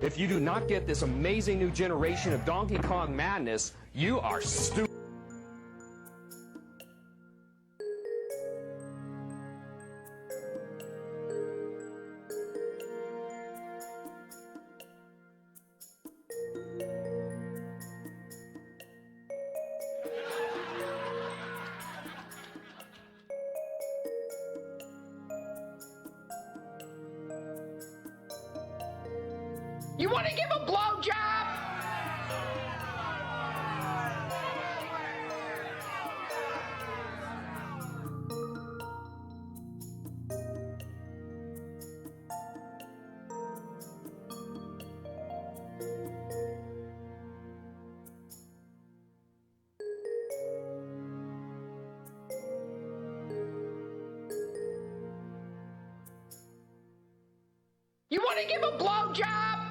If you do not get this amazing new generation of Donkey Kong madness, you are stupid. You want to give a blowjob? You want to give a blowjob?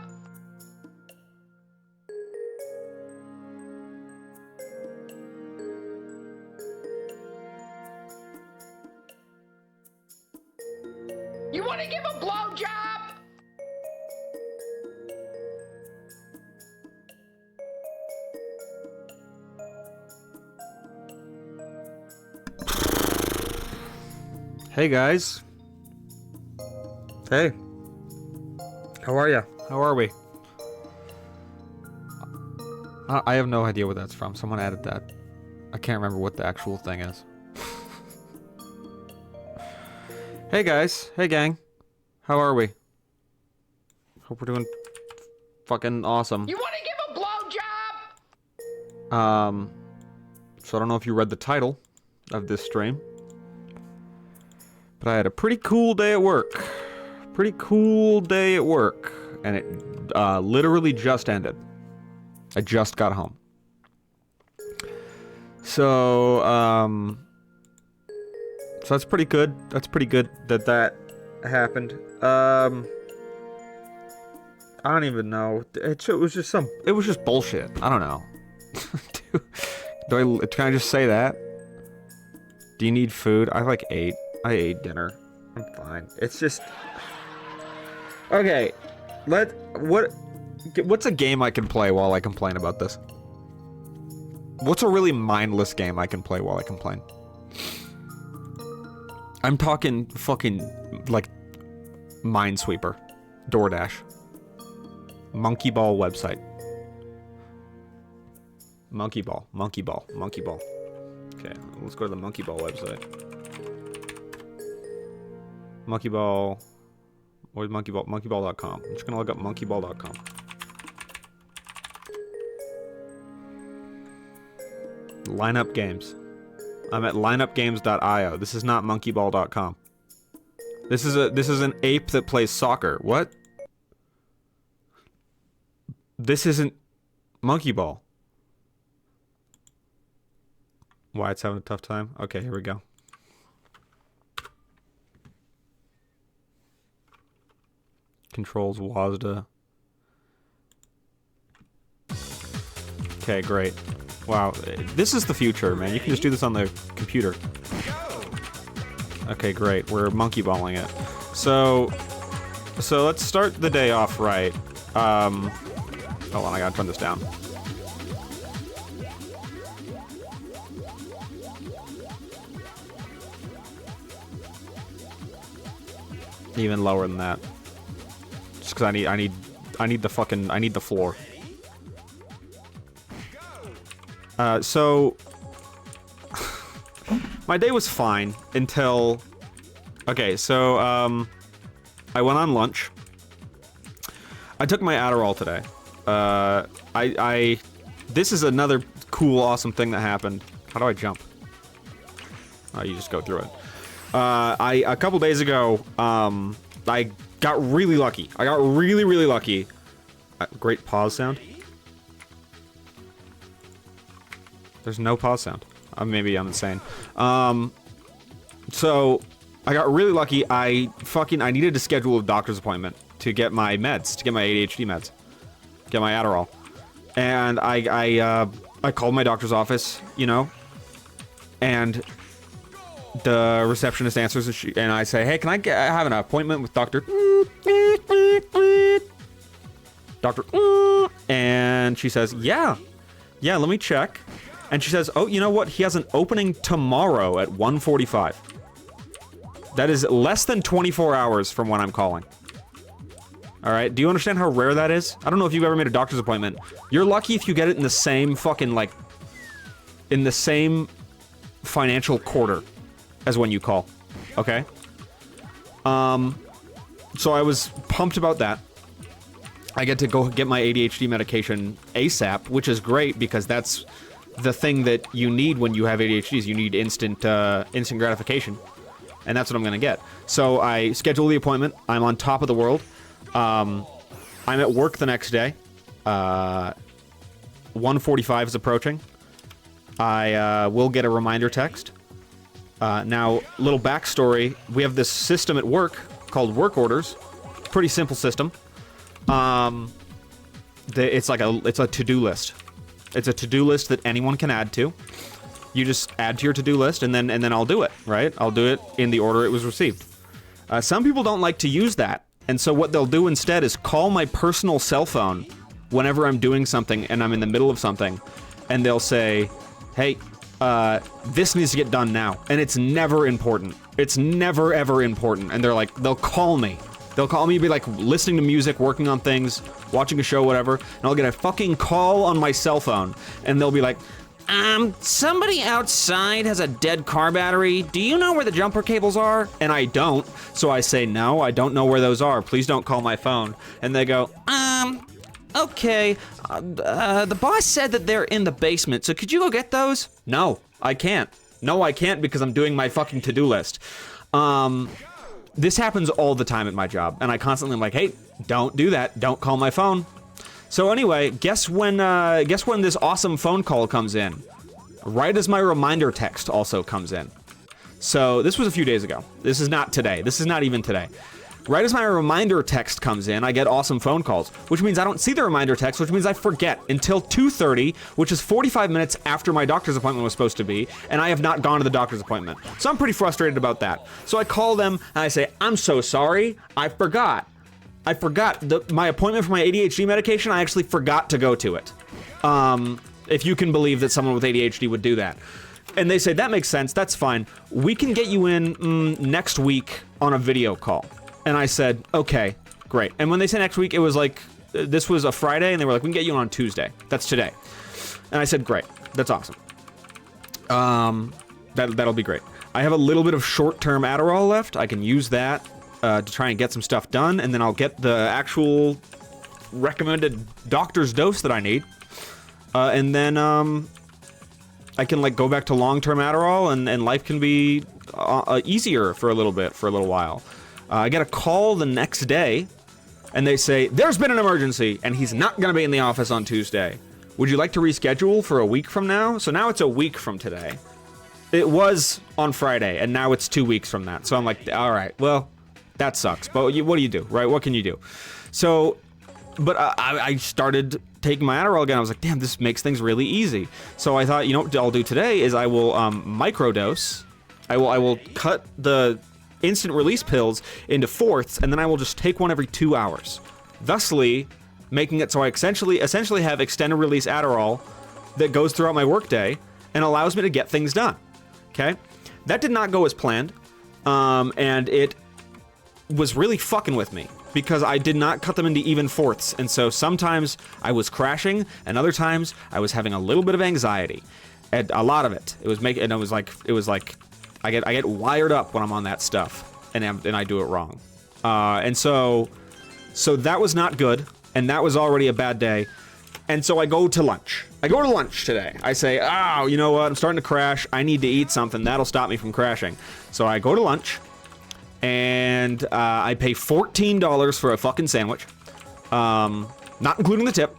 You want to give a blowjob? Hey guys. Hey. How are ya? How are we? I have no idea what that's from. Someone added that. I can't remember what the actual thing is. Hey guys. Hey gang. How are we? Hope we're doing fucking awesome. You want to give a blowjob? So I don't know if you read the title of this stream, but I had a pretty cool day at work. Pretty cool day at work, and it literally just ended. I just got home. So that's pretty good. That's pretty good that that happened. I don't even know. It was just it was just bullshit. I don't know. Can I just say that? Do you need food? I ate dinner. I'm fine. It's just... Okay, what's a game I can play while I complain about this? What's a really mindless game I can play while I complain? I'm talking fucking, like, Minesweeper, DoorDash, Monkey Ball website. Monkey Ball. Okay, let's go to the Monkey Ball website. Monkey Ball... Where's Monkey Ball? Monkeyball.com. I'm just gonna look up monkeyball.com. Lineup games. I'm at lineupgames.io. This is not monkeyball.com. This is an ape that plays soccer. What? This isn't Monkey Ball. Why it's having a tough time? Okay, here we go. Controls WASD. Okay, great. Wow, this is the future, man. You can just do this on the computer. Okay, great. We're monkey balling it. So let's start the day off right. Hold on, I gotta turn this down. Even lower than that. Just because I need the floor. So my day was fine until, okay, so I went on lunch. I took my Adderall today. This is another cool, awesome thing that happened. How do I jump? Oh, you just go through it. A couple days ago, I got really lucky. I got really, really lucky. Great pause sound. There's no pause sound. Maybe I'm insane. So I got really lucky. I needed to schedule a doctor's appointment to get my meds, to get my ADHD meds, get my Adderall, and I called my doctor's office, you know, and the receptionist answers, and I say, "Hey, can I have an appointment with Doctor?" Doctor, and she says, yeah, let me check. And she says, oh, you know what? He has an opening tomorrow at 1:45. That is less than 24 hours from when I'm calling. All right, do you understand how rare that is? I don't know if you've ever made a doctor's appointment. You're lucky if you get it in the same fucking, like, in the same financial quarter as when you call, okay? So I was pumped about that. I get to go get my ADHD medication ASAP, which is great because that's the thing that you need when you have ADHD is you need instant gratification. And that's what I'm gonna get. So I schedule the appointment. I'm on top of the world. I'm at work the next day. 1:45 is approaching. I will get a reminder text. Now, little backstory. We have this system at work called work orders. Pretty simple system. It's a to-do list. It's a to-do list that anyone can add to. You just add to your to-do list, and then I'll do it, right? I'll do it in the order it was received. Some people don't like to use that, and so what they'll do instead is call my personal cell phone whenever I'm doing something and I'm in the middle of something, and they'll say, hey, this needs to get done now. And it's never important. It's never, ever important. And they'll call me. They'll call me, be like listening to music, working on things, watching a show, whatever, and I'll get a fucking call on my cell phone, and they'll be like, somebody outside has a dead car battery. Do you know where the jumper cables are? And I don't. So I say, no, I don't know where those are. Please don't call my phone. And they go, okay. The boss said that they're in the basement. So could you go get those? No, I can't. No, I can't because I'm doing my fucking to-do list. This happens all the time at my job. And I constantly am like, hey, don't do that. Don't call my phone. So anyway, guess when this awesome phone call comes in? Right as my reminder text also comes in. So this was a few days ago. This is not today. This is not even today. Right as my reminder text comes in, I get awesome phone calls, which means I don't see the reminder text, which means I forget until 2:30, which is 45 minutes after my doctor's appointment was supposed to be, and I have not gone to the doctor's appointment. So I'm pretty frustrated about that. So I call them and I say, I'm so sorry, I forgot. My appointment for my ADHD medication, I actually forgot to go to it. If you can believe that someone with ADHD would do that. And they say, that makes sense, that's fine. We can get you in next week on a video call. And I said, okay, great. And when they said next week, it was like, this was a Friday, and they were like, we can get you on Tuesday. That's today. And I said, great, that's awesome. That'll be great. I have a little bit of short-term Adderall left. I can use that to try and get some stuff done, and then I'll get the actual recommended doctor's dose that I need. And then I can like go back to long-term Adderall, and life can be easier for a little while. I get a call the next day, and they say, there's been an emergency, and he's not going to be in the office on Tuesday. Would you like to reschedule for a week from now? So now it's a week from today. It was on Friday, and now it's 2 weeks from that. So I'm like, all right, well, that sucks. But what do you do, right? What can you do? So, but I started taking my Adderall again. I was like, damn, this makes things really easy. So I thought, you know what I'll do today is I will microdose. I will cut the instant release pills into fourths, and then I will just take one every 2 hours, thusly making it so I essentially have extended release Adderall that goes throughout my workday and allows me to get things done. Okay, that did not go as planned, and it was really fucking with me because I did not cut them into even fourths, and so sometimes I was crashing, and other times I was having a little bit of anxiety, and a lot of it. It was like. I get wired up when I'm on that stuff, and I do it wrong, and so that was not good, and that was already a bad day, and so I go to lunch. Today. I say, oh, you know what? I'm starting to crash. I need to eat something that'll stop me from crashing. So I go to lunch, and I pay $14 for a fucking sandwich, not including the tip.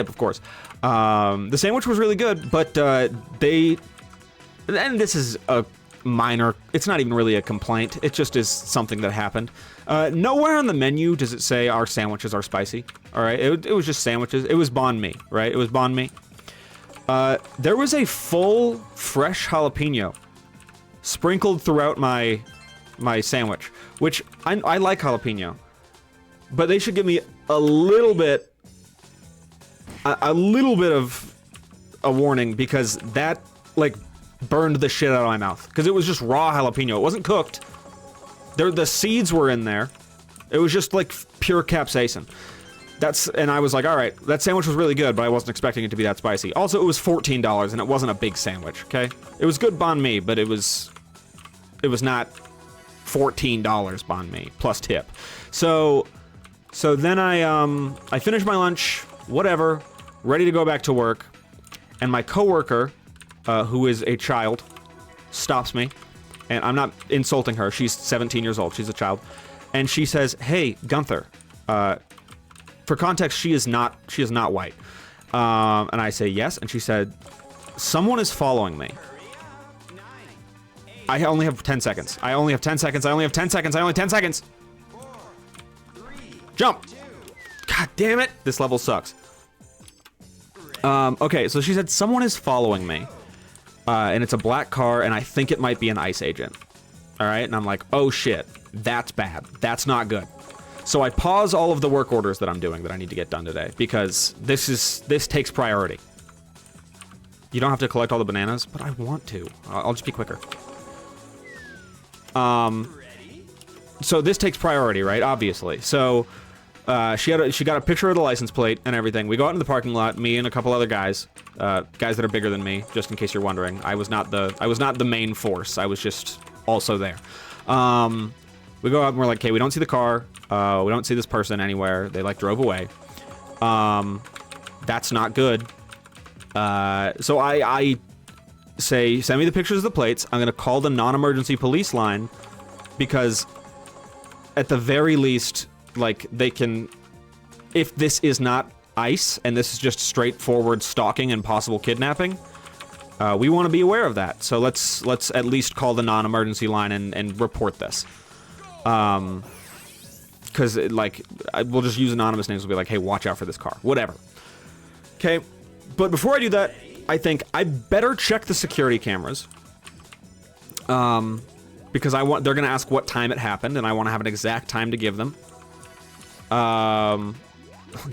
Of course. The sandwich was really good, but and this is a minor, it's not even really a complaint, it just is something that happened. Nowhere on the menu does it say our sandwiches are spicy, alright? It was just sandwiches. It was banh mi, right? It was banh mi. There was a full, fresh jalapeno sprinkled throughout my sandwich, which I like jalapeno, but they should give me a little bit a little bit of a warning because that, like, burned the shit out of my mouth. Because it was just raw jalapeno. It wasn't cooked. The seeds were in there. It was just, like, pure capsaicin. And I was like, all right, that sandwich was really good, but I wasn't expecting it to be that spicy. Also, it was $14, and it wasn't a big sandwich, okay? It was good banh mi, but it was not $14 banh mi, plus tip. So then I finished my lunch, whatever, ready to go back to work, and my coworker, who is a child, stops me, and I'm not insulting her. She's 17 years old. She's a child. And she says, hey, Gunther, for context, she is not white. And I say yes, and she said, someone is following me. I only have 10 seconds. I only have 10 seconds. I only have 10 seconds. I only have 10 seconds. Jump. God damn it. This level sucks. Okay, so she said, someone is following me. And it's a black car, and I think it might be an ICE agent. All right, and I'm like, oh shit, that's bad. That's not good. So I pause all of the work orders that I'm doing that I need to get done today, because this takes priority. You don't have to collect all the bananas, but I want to. I'll just be quicker. So this takes priority, right? Obviously. So she got a picture of the license plate and everything. We go out in the parking lot, me and a couple other guys, guys that are bigger than me, just in case you're wondering. I was not the main force. I was just also there. We go out and we're like, okay, we don't see the car. We don't see this person anywhere. They like drove away. That's not good. So I say, send me the pictures of the plates. I'm going to call the non-emergency police line because at the very least, like, they can, if this is not ICE and this is just straightforward stalking and possible kidnapping, we want to be aware of that. So let's at least call the non-emergency line and report this. Because, like, we'll just use anonymous names. We'll be like, hey, watch out for this car. Whatever. Okay, but before I do that, I think I better check the security cameras. Because they're going to ask what time it happened, and I want to have an exact time to give them.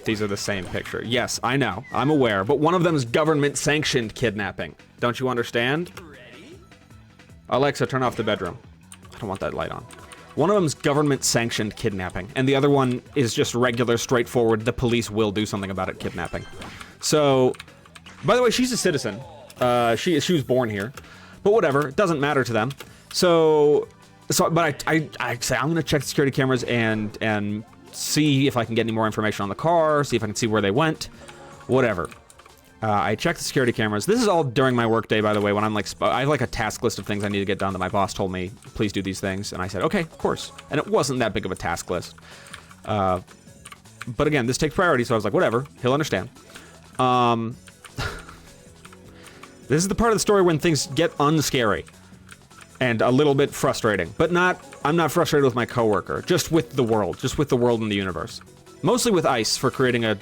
These are the same picture. Yes, I know. I'm aware. But one of them is government-sanctioned kidnapping. Don't you understand? Alexa, turn off the bedroom. I don't want that light on. One of them is government-sanctioned kidnapping, and the other one is just regular, straightforward, the police will do something about it kidnapping. So, by the way, she's a citizen. She was born here. But whatever, it doesn't matter to them. But I say I'm gonna check the security cameras and see if I can get any more information on the car, see if I can see where they went, whatever. I check the security cameras. This is all during my work day, by the way, when I'm like, I have like a task list of things I need to get done that my boss told me, please do these things. And I said, okay, of course. And it wasn't that big of a task list. But again, this takes priority, so I was like, whatever, he'll understand. This is the part of the story when things get unscary and a little bit frustrating, but I'm not frustrated with my coworker, just with the world and the universe. Mostly with ICE for creating a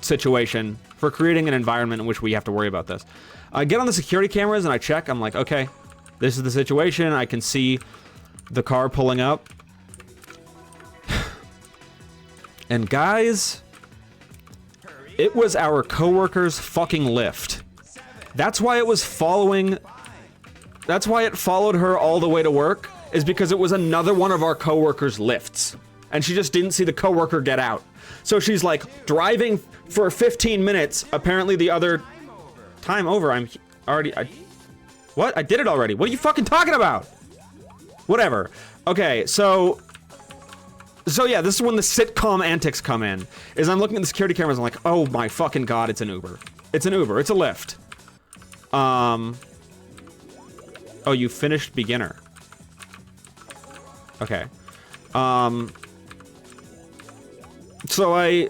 situation, for creating an environment in which we have to worry about this. I get on the security cameras and I check, I'm like, okay, this is the situation, I can see the car pulling up. And guys, it was our coworker's fucking Lyft. That's why it was following... That's why it followed her all the way to work, is because it was another one of our coworkers' Lyfts. And she just didn't see the coworker get out. So she's like driving for 15 minutes. Apparently the other time over, what? I did it already. What are you fucking talking about? Whatever. Okay, so yeah, this is when the sitcom antics come in. Is I'm looking at the security cameras, I'm like, oh my fucking god, it's an Uber. It's an Uber, it's a Lyft. Oh, you finished beginner. Okay. So I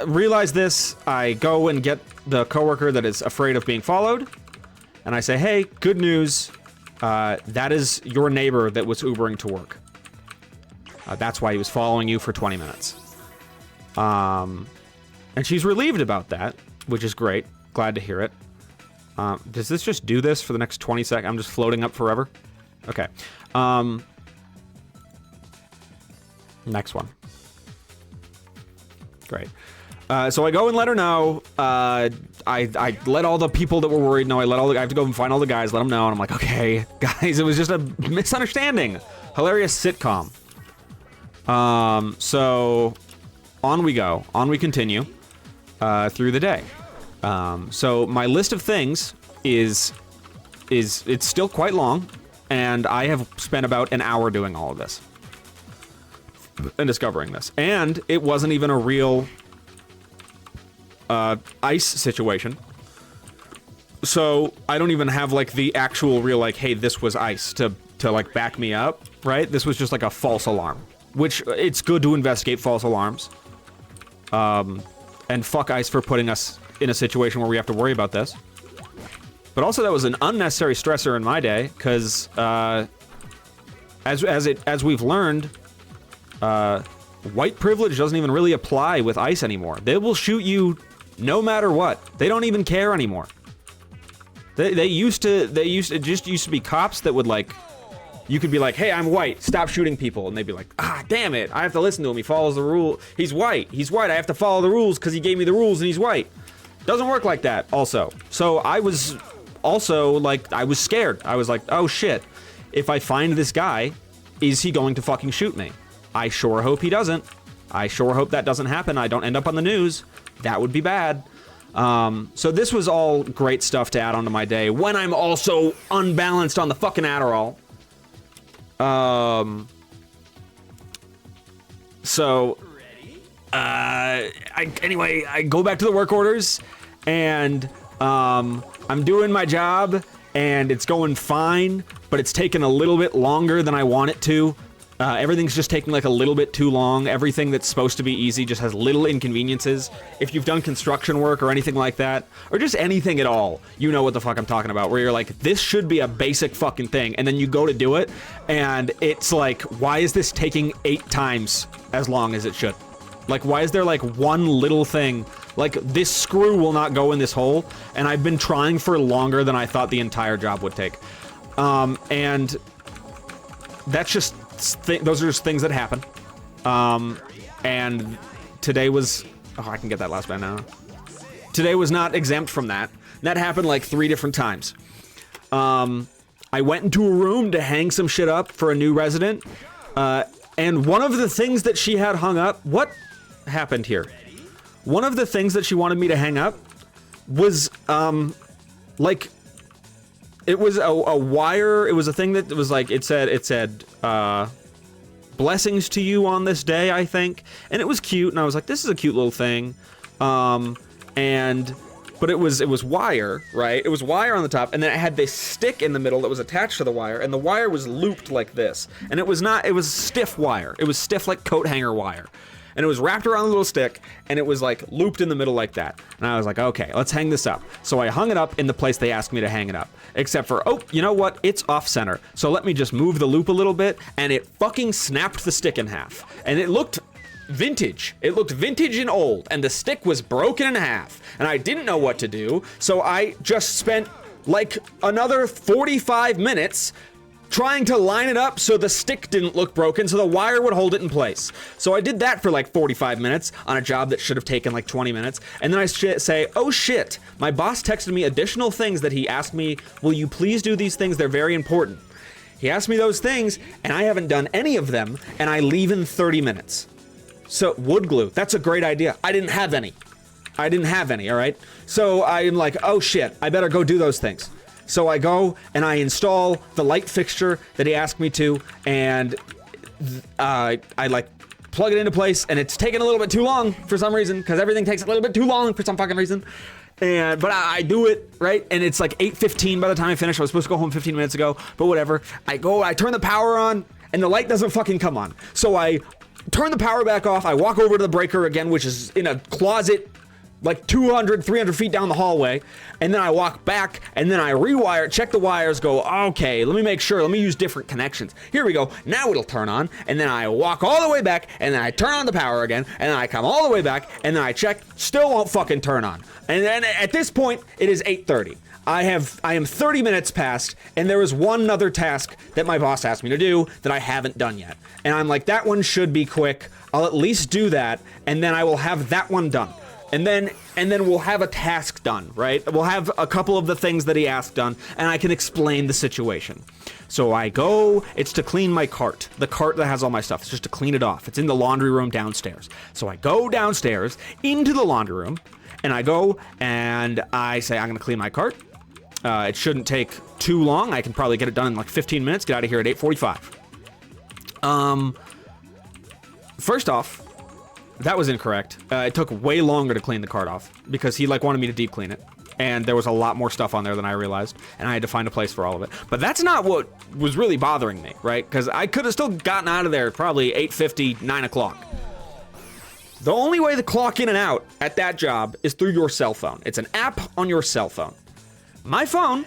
realize this. I go and get the coworker that is afraid of being followed. And I say, hey, good news. That is your neighbor that was Ubering to work. That's why he was following you for 20 minutes. And she's relieved about that, which is great. Glad to hear it. Does this just do this for the next 20 seconds? I'm just floating up forever? Okay. Next one. Great. So I go and let her know. I let all the people that were worried know. I have to go and find all the guys, let them know. And I'm like, okay, guys, it was just a misunderstanding. Hilarious sitcom. So on we go. On we continue through the day. So my list of things is it's still quite long, and I have spent about an hour doing all of this and discovering this. And it wasn't even a real ice situation. So I don't even have like the actual real like, hey, this was ice to like back me up, right? This was just like a false alarm, which it's good to investigate false alarms. And fuck ice for putting us in a situation where we have to worry about this. But also that was an unnecessary stressor in my day, because as we've learned, white privilege doesn't even really apply with ice anymore. They will shoot you no matter what. They don't even care anymore. They used to be cops that would like, you could be like, hey, I'm white, stop shooting people. And they'd be like, ah, damn it, I have to listen to him. He follows the rule. He's white. I have to follow the rules because he gave me the rules and he's white. Doesn't work like that also. So I was also like, I was scared. I was like, oh shit, if I find this guy, is he going to fucking shoot me? I sure hope he doesn't. I sure hope that doesn't happen. I don't end up on the news. That would be bad. So this was all great stuff to add onto my day when I'm also unbalanced on the fucking Adderall. Anyway, I go back to the work orders, and I'm doing my job, and it's going fine, but it's taken a little bit longer than I want it to. Everything's just taking like a little bit too long. Everything that's supposed to be easy just has little inconveniences. If you've done construction work or anything like that, or just anything at all, you know what the fuck I'm talking about, where you're like, this should be a basic fucking thing, and then you go to do it, and it's like, why is this taking 8 times as long as it should? Like, why is there like one little thing, like this screw will not go in this hole, and I've been trying for longer than I thought the entire job would take. And that's just, those are just things that happen. And today was, oh, I can get that last bit now. Today was not exempt from that. That happened like 3 different times. I went into a room to hang some shit up for a new resident. And one of the things that she had hung up, what happened here? One of the things that she wanted me to hang up was, like, it was a wire. It was a thing that was like, it said, blessings to you on this day, I think. And it was cute. And I was like, this is a cute little thing. But it was wire, right? It was wire on the top. And then it had this stick in the middle that was attached to the wire. And the wire was looped like this. And it was stiff wire. It was stiff like coat hanger wire. And it was wrapped around the little stick, and it was like looped in the middle like that. And I was like, okay, let's hang this up. So I hung it up in the place they asked me to hang it up. Except for, oh, you know what? It's off center. So let me just move the loop a little bit, and it fucking snapped the stick in half. And it looked vintage. It looked vintage and old, and the stick was broken in half. And I didn't know what to do, so I just spent like another 45 minutes trying to line it up so the stick didn't look broken, so the wire would hold it in place. So I did that for like 45 minutes on a job that should have taken like 20 minutes. And then I say, oh shit, my boss texted me additional things that he asked me, will you please do these things? They're very important. He asked me those things, and I haven't done any of them, and I leave in 30 minutes. So wood glue, that's a great idea. I didn't have any, all right? So I'm like, oh shit, I better go do those things. So I go and I install the light fixture that he asked me to, and I like plug it into place, and it's taking a little bit too long for some reason, because everything takes a little bit too long for some fucking reason. But I do it, right? And it's like 8:15 by the time I finish. I was supposed to go home 15 minutes ago, but whatever. I turn the power on, and the light doesn't fucking come on. So I turn the power back off. I walk over to the breaker again, which is in a closet like 200, 300 feet down the hallway, and then I walk back, and then I rewire, check the wires, go, okay, let me make sure, let me use different connections. Here we go, now it'll turn on, and then I walk all the way back, and then I turn on the power again, and then I come all the way back, and then I check, still won't fucking turn on. And then at this point, it is 8:30. I am 30 minutes past, and there is one other task that my boss asked me to do that I haven't done yet. And I'm like, that one should be quick. I'll at least do that, and then I will have that one done. And then we'll have a task done, right? We'll have a couple of the things that he asked done, and I can explain the situation. So I go, it's to clean my cart. The cart that has all my stuff. It's just to clean it off. It's in the laundry room downstairs. So I go downstairs into the laundry room, and I go and I say, I'm gonna clean my cart. It shouldn't take too long. I can probably get it done in like 15 minutes, get out of here at 8:45. First off, that was incorrect. It took way longer to clean the cart off because he like wanted me to deep clean it. And there was a lot more stuff on there than I realized. And I had to find a place for all of it. But that's not what was really bothering me, right? Because I could have still gotten out of there probably 8:50, 9 o'clock. The only way to clock in and out at that job is through your cell phone. It's an app on your cell phone. My phone,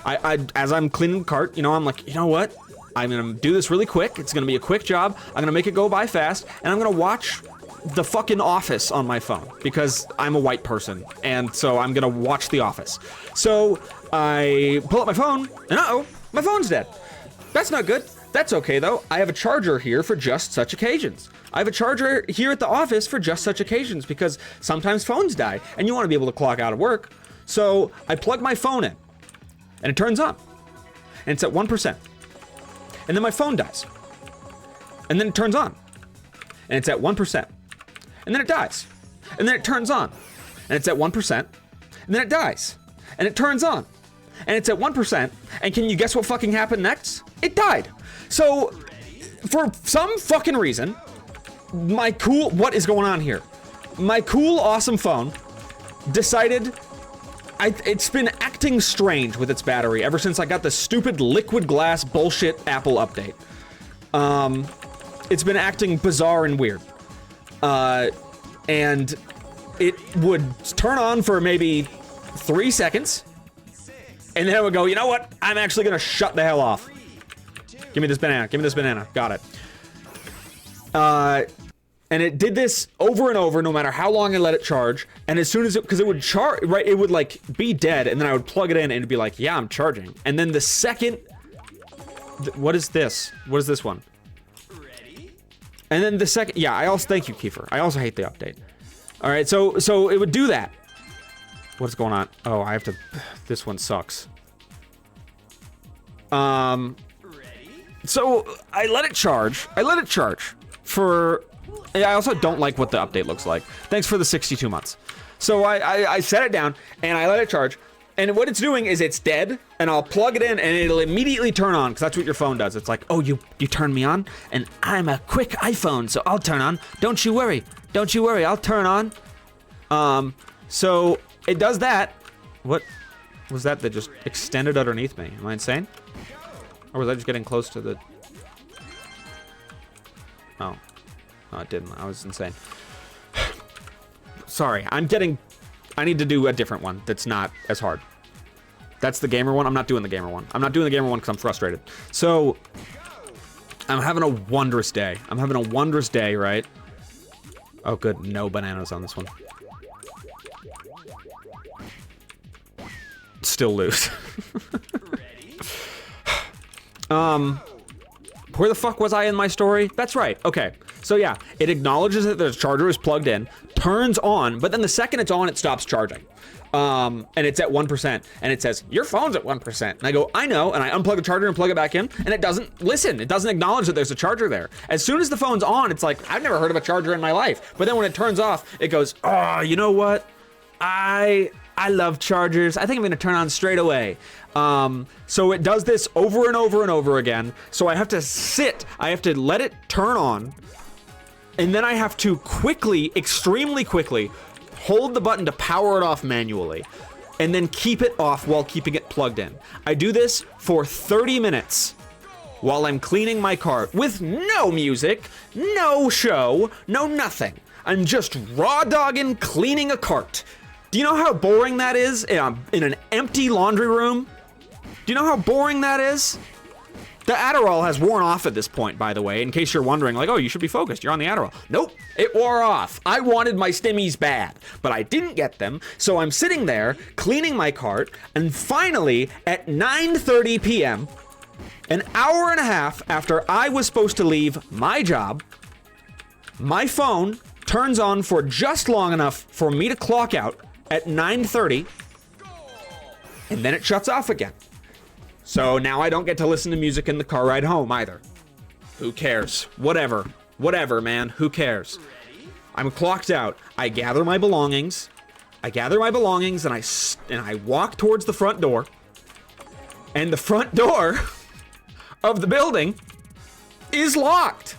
I as I'm cleaning the cart, you know, I'm like, you know what? I'm gonna do this really quick. It's gonna be a quick job. I'm gonna make it go by fast, and I'm gonna watch The fucking Office on my phone because I'm a white person, and so I'm gonna watch The Office. So I pull up my phone, and uh-oh, my phone's dead. That's not good. That's okay though. I have a charger here for just such occasions. I have a charger here at the office for just such occasions because sometimes phones die, and you want to be able to clock out of work. So I plug my phone in, and it turns on, and it's at 1%. And then my phone dies. And then it turns on. And it's at 1%. And then it dies. And then it turns on. And it's at 1%. And then it dies. And it turns on. And it's at 1%. And can you guess what fucking happened next? It died. So, for some fucking reason, what is going on here? My cool, awesome phone decided it's been acting strange with its battery ever since I got the stupid liquid glass bullshit Apple update. It's been acting bizarre and weird. And it would turn on for maybe 3 seconds, and then it would go, you know what? I'm actually gonna shut the hell off. Give me this banana, give me this banana. Got it. And it did this over and over, no matter how long I let it charge. And as soon as because it would charge, right, it would like be dead, and then I would plug it in and it'd be like, yeah, I'm charging. And then the second, what is this? What is this one? And then the second, yeah, I also, thank you, Kiefer. I also hate the update. All right, so it would do that. What's going on? Oh, I have to, this one sucks. So I let it charge for, I also don't like what the update looks like. Thanks for the 62 months. So I set it down and I let it charge. And what it's doing is it's dead, and I'll plug it in and it'll immediately turn on, because that's what your phone does. It's like, oh, you turn me on, and I'm a quick iPhone, so I'll turn on. Don't you worry, I'll turn on. So it does that. What was that just extended underneath me? Am I insane? Or was I just getting close to the... Oh. No, it didn't. I was insane. Sorry, I need to do a different one that's not as hard. That's the gamer one. I'm not doing the gamer one. I'm not doing the gamer one because I'm frustrated. So, I'm having a wondrous day. Right? Oh, good. No bananas on this one. Still lose. Where the fuck was I in my story? That's right. Okay. So yeah, it acknowledges that the charger is plugged in, turns on, but then the second it's on, it stops charging. And it's at 1%, and it says, your phone's at 1%. And I go, I know, and I unplug the charger and plug it back in, and it doesn't listen. It doesn't acknowledge that there's a charger there. As soon as the phone's on, it's like, I've never heard of a charger in my life. But then when it turns off, it goes, oh, you know what? I love chargers. I think I'm gonna turn on straight away. So it does this over and over and over again. So I have to let it turn on, and then I have to quickly, extremely quickly, hold the button to power it off manually, and then keep it off while keeping it plugged in. I do this for 30 minutes while I'm cleaning my cart with no music, no show, no nothing. I'm just raw dogging cleaning a cart. Do you know how boring that is in an empty laundry room? Do you know how boring that is? The Adderall has worn off at this point, by the way, in case you're wondering, like, oh, you should be focused, you're on the Adderall. Nope, it wore off. I wanted my stimmies bad, but I didn't get them, so I'm sitting there cleaning my cart, and finally, at 9:30 p.m., an hour and a half after I was supposed to leave my job, my phone turns on for just long enough for me to clock out at 9:30, and then it shuts off again. So now I don't get to listen to music in the car ride home either. Who cares? Whatever. Whatever, man. Who cares? I'm clocked out. I gather my belongings. And I walk towards the front door. And the front door of the building is locked.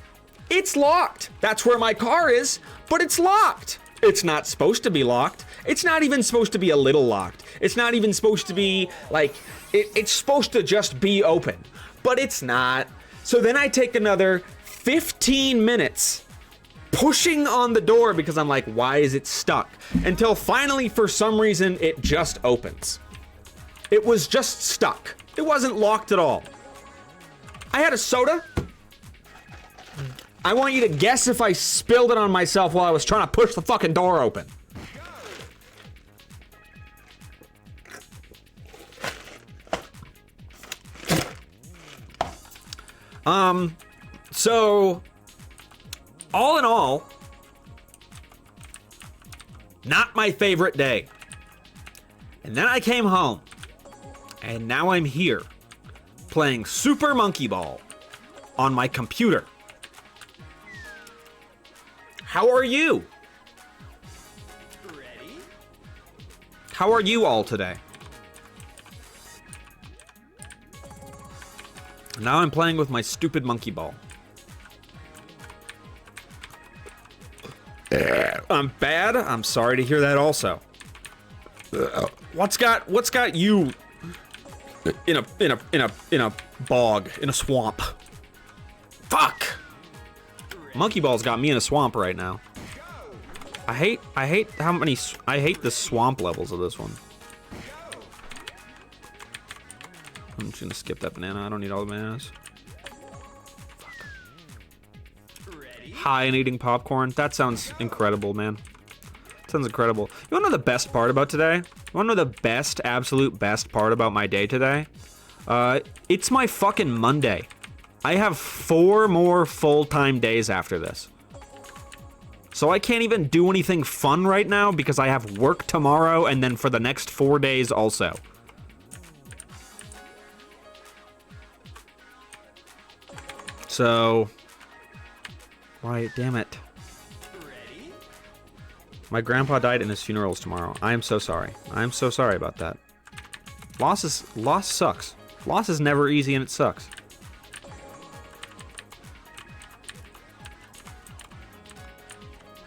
It's locked. That's where my car is, but it's locked. It's not supposed to be locked. It's not even supposed to be a little locked. It's not even supposed to be like, it's supposed to just be open, but it's not. So then I take another 15 minutes pushing on the door because I'm like, why is it stuck? Until finally, for some reason, it just opens. It was just stuck. It wasn't locked at all. I had a soda. I want you to guess if I spilled it on myself while I was trying to push the fucking door open. So, all in all, not my favorite day. And then I came home, and now I'm here, playing Super Monkey Ball on my computer. How are you? Ready? How are you all today? Now I'm playing with my stupid monkey ball. I'm bad. I'm sorry to hear that also. What's got you in a bog, in a swamp? Fuck! Monkey ball's got me in a swamp right now. I hate the swamp levels of this one. I'm just gonna skip that banana. I don't need all the bananas. High and eating popcorn. That sounds incredible, man. Sounds incredible. You wanna know the best part about today? You wanna know the best, absolute best part about my day today? It's my fucking Monday. I have 4 more full-time days after this. So I can't even do anything fun right now because I have work tomorrow and then for the next 4 days also. So, right, damn it. Ready? My grandpa died and his funeral is tomorrow. I am so sorry. I am so sorry about that. Loss sucks. Loss is never easy and it sucks.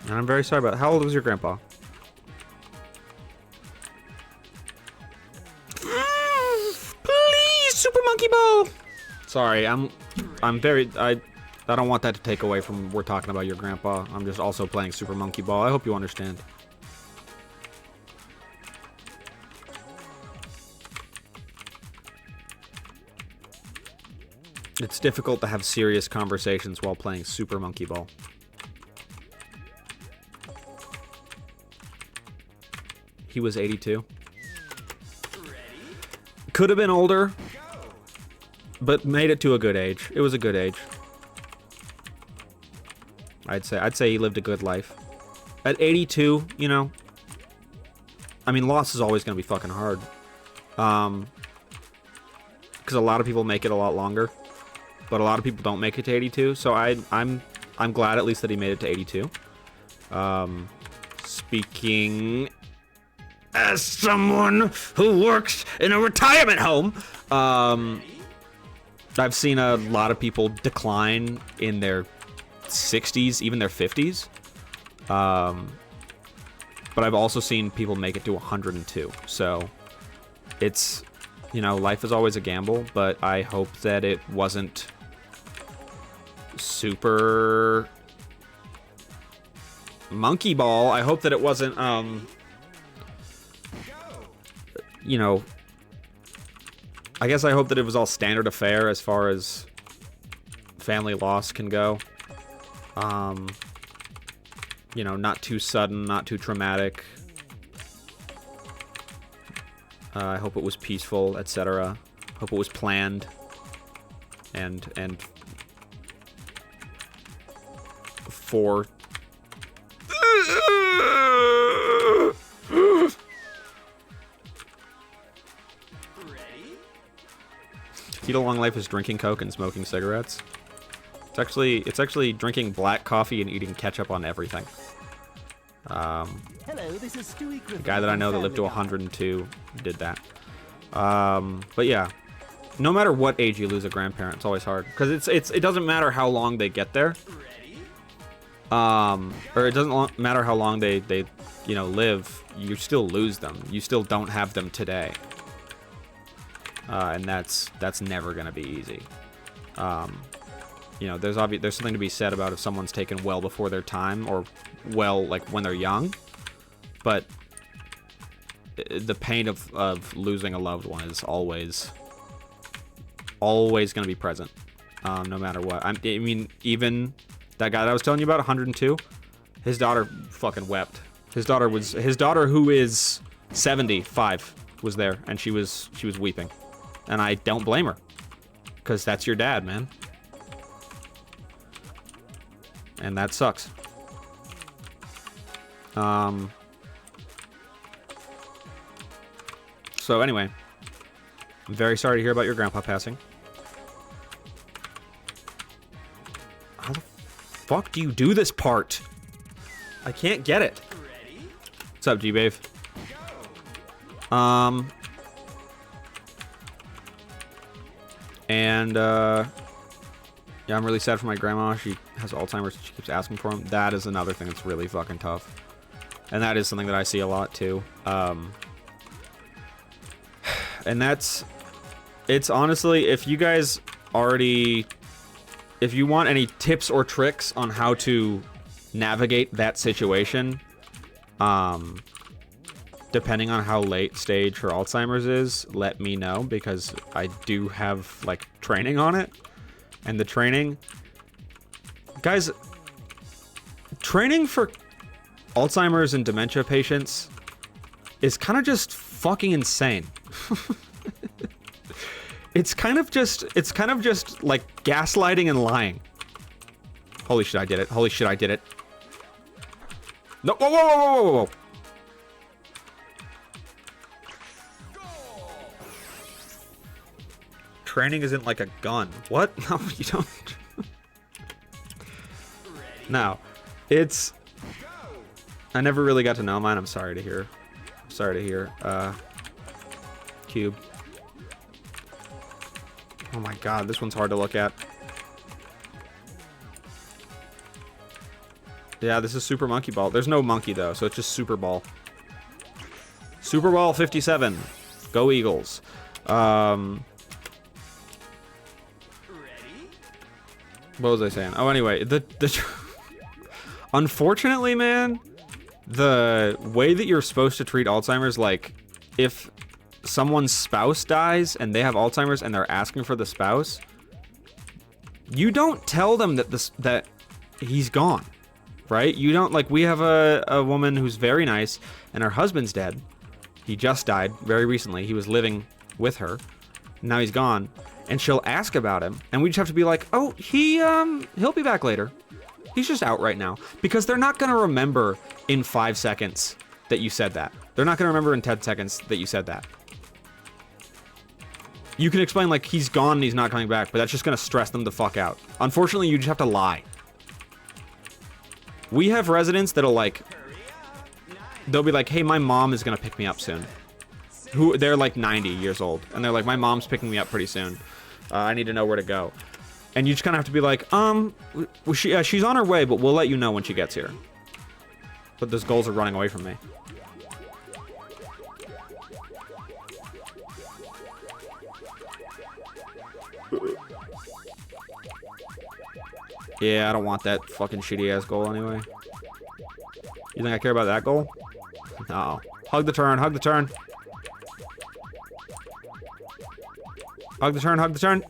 And I'm very sorry about it. How old was your grandpa? Please, Super Monkey Ball! Sorry, I don't want that to take away from we're talking about your grandpa. I'm just also playing Super Monkey Ball. I hope you understand. It's difficult to have serious conversations while playing Super Monkey Ball. He was 82. Could have been older, but made it to a good age. It was a good age. I'd say he lived a good life. At 82, you know, I mean, loss is always going to be fucking hard. Because a lot of people make it a lot longer, but a lot of people don't make it to 82. So I'm glad at least that he made it to 82. Speaking as someone who works in a retirement home, I've seen a lot of people decline in their 60s, even their 50s. But I've also seen people make it to 102. So it's, you know, life is always a gamble, but I hope that it wasn't super monkey ball. I hope that it wasn't, you know, I guess I hope that it was all standard affair as far as family loss can go. You know, not too sudden, not too traumatic. I hope it was peaceful, etc. Hope it was planned and for Key to long life is drinking Coke and smoking cigarettes. It's actually drinking black coffee and eating ketchup on everything. Hello, this is Stewie The guy that I know that lived to 102 did that. But yeah, no matter what age you lose a grandparent, it's always hard because it doesn't matter how long they get there. Or it doesn't matter how long they live. You still lose them. You still don't have them today. And that's never gonna be easy. There's something to be said about if someone's taken well before their time or well like when they're young, but the pain of losing a loved one is always gonna be present, no matter what. I mean, even that guy that I was telling you about, 102, his daughter fucking wept. His daughter, who is 75, was there, and she was weeping. And I don't blame her, because that's your dad, man. And that sucks. So anyway, I'm very sorry to hear about your grandpa passing. How the fuck do you do this part? I can't get it. What's up, G-Bave? Yeah, I'm really sad for my grandma. She has Alzheimer's. She keeps asking for them. That is another thing that's really fucking tough. And that is something that I see a lot, too. And it's honestly, if you guys if you want any tips or tricks on how to navigate that situation, depending on how late stage her Alzheimer's is, let me know, because I do have, like, training on it. And the training... Guys, training for Alzheimer's and dementia patients is kind of just fucking insane. It's kind of just like gaslighting and lying. Holy shit, I did it. Holy shit, I did it. No, whoa, whoa, whoa, whoa, whoa. Training isn't like a gun. What? No, you don't. No, it's... I never really got to know mine. I'm sorry to hear. Sorry to hear. Cube. Oh my god, this one's hard to look at. Yeah, this is Super Monkey Ball. There's no monkey, though, so it's just Super Ball. Super Ball 57. Go Eagles. What was I saying? Oh, anyway, unfortunately, man, the way that you're supposed to treat Alzheimer's, like, if someone's spouse dies and they have Alzheimer's and they're asking for the spouse, you don't tell them that he's gone, right? You don't, like, we have a woman who's very nice and her husband's dead. He just died very recently. He was living with her. Now he's gone. And she'll ask about him, and we just have to be like, oh, he'll be back later. He's just out right now. Because they're not gonna remember in 5 seconds that you said that. They're not gonna remember in 10 seconds that you said that. You can explain, like, he's gone and he's not coming back, but that's just gonna stress them the fuck out. Unfortunately, you just have to lie. We have residents that'll, like, they'll be like, hey, my mom is gonna pick me up soon. They're like 90 years old, and they're like, my mom's picking me up pretty soon. I need to know where to go. And you just kind of have to be like, she's on her way, but we'll let you know when she gets here. But those goals are running away from me. Yeah, I don't want that fucking shitty ass goal anyway. You think I care about that goal? No. Hug the turn, hug the turn. Hug the turn, hug the turn.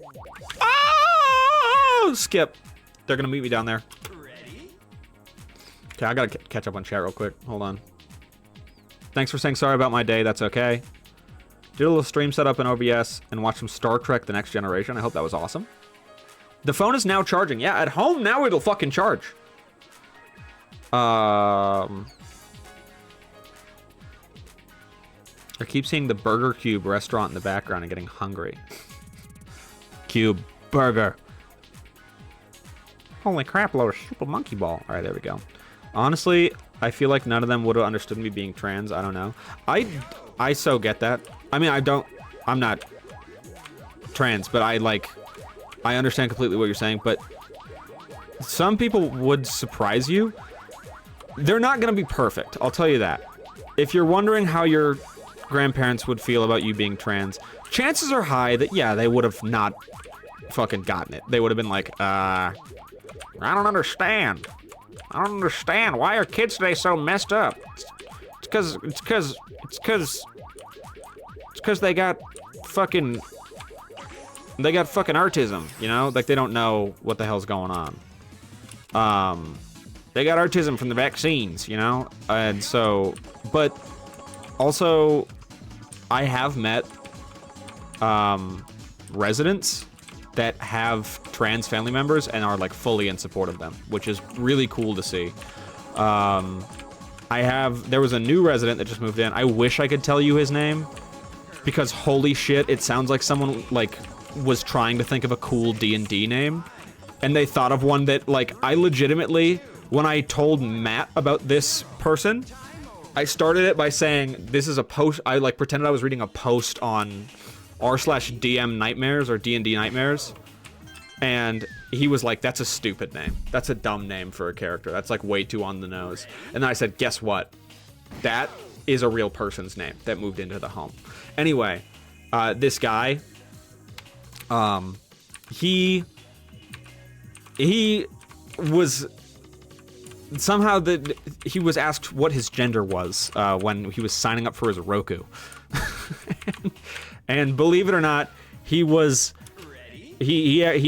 Oh! Skip. They're gonna meet me down there. Okay, I gotta catch up on chat real quick. Hold on. Thanks for saying sorry about my day. That's okay. Did a little stream setup in OBS and watch some Star Trek The Next Generation. I hope that was awesome. The phone is now charging. Yeah, at home now it'll fucking charge. I keep seeing the Burger Cube restaurant in the background and getting hungry. Cube burger. Holy crap, load of super monkey ball. All right, there we go. Honestly, I feel like none of them would have understood me being trans. I don't know. I so get that. I mean, I'm not trans, but I understand completely what you're saying, but some people would surprise you. They're not going to be perfect, I'll tell you that. If you're wondering how your grandparents would feel about you being trans, chances are high that, yeah, they would have not fucking gotten it. They would have been like, I don't understand. I don't understand. Why are kids today so messed up? It's because they got fucking autism, you know? Like, they don't know what the hell's going on. They got autism from the vaccines, you know? And so, but also, I have met residents that have trans family members and are like fully in support of them, which is really cool to see. There was a new resident that just moved in. I wish I could tell you his name, because holy shit, it sounds like someone like was trying to think of a cool D&D name, and they thought of one that, like, I legitimately, when I told Matt about this person, I started it by saying, this is a post, I like pretended I was reading a post on r/DM Nightmares or D&D Nightmares, and he was like, that's a stupid name. That's a dumb name for a character. That's like way too on the nose. And then I said, guess what? That is a real person's name that moved into the home. Anyway, this guy, he was somehow he was asked what his gender was when he was signing up for his Roku. And believe it or not, he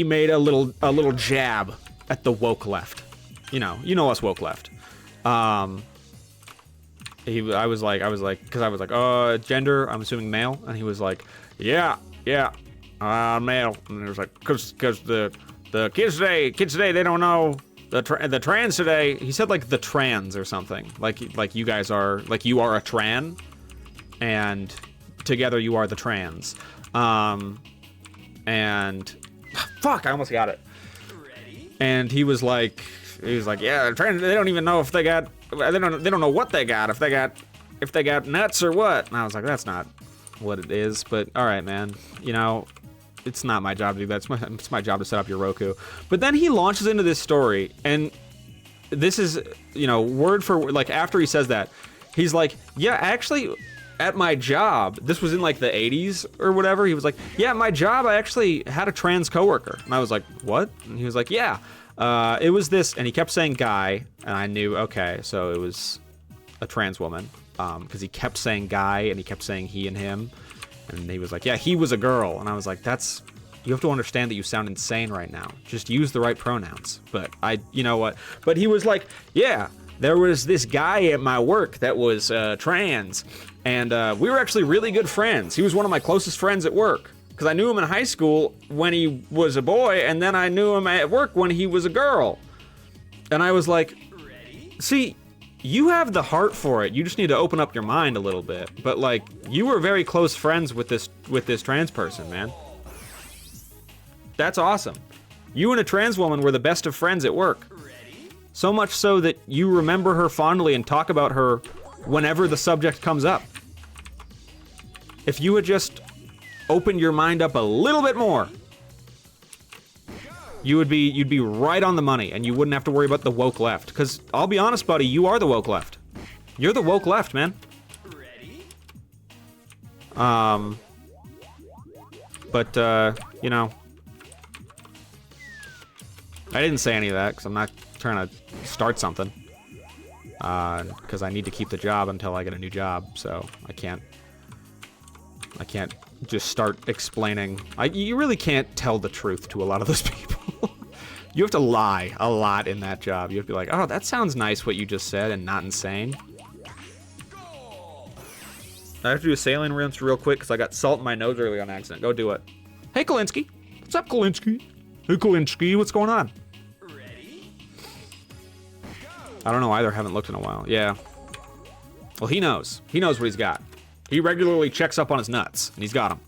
made a little jab at the woke left. You know us woke left. I was like, oh, gender, I'm assuming male, and he was like, yeah, male, and he was like, cause the kids today they don't know the trans today. He said like the trans or something, like you guys are, like you are a tran, and together you are the trans, and fuck, I almost got it. And he was like, yeah, trans, they don't even know if they got, they don't know what they got, if they got nuts or what. And I was like, that's not what it is, but all right, man, you know, it's not my job to do that. It's my job to set up your Roku. But then he launches into this story, and this is, you know, word for word, like after he says that, he's like, yeah, actually, at my job, this was in like the 80s or whatever, he was like, yeah, at my job, I actually had a trans coworker. And I was like, what? And he was like, yeah, it was this, and he kept saying guy, and I knew, okay, so it was a trans woman, because he kept saying guy, and he kept saying he and him, and he was like, yeah, he was a girl. And I was like, you have to understand that you sound insane right now. Just use the right pronouns. But you know what? But he was like, yeah, there was this guy at my work that was trans, and we were actually really good friends. He was one of my closest friends at work, because I knew him in high school when he was a boy, and then I knew him at work when he was a girl. And I was like, see, you have the heart for it. You just need to open up your mind a little bit. But like, you were very close friends with this trans person, man. That's awesome. You and a trans woman were the best of friends at work. So much so that you remember her fondly and talk about her whenever the subject comes up. If you had just opened your mind up a little bit more, you'd be right on the money, and you wouldn't have to worry about the woke left. Because I'll be honest, buddy, you are the woke left. You're the woke left, man. But you know, I didn't say any of that because I'm not trying to start something. Because I need to keep the job until I get a new job, so I can't just start explaining. You really can't tell the truth to a lot of those people. You have to lie a lot in that job. You have to be like, oh, that sounds nice what you just said and not insane. I have to do a saline rinse real quick because I got salt in my nose earlier on accident. Go do it. Hey, Kalinsky. What's up, Kalinsky? Hey, Kalinsky, what's going on? I don't know either. Haven't looked in a while. Yeah. Well, he knows. He knows what he's got. He regularly checks up on his nuts, and he's got them.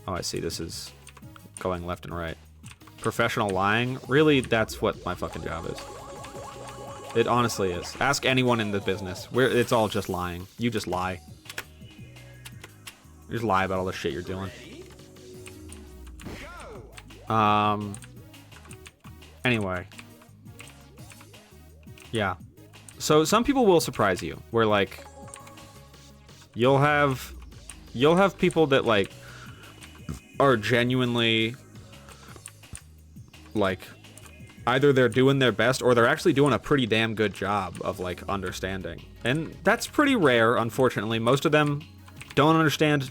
Oh, I see. This is going left and right. Professional lying? Really, that's what my fucking job is. It honestly is. Ask anyone in the business. It's all just lying. You just lie. You just lie about all the shit you're doing. Anyway. Yeah. So some people will surprise you. Where like you'll have people that like are genuinely like either they're doing their best or they're actually doing a pretty damn good job of like understanding. And that's pretty rare, unfortunately. Most of them don't understand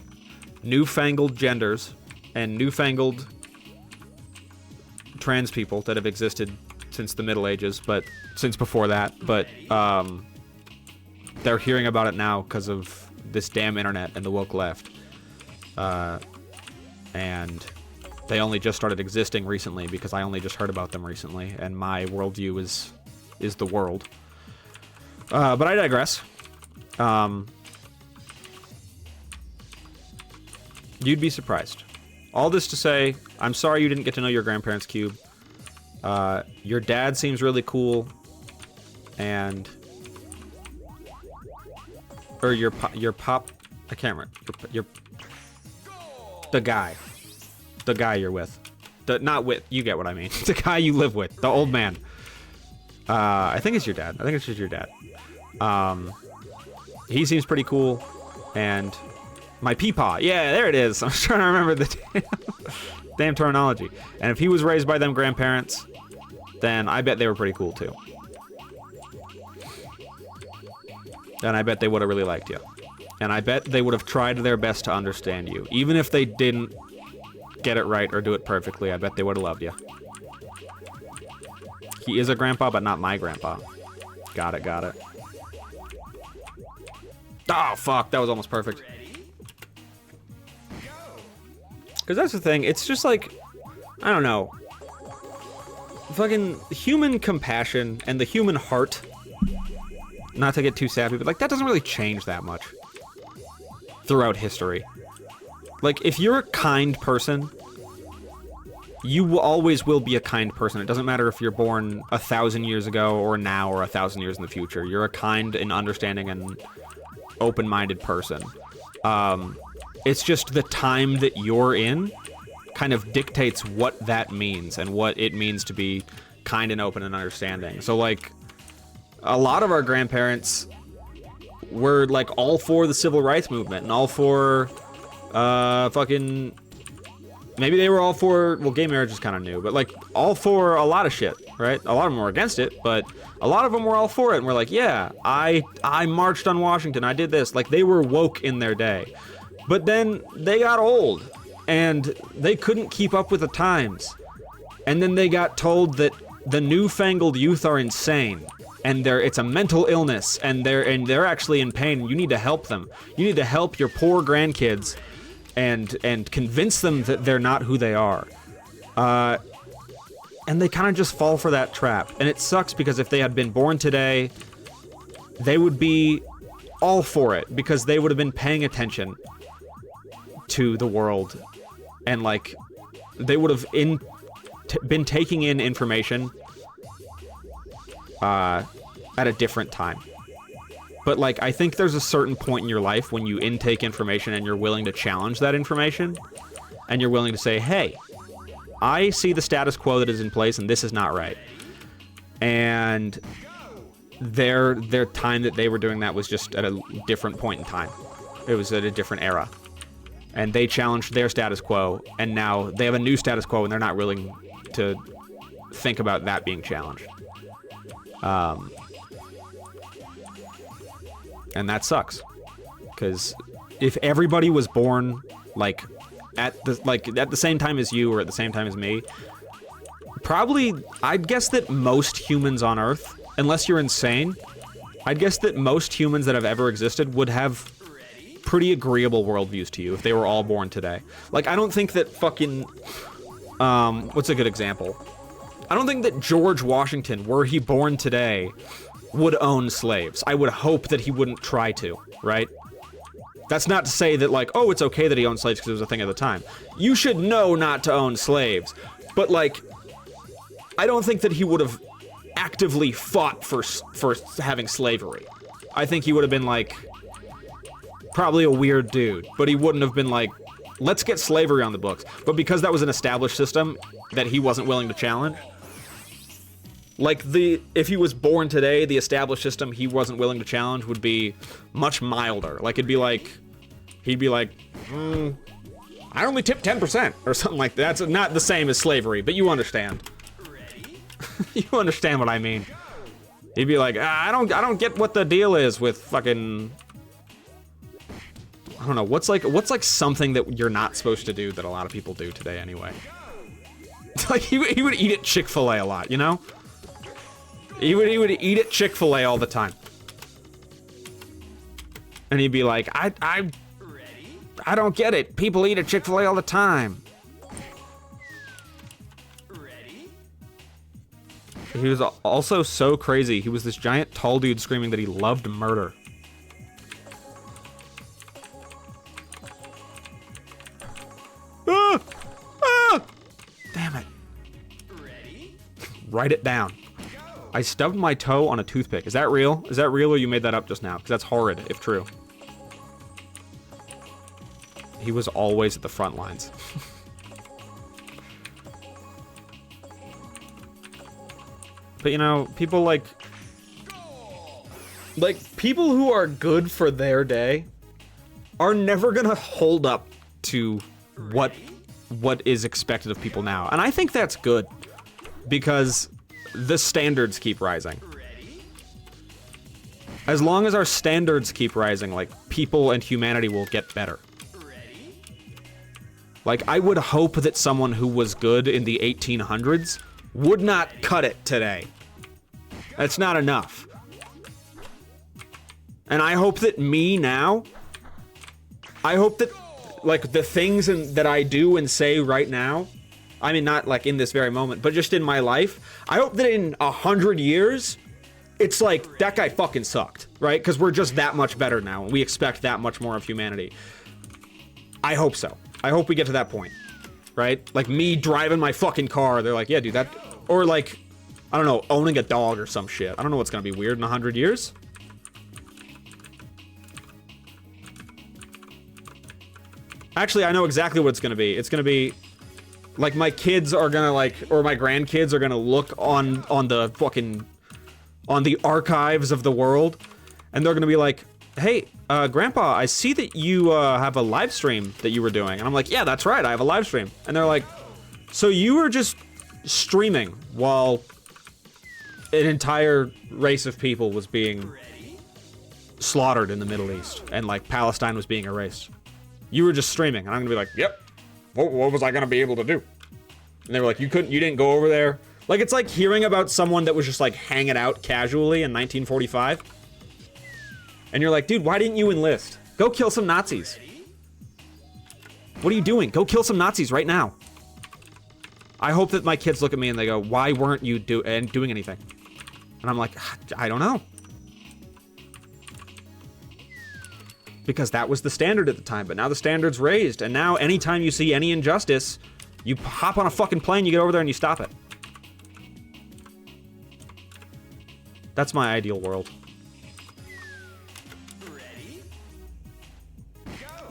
newfangled genders and newfangled trans people that have existed since the Middle Ages, but since before that, but they're hearing about it now because of this damn internet and the woke left. And they only just started existing recently because I only just heard about them recently, and my worldview is the world. But I digress. You'd be surprised. All this to say, I'm sorry you didn't get to know your grandparents' cube. Your dad seems really cool, and or your pop. I can't remember. The guy you're with. Not with, you get what I mean. The guy you live with, the old man. I think it's your dad. I think it's just your dad. He seems pretty cool, and my peepaw. Yeah, there it is. I was trying to remember the damn terminology. And if he was raised by them grandparents, then I bet they were pretty cool too. And I bet they would have really liked you. And I bet they would have tried their best to understand you. Even if they didn't get it right or do it perfectly, I bet they would have loved you. He is a grandpa, but not my grandpa. Got it, got it. Oh, fuck. That was almost perfect. Because that's the thing. It's just like, I don't know. Fucking human compassion and the human heart. Not to get too sappy, but like that doesn't really change that much throughout history. Like, if you're a kind person, you always will be a kind person. It doesn't matter if you're born 1,000 years ago or now or 1,000 years in the future. You're a kind and understanding and open-minded person. It's just the time that you're in kind of dictates what that means and what it means to be kind and open and understanding. So, like, a lot of our grandparents were, like, all for the civil rights movement and all for fucking, maybe they were all for, well, gay marriage is kind of new, but like all for a lot of shit, right? A lot of them were against it, but a lot of them were all for it, and we're like, yeah, I marched on Washington, I did this. Like, they were woke in their day, but then they got old and they couldn't keep up with the times, and then they got told that the newfangled youth are insane and it's a mental illness, and they're actually in pain, and you need to help them. You need to help your poor grandkids and convince them that they're not who they are. And they kind of just fall for that trap. And it sucks because if they had been born today, they would be all for it because they would have been paying attention to the world. And, like, they would have been taking in information at a different time. But, like, I think there's a certain point in your life when you intake information and you're willing to challenge that information, and you're willing to say, hey, I see the status quo that is in place, and this is not right. And their time that they were doing that was just at a different point in time. It was at a different era. And they challenged their status quo, and now they have a new status quo, and they're not willing to think about that being challenged. And that sucks, because if everybody was born like at the same time as you or at the same time as me, probably I'd guess that most humans on Earth, unless you're insane, I'd guess that most humans that have ever existed would have pretty agreeable worldviews to you if they were all born today. Like, I don't think that fucking what's a good example? I don't think that George Washington, were he born today, would own slaves. I would hope that he wouldn't try to, right? That's not to say that, like, oh, it's okay that he owned slaves because it was a thing at the time. You should know not to own slaves. But, like, I don't think that he would have actively fought for having slavery. I think he would have been, like, probably a weird dude. But he wouldn't have been like, let's get slavery on the books. But because that was an established system that he wasn't willing to challenge, like, if he was born today, the established system he wasn't willing to challenge would be much milder. Like, it'd be like, he'd be like, I only tip 10%, or something like that. That's not the same as slavery, but you understand. You understand what I mean. He'd be like, I don't get what the deal is with fucking, I don't know, what's like something that you're not supposed to do that a lot of people do today anyway. Like, he would eat at Chick-fil-A a lot, you know? He would eat at Chick-fil-A all the time. And he'd be like, I don't get it. People eat at Chick-fil-A all the time. He was also so crazy. He was this giant tall dude screaming that he loved murder. Damn it. Write it down. I stubbed my toe on a toothpick. Is that real? Is that real, or you made that up just now? Because that's horrid, if true. He was always at the front lines. But, you know, people like people who are good for their day are never gonna hold up to what is expected of people now. And I think that's good, because the standards keep rising. As long as our standards keep rising, like, people and humanity will get better. Like, I would hope that someone who was good in the 1800s would not cut it today. That's not enough. And I hope that me now, I hope that, like, the things that I do and say right now, I mean, not like in this very moment, but just in my life, I hope that in 100 years, it's like, that guy fucking sucked, right? Because we're just that much better now, and we expect that much more of humanity. I hope so. I hope we get to that point, right? Like, me driving my fucking car, they're like, yeah, dude, that, or like, I don't know, owning a dog or some shit. I don't know what's gonna be weird in 100 years. Actually, I know exactly what it's gonna be. It's gonna be, like, my kids are gonna, like, or my grandkids are gonna look on the fucking, on the archives of the world, and they're gonna be like, hey, Grandpa, I see that you have a live stream that you were doing. And I'm like, yeah, that's right, I have a live stream. And they're like, so you were just streaming while an entire race of people was being slaughtered in the Middle East, and, like, Palestine was being erased. You were just streaming. And I'm gonna be like, yep. What was I gonna be able to do? And they were like, you didn't go over there. Like, it's like hearing about someone that was just, like, hanging out casually in 1945. And you're like, dude, why didn't you enlist? Go kill some Nazis. What are you doing? Go kill some Nazis right now. I hope that my kids look at me and they go, why weren't you doing anything? And I'm like, I don't know. Because that was the standard at the time, but now the standard's raised, and now anytime you see any injustice, you hop on a fucking plane, you get over there, and you stop it. That's my ideal world.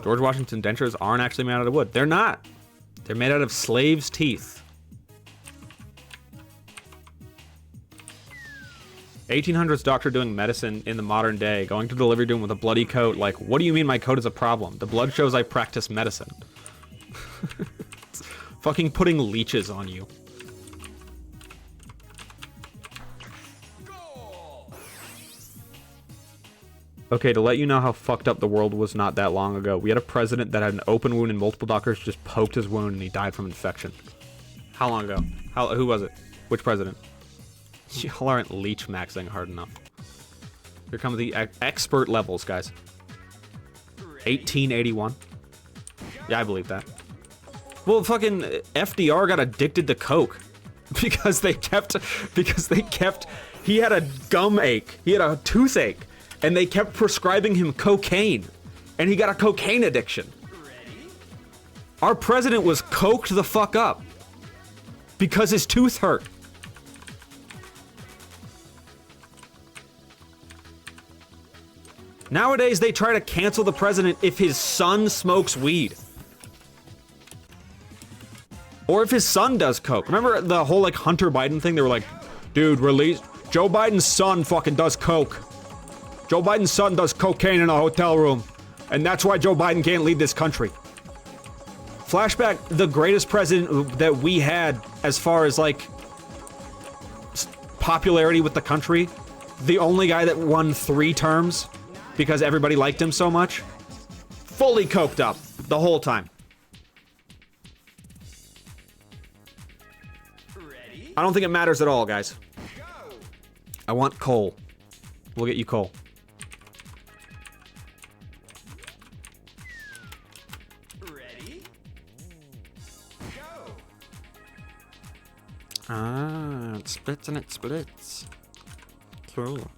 George Washington dentures aren't actually made out of wood. They're not. They're made out of slaves' teeth. 1800s doctor doing medicine in the modern day, going to the delivery room with a bloody coat, like, what do you mean my coat is a problem? The blood shows I practice medicine. Fucking putting leeches on you. Okay, to let you know how fucked up the world was not that long ago, we had a president that had an open wound and multiple doctors just poked his wound and he died from infection. How long ago? Who was it? Which president? Y'all aren't leech maxing hard enough. Here come the expert levels, guys. 1881. Yeah, I believe that. Well, fucking FDR got addicted to coke because they kept He had a gum ache. He had a toothache. And they kept prescribing him cocaine. And he got a cocaine addiction. Our president was coked the fuck up. Because his tooth hurt. Nowadays, they try to cancel the president if his son smokes weed. Or if his son does coke. Remember the whole, like, Hunter Biden thing? They were like, dude, release... Joe Biden's son fucking does coke. Joe Biden's son does cocaine in a hotel room. And that's why Joe Biden can't lead this country. Flashback, the greatest president that we had as far as, like, popularity with the country. The only guy that won 3 terms because everybody liked him so much. Fully coked up the whole time. I don't think it matters at all, guys. I want coal. We'll get you coal. Ready? Go. Ah, it splits and it splits. Cool.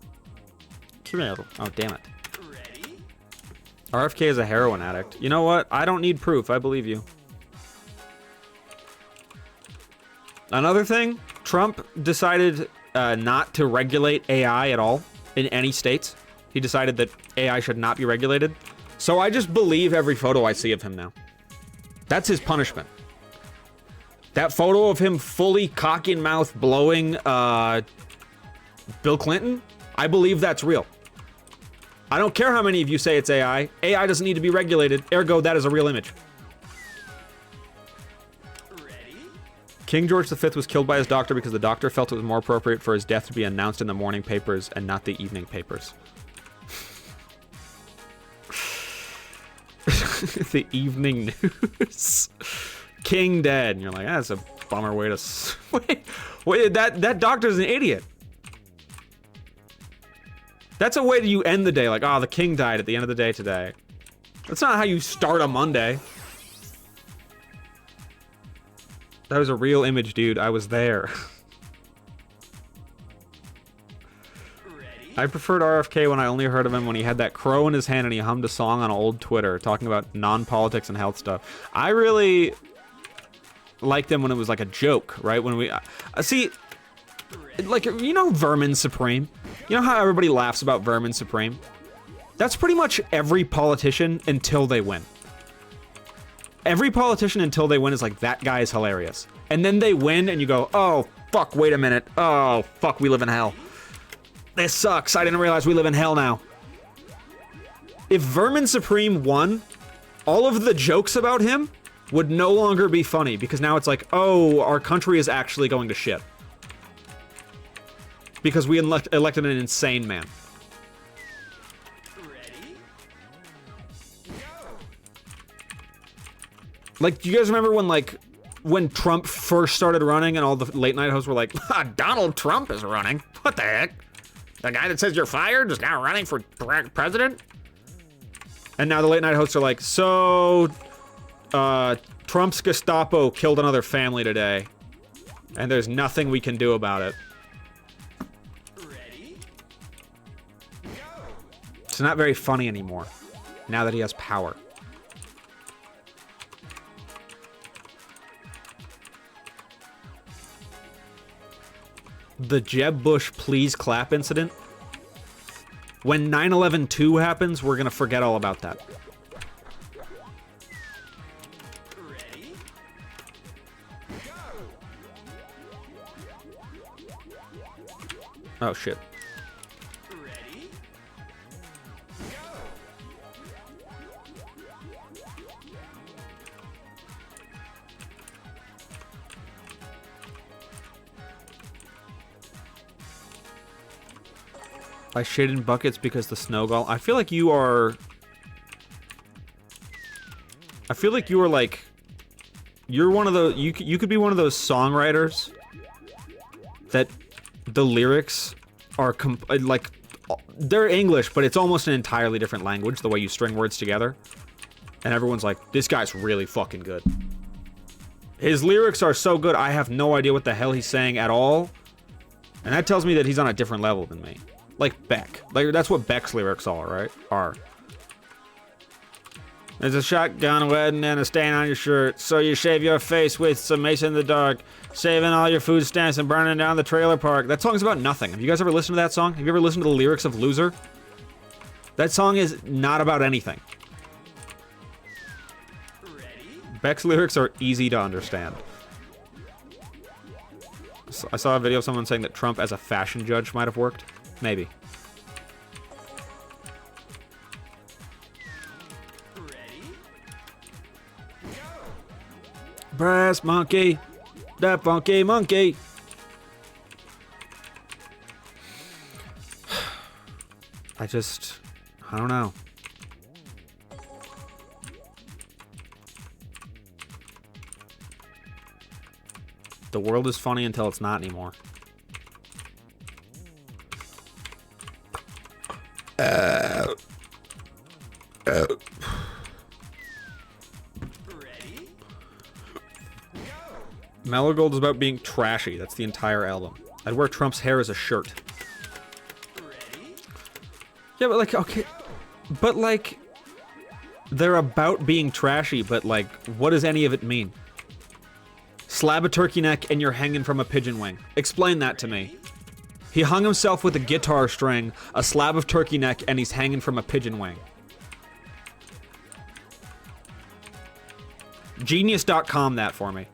Cool. Oh, damn it. Ready? RFK is a heroin addict. You know what? I don't need proof. I believe you. Another thing, Trump decided not to regulate AI at all in any states. He decided that AI should not be regulated. So I just believe every photo I see of him now. That's his punishment. That photo of him fully cock in mouth blowing Bill Clinton, I believe that's real. I don't care how many of you say it's AI. AI doesn't need to be regulated. Ergo, that is a real image. King George V was killed by his doctor because the doctor felt it was more appropriate for his death to be announced in the morning papers and not the evening papers. The evening news. King dead. And you're like, that's a bummer way to... Wait, that doctor's an idiot. That's a way that you end the day. Like, oh, the king died at the end of the day today. That's not how you start a Monday. That was a real image, dude. I was there. I preferred RFK when I only heard of him when he had that crow in his hand and he hummed a song on old Twitter talking about non-politics and health stuff. I really liked him when it was like a joke, right? When we... see, like, you know Vermin Supreme? You know how everybody laughs about Vermin Supreme? That's pretty much every politician until they win. Every politician until they win is like, that guy is hilarious. And then they win and you go, oh, fuck, wait a minute. Oh, fuck, we live in hell. This sucks. I didn't realize we live in hell now. If Vermin Supreme won, all of the jokes about him would no longer be funny because now it's like, oh, our country is actually going to shit. Because we elected an insane man. Like, do you guys remember when Trump first started running and all the late night hosts were like, Donald Trump is running? What the heck? The guy that says you're fired is now running for president? And now the late night hosts are like, so, Trump's Gestapo killed another family today. And there's nothing we can do about it. Ready? It's not very funny anymore, now that he has power. The Jeb Bush please clap incident. When 9/11-2 happens, we're gonna forget all about that. Ready? Oh shit. Ready? I shit in buckets because the snow golem. I feel like you are. I feel like you are like. You're one of the. You could be one of those songwriters that the lyrics are like they're English, but it's almost an entirely different language. The way you string words together, and everyone's like, "This guy's really fucking good." His lyrics are so good. I have no idea what the hell he's saying at all. And that tells me that he's on a different level than me. Like Beck. Like, that's what Beck's lyrics are, right? There's a shotgun, a wedding, and a stain on your shirt. So you shave your face with some mace in the dark. Saving all your food stamps and burning down the trailer park. That song's about nothing. Have you guys ever listened to that song? Have you ever listened to the lyrics of Loser? That song is not about anything. Beck's lyrics are easy to understand. I saw a video of someone saying that Trump as a fashion judge might have worked. Maybe. Brass monkey, that funky monkey. I don't know. The world is funny until it's not anymore. Mellow Gold is about being trashy. That's the entire album. I'd wear Trump's hair as a shirt. Yeah, but like, okay. But like, they're about being trashy, but like, what does any of it mean? Slab a turkey neck and you're hanging from a pigeon wing. Explain that to me. He hung himself with a guitar string, a slab of turkey neck, and he's hanging from a pigeon wing. Genius.com that for me.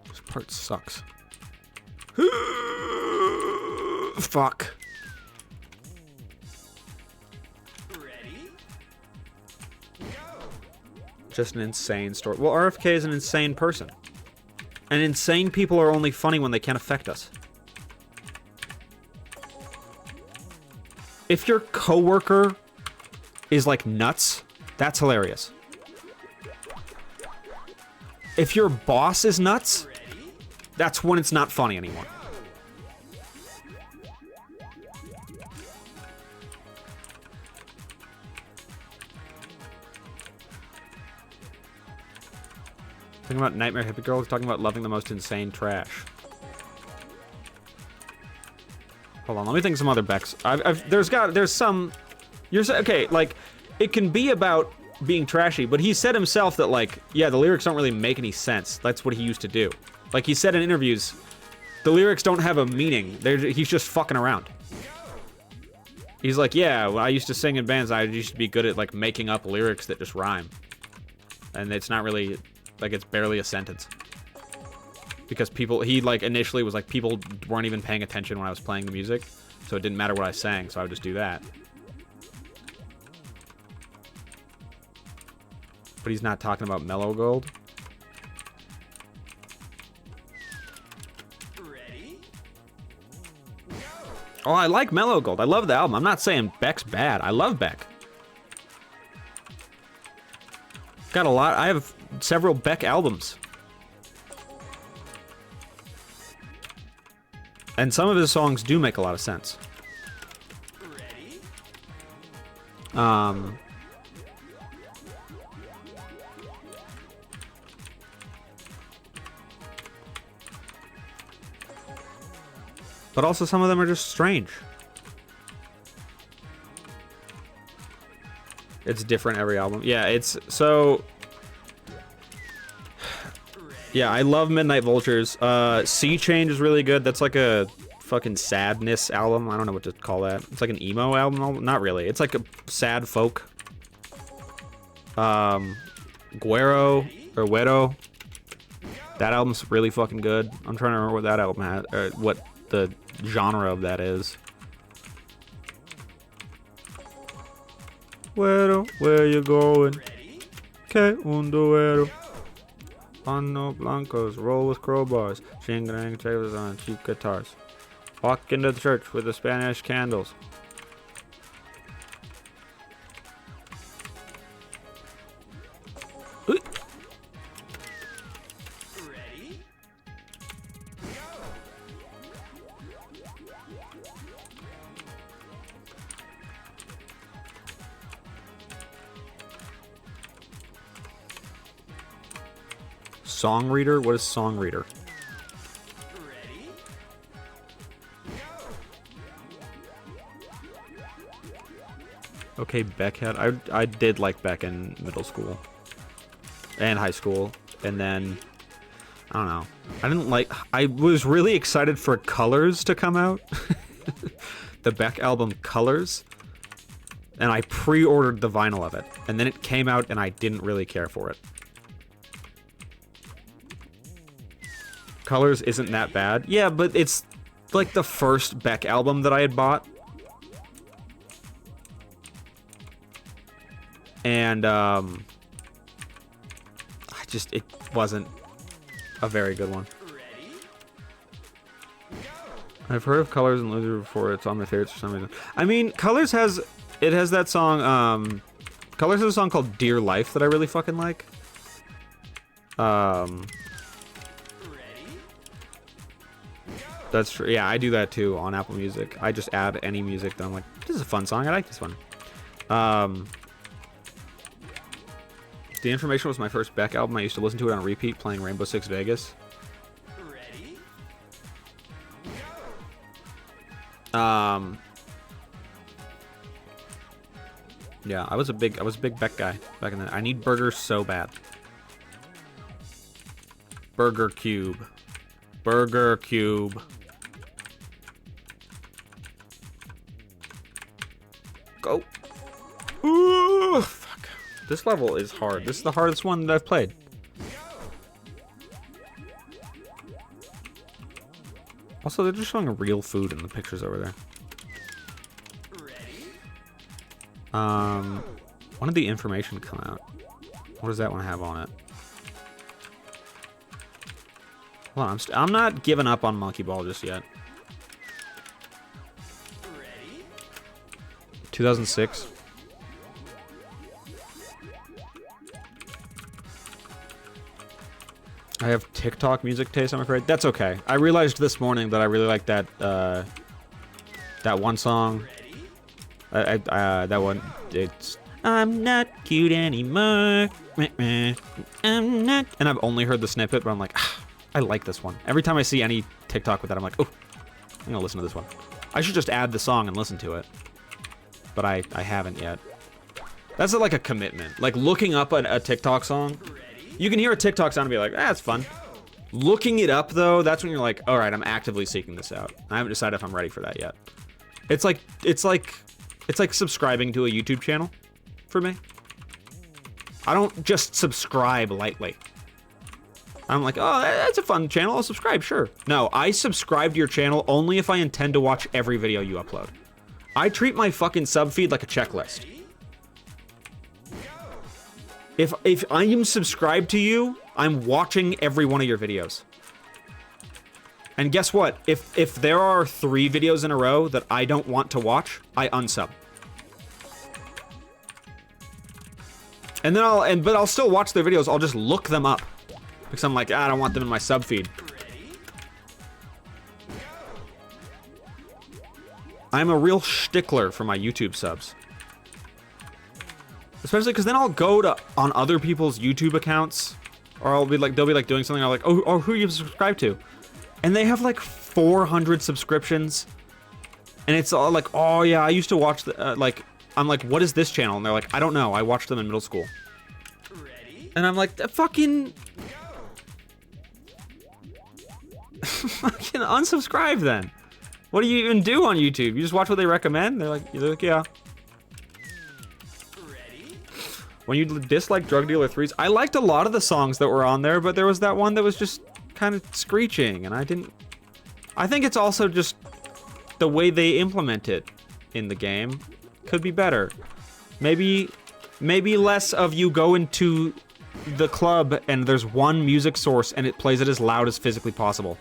This part sucks. Fuck. Just an insane story. Well, RFK is an insane person. And insane people are only funny when they can't affect us. If your coworker is like nuts, that's hilarious. If your boss is nuts, that's when it's not funny anymore. Talking about Nightmare Hippie Girl, talking about loving the most insane trash. Hold on, let me think of some other Becks. There's some. Okay, like, it can be about being trashy, but he said himself that, like, yeah, the lyrics don't really make any sense. That's what he used to do. Like, he said in interviews, the lyrics don't have a meaning. He's just fucking around. He's like, yeah, well, I used to sing in bands. I used to be good at, like, making up lyrics that just rhyme. And it's not really, like, it's barely a sentence. Because he, like, initially was like, people weren't even paying attention when I was playing the music. So it didn't matter what I sang, so I would just do that. But he's not talking about Mellow Gold. Oh, I like Mellow Gold. I love the album. I'm not saying Beck's bad. I love Beck. Got a lot. I have several Beck albums. And some of his songs do make a lot of sense. But also some of them are just strange. It's different every album. Yeah, it's so... Yeah, I love Midnight Vultures. Sea Change is really good. That's like a fucking sadness album. I don't know what to call that. It's like an emo album. Not really. It's like a sad folk. Guero or Güero. That album's really fucking good. I'm trying to remember what that album had, or what the genre of that is. Güero, where you going? Que un duero. Pano blancos, roll with crowbars. Shing-a-dang tables on cheap guitars. Walk into the church with the Spanish candles. Song reader? What is song reader? Okay, Beck had... I did like Beck in middle school. And high school. And then... I don't know. I didn't like... I was really excited for Colors to come out. The Beck album Colors. And I pre-ordered the vinyl of it. And then it came out and I didn't really care for it. Colors isn't that bad. Yeah, but it's like the first Beck album that I had bought. And, it wasn't a very good one. I've heard of Colors and Loser before. It's on my favorites for some reason. I mean, Colors has that song, Colors has a song called Dear Life that I really fucking like. That's true. Yeah, I do that too on Apple Music. I just add any music that I'm like, this is a fun song. I like this one. The Information was my first Beck album. I used to listen to it on repeat playing Rainbow Six Vegas. Yeah, I was a big Beck guy back in the... I need burgers so bad. Burger Cube. Burger Cube. Go. Ooh, fuck. This level is hard. This is the hardest one that I've played. Also, they're just showing real food in the pictures over there. When did the Information come out? What does that one have on it? Hold on, I'm not giving up on Monkey Ball just yet. 2006. I have TikTok music taste, I'm afraid. That's okay. I realized this morning that I really like that that one song. That one, it's I'm not cute anymore. I'm not. And I've only heard the snippet, but I'm like, I like this one. Every time I see any TikTok with that, I'm like, oh, I'm gonna listen to this one. I should just add the song and listen to it. But I haven't yet. That's like a commitment. Like looking up a TikTok song. You can hear a TikTok sound and be like, it's fun. Looking it up though, that's when you're like, all right, I'm actively seeking this out. I haven't decided if I'm ready for that yet. It's like subscribing to a YouTube channel for me. I don't just subscribe lightly. I'm like, oh, that's a fun channel, I'll subscribe, sure. No, I subscribe to your channel only if I intend to watch every video you upload. I treat my fucking sub feed like a checklist. If I am subscribed to you, I'm watching every one of your videos. And guess what? If there are 3 videos in a row that I don't want to watch, I unsub. And then but I'll still watch their videos. I'll just look them up because I'm like, I don't want them in my sub feed. I'm a real stickler for my YouTube subs. Especially because then I'll go on other people's YouTube accounts, or they'll be like doing something. I'm like, oh, who you subscribe to? And they have like 400 subscriptions, and it's all like, oh yeah, I used to watch the I'm like, what is this channel? And they're like, I don't know. I watched them in middle school. And I'm like, fucking unsubscribe then. What do you even do on YouTube? You just watch what they recommend? They're like, yeah. When you dislike Drug Dealer 3s, I liked a lot of the songs that were on there, but there was that one that was just kind of screeching, and I think it's also just the way they implement it in the game could be better. Maybe less of you go into the club and there's one music source and it plays it as loud as physically possible.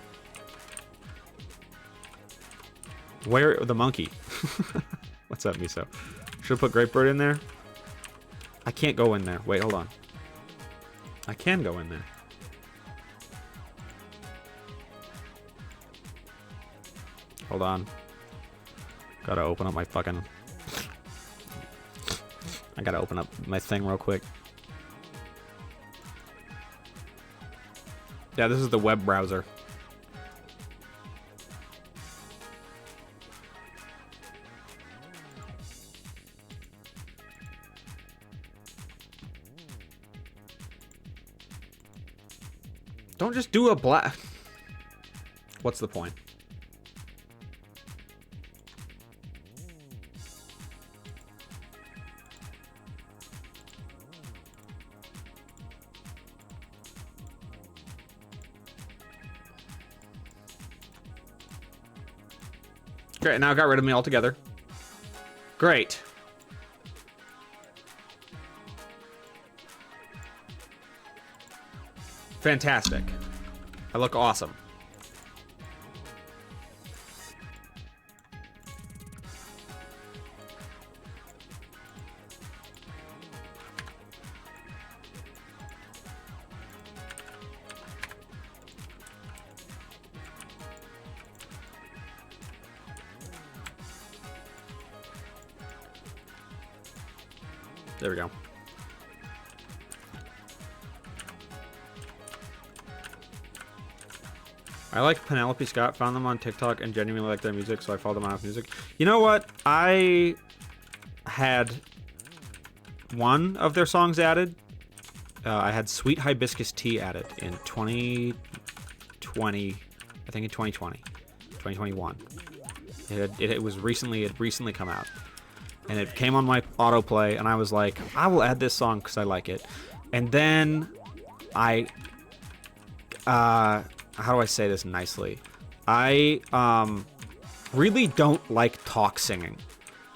Where the monkey? What's up, Miso? Should put Grapebird in there. I can't go in there. Wait, hold on. I can go in there. Hold on. Gotta open up my fucking... I gotta open up my thing real quick. Yeah, this is the web browser. Don't just do a black... What's the point? Great, now it got rid of me altogether. Great. Fantastic. I look awesome. There we go. I like Penelope Scott, found them on TikTok and genuinely like their music, so I followed them on music. You know what? I had one of their songs added. I had Sweet Hibiscus Tea added in 2020. I think in 2020. 2021. It was recently, it recently come out. And it came on my autoplay, and I was like, I will add this song because I like it. And then I, how do I say this nicely? I really don't like talk singing.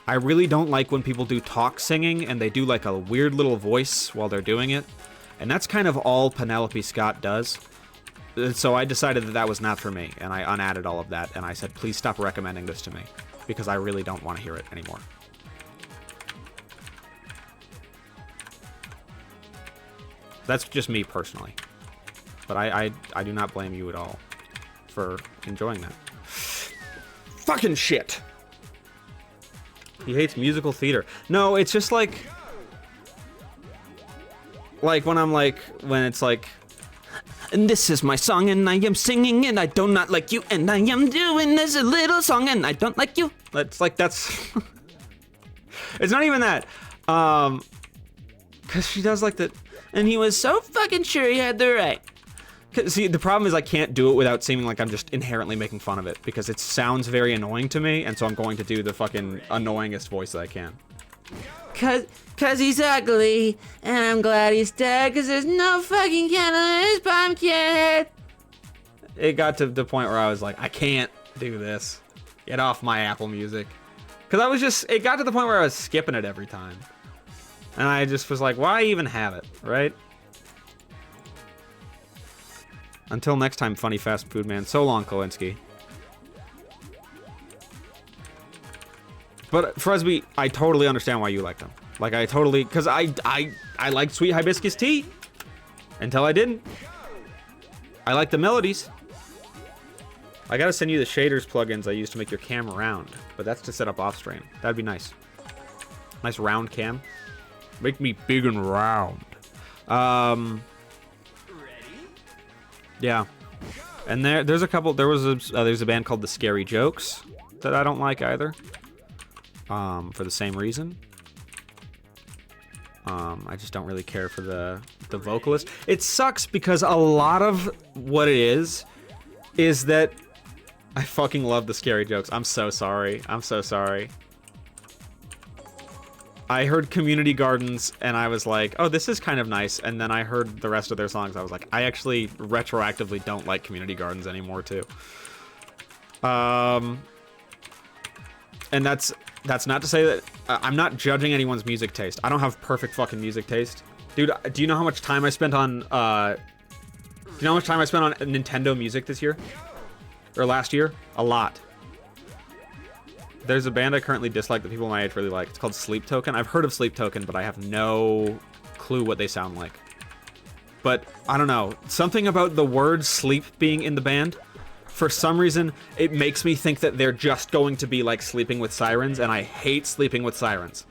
I really don't like when people do talk singing and they do like a weird little voice while they're doing it. And that's kind of all Penelope Scott does. So I decided that that was not for me, and I unadded all of that, and I said, please stop recommending this to me, because I really don't want to hear it anymore. That's just me personally. But I do not blame you at all for enjoying that. Fucking shit! He hates musical theater. No, it's just like when it's like, and this is my song and I am singing and I do not like you and I am doing this little song and I don't like you. That's like, that's... It's not even that. Because she does like the... And he was so fucking sure he had the right. See, the problem is I can't do it without seeming like I'm just inherently making fun of it, because it sounds very annoying to me, and so I'm going to do the fucking annoyingest voice that I can. Cause he's ugly, and I'm glad he's dead, cause there's no fucking candle in his pumpkin. It got to the point where I was like, I can't do this. Get off my Apple Music. Cause I was just, it got to the point where I was skipping it every time. And I just was like, why even have it, right? Until next time, funny fast food man. So long, Kolinsky. But Fresby, I totally understand why you like them. Like, I totally, because I liked Sweet Hibiscus Tea until I didn't. I like the melodies. I gotta send you the shaders plugins I use to make your cam round, but that's to set up off stream. That'd be nice. Nice round cam. Make me big and round. Yeah. And there's a couple, there's a band called The Scary Jokes that I don't like either. For the same reason. I just don't really care for the vocalist. It sucks because a lot of what it is that I fucking love The Scary Jokes. I'm so sorry. I'm so sorry. I heard Community Gardens and I was like, oh, this is kind of nice. And then I heard the rest of their songs. I was like, I actually retroactively don't like Community Gardens anymore too. And that's not to say that I'm not judging anyone's music taste. I don't have perfect fucking music taste. Dude, do you know how much time I spent on, do you know how much time I spent on Nintendo Music this year? Or last year? A lot. There's a band I currently dislike that people my age really like. It's called Sleep Token. I've heard of Sleep Token, but I have no clue what they sound like. But, I don't know. Something about the word sleep being in the band, for some reason, it makes me think that they're just going to be like Sleeping with Sirens, and I hate Sleeping with Sirens.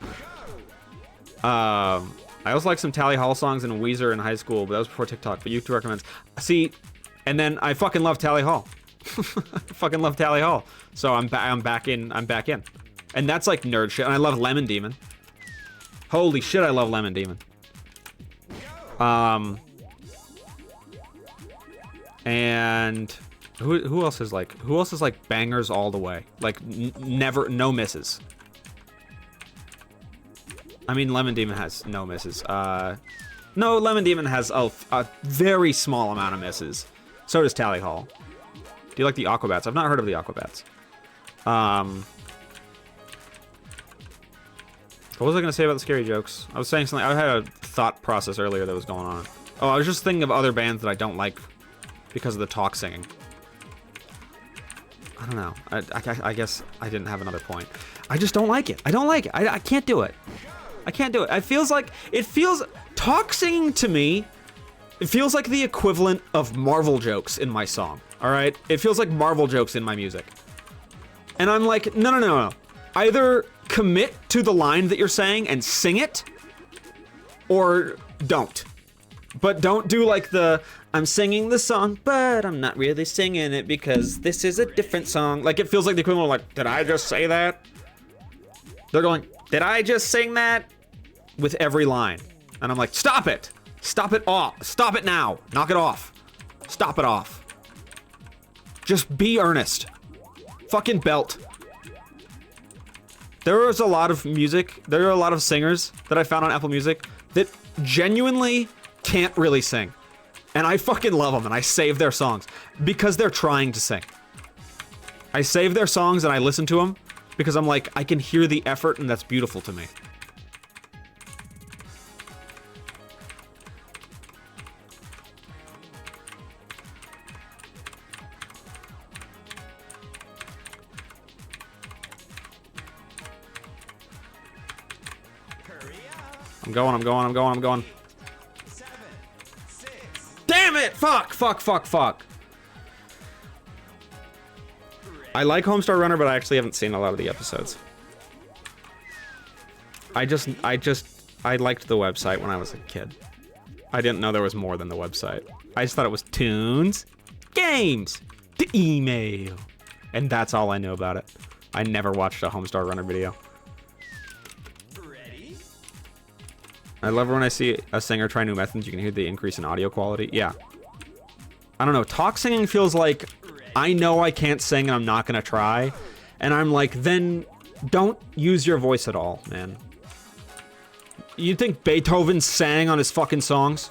I also like some Tally Hall songs and Weezer in hhigh school, but that was before TikTok, but YouTube recommends. See, And then I fucking love Tally Hall. Fucking love Tally Hall. So I'm back in. And that's like nerd shit. And I love Lemon Demon. Holy shit, I love Lemon Demon. And who else is like bangers all the way? Like never, no misses. I mean, Lemon Demon has no misses. No, Lemon Demon has a very small amount of misses. So does Tally Hall. Do you like the Aquabats? I've not heard of the Aquabats. What was I gonna say about the scary jokes? I was saying something. I had a thought process earlier that was going on. Oh, I was just thinking of other bands that I don't like because of the talk singing. I don't know. I guess I didn't have another point. I just don't like it. I don't like it. I can't do it. I can't do it. It feels talk singing to me, it feels like the equivalent of Marvel jokes in my song. All right? It feels like Marvel jokes in my music. And I'm like, no. Either commit to the line that you're saying and sing it, or don't. But don't do like I'm singing the song, but I'm not really singing it because this is a different song. Like, it feels like the equivalent of like, did I just say that? They're going, did I just sing that? With every line. And I'm like, stop it. Stop it off. Stop it now. Knock it off. Stop it off. Just be earnest. Fucking belt. There was a lot of music. There are a lot of singers that I found on Apple Music that genuinely can't really sing. And I fucking love them, and I save their songs because they're trying to sing. I save their songs and I listen to them because I'm like, I can hear the effort, and that's beautiful to me. I'm going. 7, 6. Damn it! Fuck. I like Homestar Runner, but I actually haven't seen a lot of the episodes. I liked the website when I was a kid. I didn't know there was more than the website. I just thought it was tunes, games, the email. And that's all I knew about it. I never watched a Homestar Runner video. I love when I see a singer try new methods, you can hear the increase in audio quality. Yeah. I don't know, talk singing feels like I know I can't sing and I'm not gonna try. And I'm like, then don't use your voice at all, man. You think Beethoven sang on his fucking songs?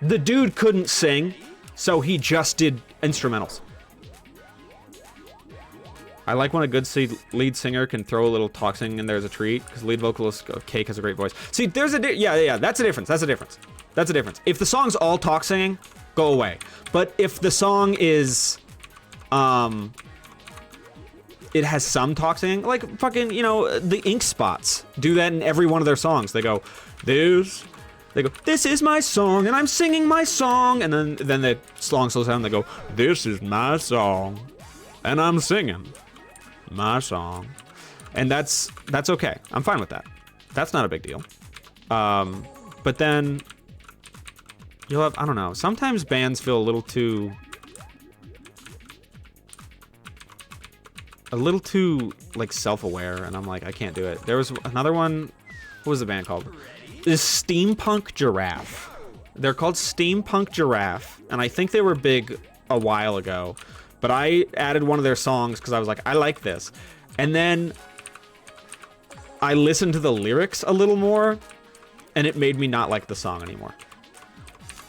The dude couldn't sing, so he just did instrumentals. I like when a good lead singer can throw a little talk singing in there as a treat, because lead vocalist Cake has a great voice. See, there's yeah, that's a difference. That's a difference. If the song's all talk singing, go away. But if the song is, it has some talk singing, like fucking, you know, the Ink Spots do that in every one of their songs. They go, this is my song, and I'm singing my song, and then the song slows down, and they go, this is my song, and I'm singing my song. And that's okay. I'm fine with that. That's not a big deal. But then you'll have, I don't know, sometimes bands feel a little too like self-aware, and I'm like, I can't do it. There was another one, what was the band called? Is Steampunk Giraffe. They're called Steampunk Giraffe, and I think they were big a while ago. But I added one of their songs because I was like, I like this. And then I listened to the lyrics a little more, and it made me not like the song anymore.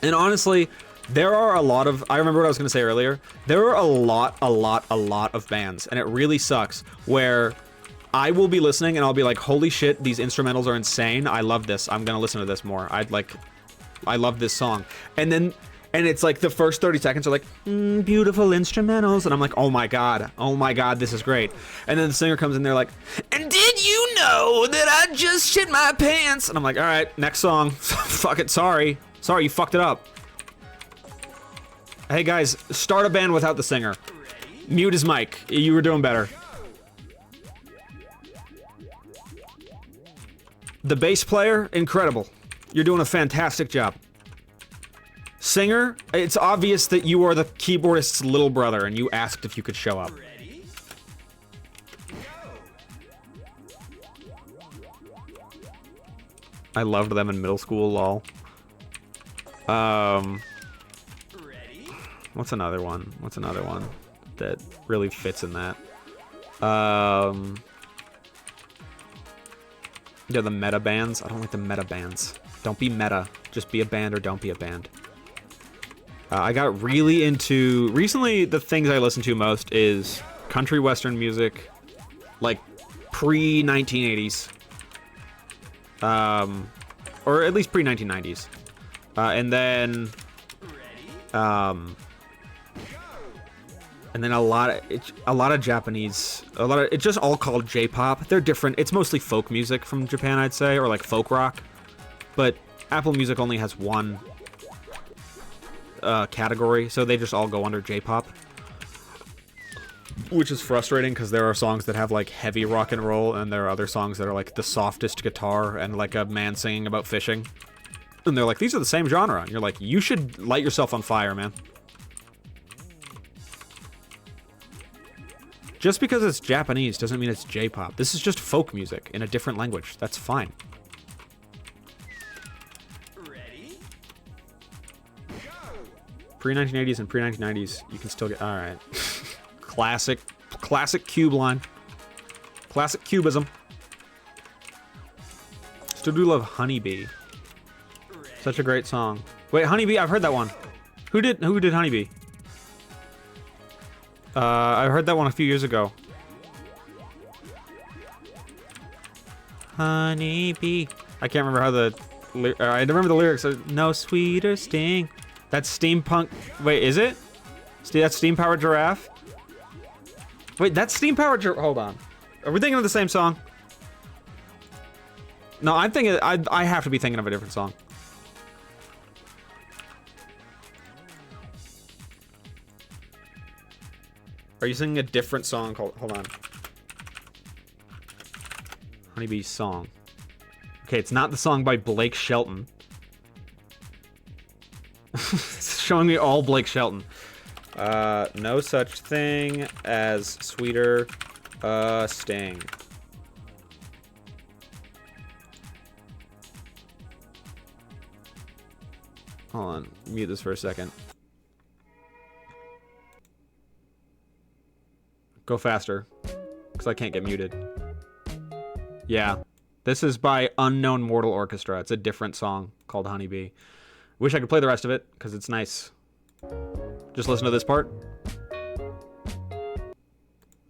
And honestly, there are a lot of, I remember what I was going to say earlier, there are a lot of bands, and it really sucks, where I will be listening and I'll be like, holy shit, these instrumentals are insane. I love this. I'm going to listen to this more. I love this song. And it's like the first 30 seconds are like, beautiful instrumentals. And I'm like, oh my God, this is great. And then the singer comes in there like, and did you know that I just shit my pants? And I'm like, all right, next song. Fuck it, sorry, you fucked it up. Hey guys, start a band without the singer. Mute his mic, you were doing better. The bass player, incredible. You're doing a fantastic job. Singer, it's obvious that you are the keyboardist's little brother and you asked if you could show up. I loved them in middle school, lol. What's another one? What's another one that really fits in that? Yeah, the meta bands. I don't like the meta bands. Don't be meta. Just be a band or don't be a band. I got really into... Recently, the things I listen to most is country western music, like pre-1980s. Or at least pre-1990s. And then a lot of Japanese, it's just all called J-pop. They're different. It's mostly folk music from Japan, I'd say, or like folk rock. But Apple Music only has one category, so they just all go under J-pop. Which is frustrating because there are songs that have like heavy rock and roll, and there are other songs that are like the softest guitar and like a man singing about fishing. And they're like, these are the same genre. And you're like, you should light yourself on fire, man. Just because it's Japanese doesn't mean it's J-pop. This is just folk music in a different language. That's fine. Ready? Pre-1980s and pre-1990s, you can still get... Alright. Classic cube line. Classic cubism. Still do love Honeybee. Such a great song. Wait, Honeybee, I've heard that one. Who did Honeybee? I heard that one a few years ago. Honeybee. I can't remember how the... I remember the lyrics. No sweeter sting. That's steampunk... Wait, is it? That's steam-powered giraffe? Wait, that's steam-powered giraffe... Hold on. Are we thinking of the same song? No, I'm thinking... I have to be thinking of a different song. Are you singing a different song called... Hold on. Honeybee's song. Okay, it's not the song by Blake Shelton. It's showing me all Blake Shelton. No such thing as sweeter sting. Hold on. Mute this for a second. Go faster, because I can't get muted. Yeah. This is by Unknown Mortal Orchestra. It's a different song called Honeybee. Wish I could play the rest of it, because it's nice. Just listen to this part.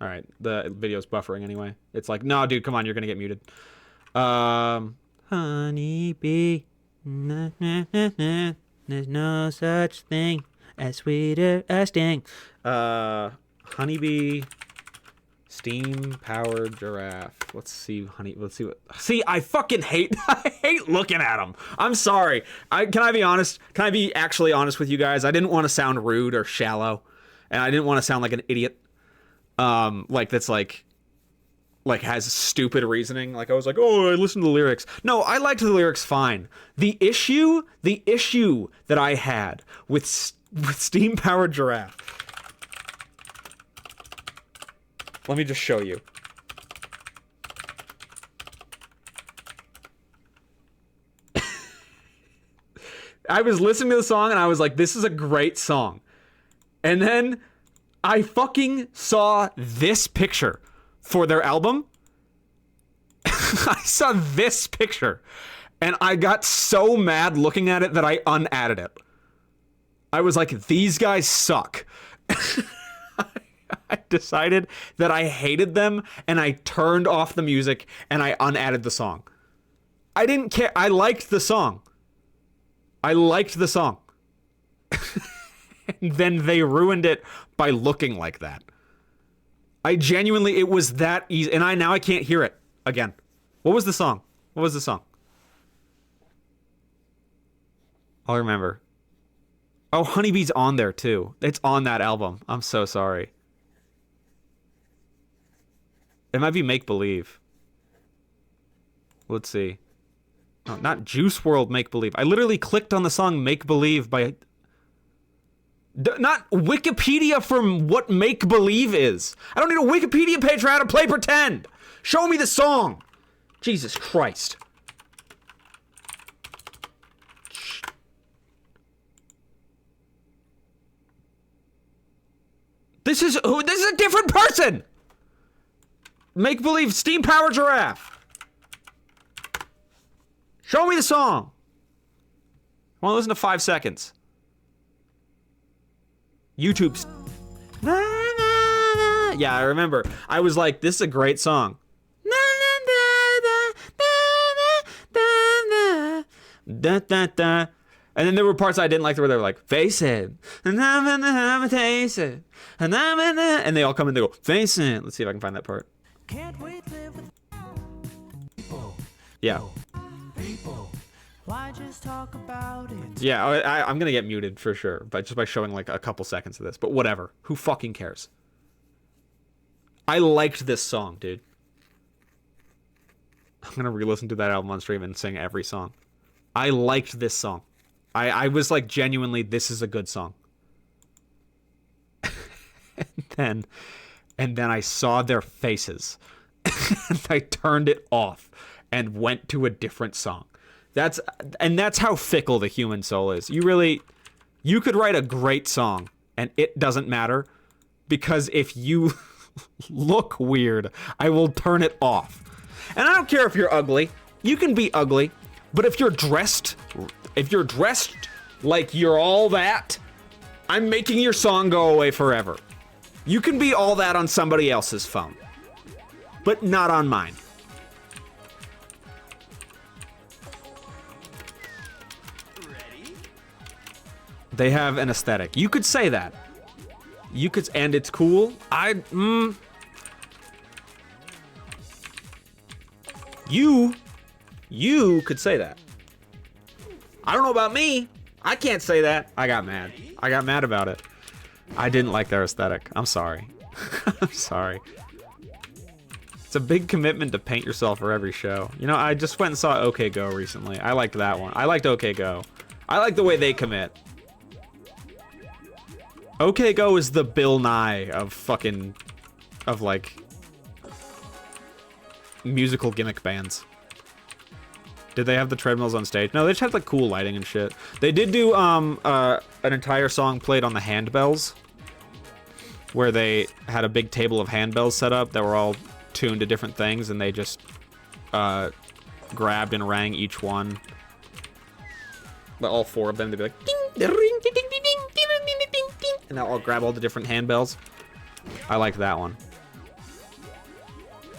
Alright, the video's buffering anyway. It's like, no, dude, come on, you're gonna get muted. Honeybee. Na, na, na, na. There's no such thing as sweeter sting. Honeybee. Steam-powered giraffe. Let's see, let's see what... See, I fucking hate... I hate looking at them. I'm sorry. Can I be honest? Can I be actually honest with you guys? I didn't want to sound rude or shallow. And I didn't want to sound like an idiot. Like, that's like has stupid reasoning. Like, I was like, oh, I listened to the lyrics. No, I liked the lyrics fine. The issue that I had with Steam-powered giraffe... Let me just show you. I was listening to the song and I was like, this is a great song. And then I fucking saw this picture for their album. I saw this picture and I got so mad looking at it that I unadded it. I was like, these guys suck. I decided that I hated them, and I turned off the music, and I unadded the song. I didn't care. I liked the song. And then they ruined it by looking like that. It was that easy, and now I can't hear it again. What was the song? I'll remember. Oh, Honeybee's on there, too. It's on that album. I'm so sorry. It might be Make Believe. Let's see. No, not Juice WRLD Make Believe. I literally clicked on the song Make Believe by Not Wikipedia from what make-believe is. I don't need a Wikipedia page for how to play pretend. Show me the song. Jesus Christ. This is a different person. Make-believe steam power giraffe. Show me the song. I want to listen to 5 seconds. YouTube's. Yeah, I remember. I was like, this is a great song. And then there were parts I didn't like where they were like, face it. And I'm gonna taste it. And they all come in and they go, face it. Let's see if I can find that part. Can't wait to live with people. Yeah. People. Why just talk about it? Yeah, I'm gonna get muted for sure, but just by showing like a couple seconds of this. But whatever. Who fucking cares? I liked this song, dude. I'm gonna re-listen to that album on stream and sing every song. I liked this song. I was like, genuinely, this is a good song. and then I saw their faces. And I turned it off and went to a different song. That's how fickle the human soul is. You could write a great song and it doesn't matter, because if you look weird, I will turn it off. And I don't care if you're ugly. You can be ugly, but if you're dressed like you're all that, I'm making your song go away forever. You can be all that on somebody else's phone, but not on mine. They have an aesthetic. You could say that. You could, and it's cool. You could say that. I don't know about me. I can't say that. I got mad. I got mad about it. I didn't like their aesthetic. I'm sorry. I'm sorry. It's a big commitment to paint yourself for every show. You know, I just went and saw OK Go recently. I liked that one. I liked OK Go. I like the way they commit. OK Go is the Bill Nye of like musical gimmick bands. Did they have the treadmills on stage? No, they just had like cool lighting and shit. They did do an entire song played on the handbells, where they had a big table of handbells set up that were all tuned to different things, and they just grabbed and rang each one. All 4 of them, they'd be like, ding, ding, ding, ding, ding, ding, ding, ding, ding, and they'll all grab all the different handbells. I like that one.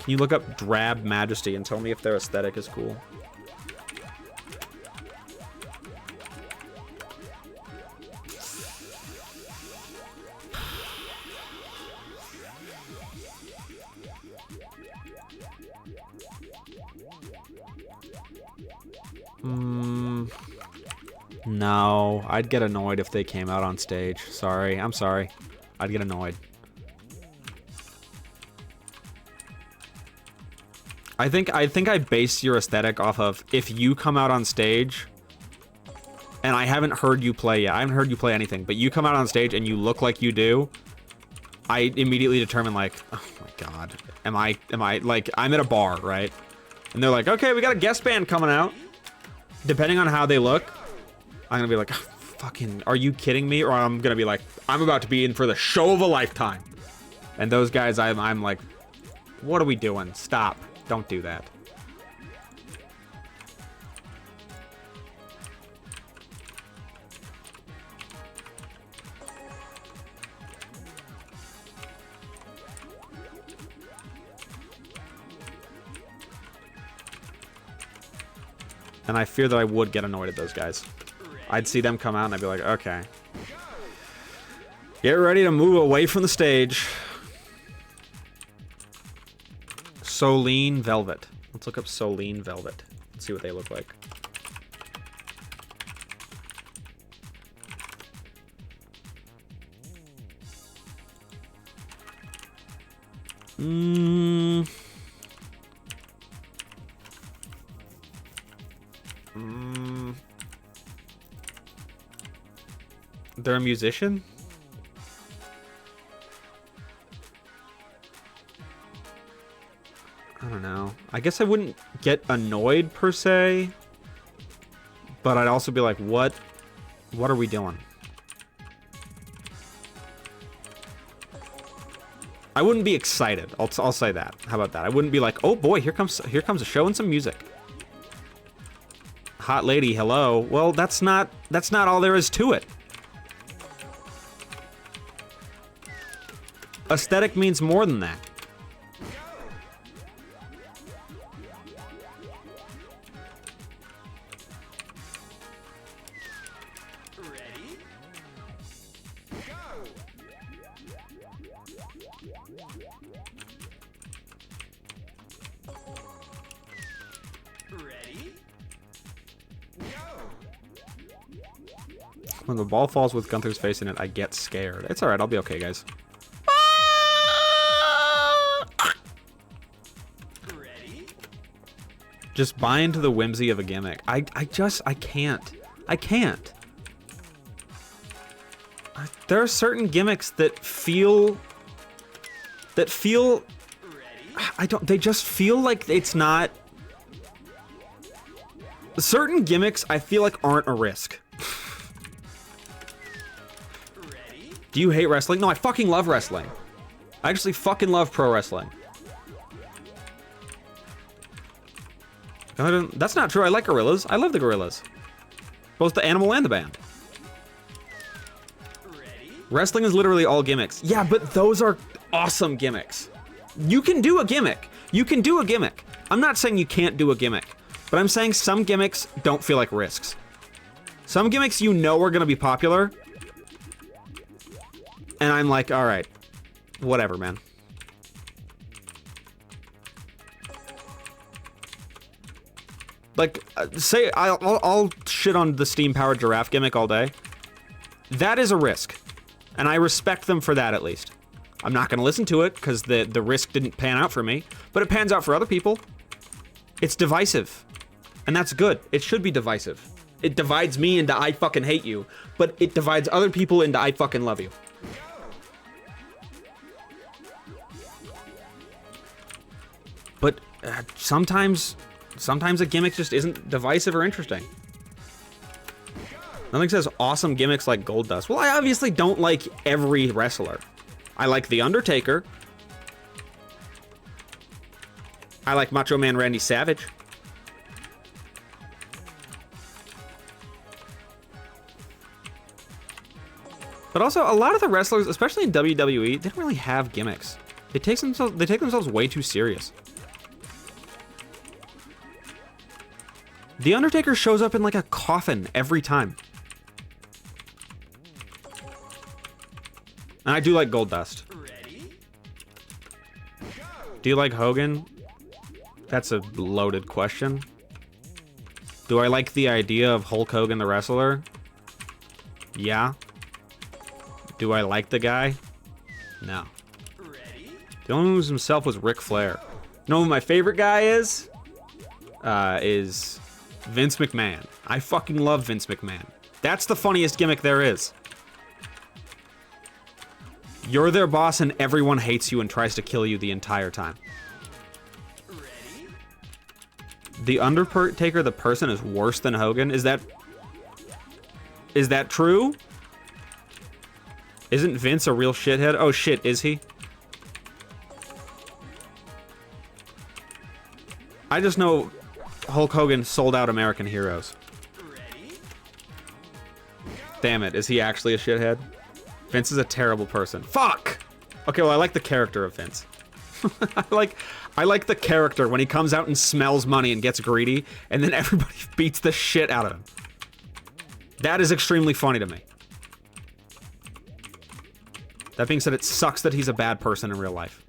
Can you look up Drab Majesty and tell me if their aesthetic is cool? No, I'd get annoyed if they came out on stage. Sorry, I'm sorry. I'd get annoyed. I think I base your aesthetic off of if you come out on stage, and I haven't heard you play yet. I haven't heard you play anything, but you come out on stage and you look like you do. I immediately determine like, oh my god, am I like, I'm at a bar, right? And they're like, okay, we got a guest band coming out. Depending on how they look, I'm gonna be like, oh, fucking, are you kidding me? Or I'm gonna be like, I'm about to be in for the show of a lifetime. And those guys, I'm like, what are we doing? Stop. Don't do that. And I fear that I would get annoyed at those guys. I'd see them come out and I'd be like, okay. Get ready to move away from the stage. Soline Velvet. Let's look up Soline Velvet. Let's see what they look like. They're a musician? don't know. I guess I wouldn't get annoyed per se, but I'd also be like, what are we doing? I wouldn't be excited. I'll say that. How about that? I wouldn't be like, oh boy, here comes a show and some music. Hot lady, hello. Well, that's not all there is to it. Aesthetic means more than that. When the ball falls with Gunther's face in it, I get scared. It's alright, I'll be okay, guys. Just buy into the whimsy of a gimmick. I can't. I can't. There are certain gimmicks that feel... they just feel like it's not... Certain gimmicks I feel like aren't a risk. Do you hate wrestling? No, I fucking love wrestling. I actually fucking love pro wrestling. That's not true. I like gorillas. I love the gorillas. Both the animal and the band. Wrestling is literally all gimmicks. Yeah, but those are awesome gimmicks. You can do a gimmick. You can do a gimmick. I'm not saying you can't do a gimmick, but I'm saying some gimmicks don't feel like risks. Some gimmicks you know are going to be popular, and I'm like, all right, whatever, man. Like, say, I'll shit on the steam-powered giraffe gimmick all day. That is a risk, and I respect them for that, at least. I'm not going to listen to it, because the risk didn't pan out for me, but it pans out for other people. It's divisive, and that's good. It should be divisive. It divides me into I fucking hate you, but it divides other people into I fucking love you. But sometimes a gimmick just isn't divisive or interesting. Nothing says awesome gimmicks like Gold Dust. Well, I obviously don't like every wrestler. I like The Undertaker. I like Macho Man Randy Savage. But also, a lot of the wrestlers, especially in WWE, they don't really have gimmicks. They take themselves way too serious. The Undertaker shows up in like a coffin every time. And I do like Gold Dust. Do you like Hogan? That's a loaded question. Do I like the idea of Hulk Hogan the wrestler? Yeah. Do I like the guy? No. The only one who was himself was Ric Flair. You know who my favorite guy is? Is Vince McMahon. I fucking love Vince McMahon. That's the funniest gimmick there is. You're their boss and everyone hates you and tries to kill you the entire time. The Undertaker, the person, is worse than Hogan? Is that true? Isn't Vince a real shithead? Oh shit, is he? I just know Hulk Hogan sold out American heroes. Damn it, is he actually a shithead? Vince is a terrible person. Fuck! Okay, well, I like the character of Vince. I like the character when he comes out and smells money and gets greedy, and then everybody beats the shit out of him. That is extremely funny to me. That being said, it sucks that he's a bad person in real life.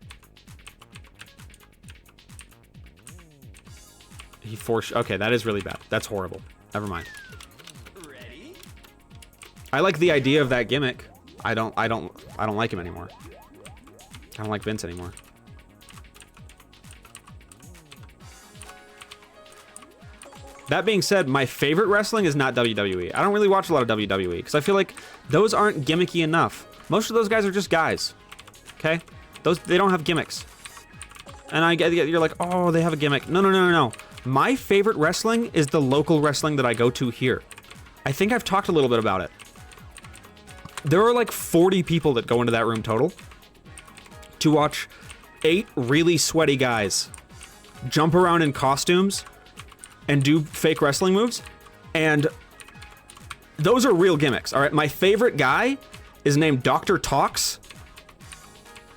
Okay, that is really bad. That's horrible. Never mind. I like the idea of that gimmick. I don't like him anymore. I don't like Vince anymore. That being said, my favorite wrestling is not WWE. I don't really watch a lot of WWE because I feel like those aren't gimmicky enough. Most of those guys are just guys. Okay? They don't have gimmicks. And I get you're like, oh, they have a gimmick. No, no, no, no, no. My favorite wrestling is the local wrestling that I go to here. I think I've talked a little bit about it. There are like 40 people that go into that room total to watch 8 really sweaty guys jump around in costumes and do fake wrestling moves. And those are real gimmicks, all right? My favorite guy is named Dr. Talks.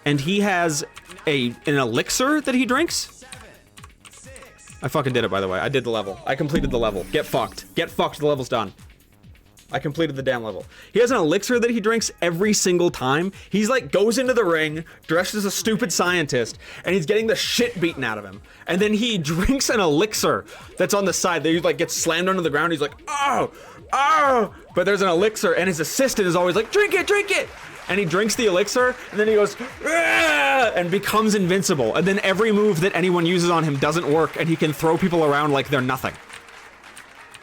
And he has an elixir that he drinks. I fucking did it, by the way. I did the level. I completed the level. Get fucked. Get fucked. The level's done. I completed the damn level. He has an elixir that he drinks every single time. He's like, goes into the ring, dressed as a stupid scientist, and he's getting the shit beaten out of him. And then he drinks an elixir that's on the side that he like gets slammed onto the ground. He's like, oh, oh. But there's an elixir, and his assistant is always like, drink it, drink it. And he drinks the elixir, and then he goes, ah, and becomes invincible. And then every move that anyone uses on him doesn't work, and he can throw people around like they're nothing.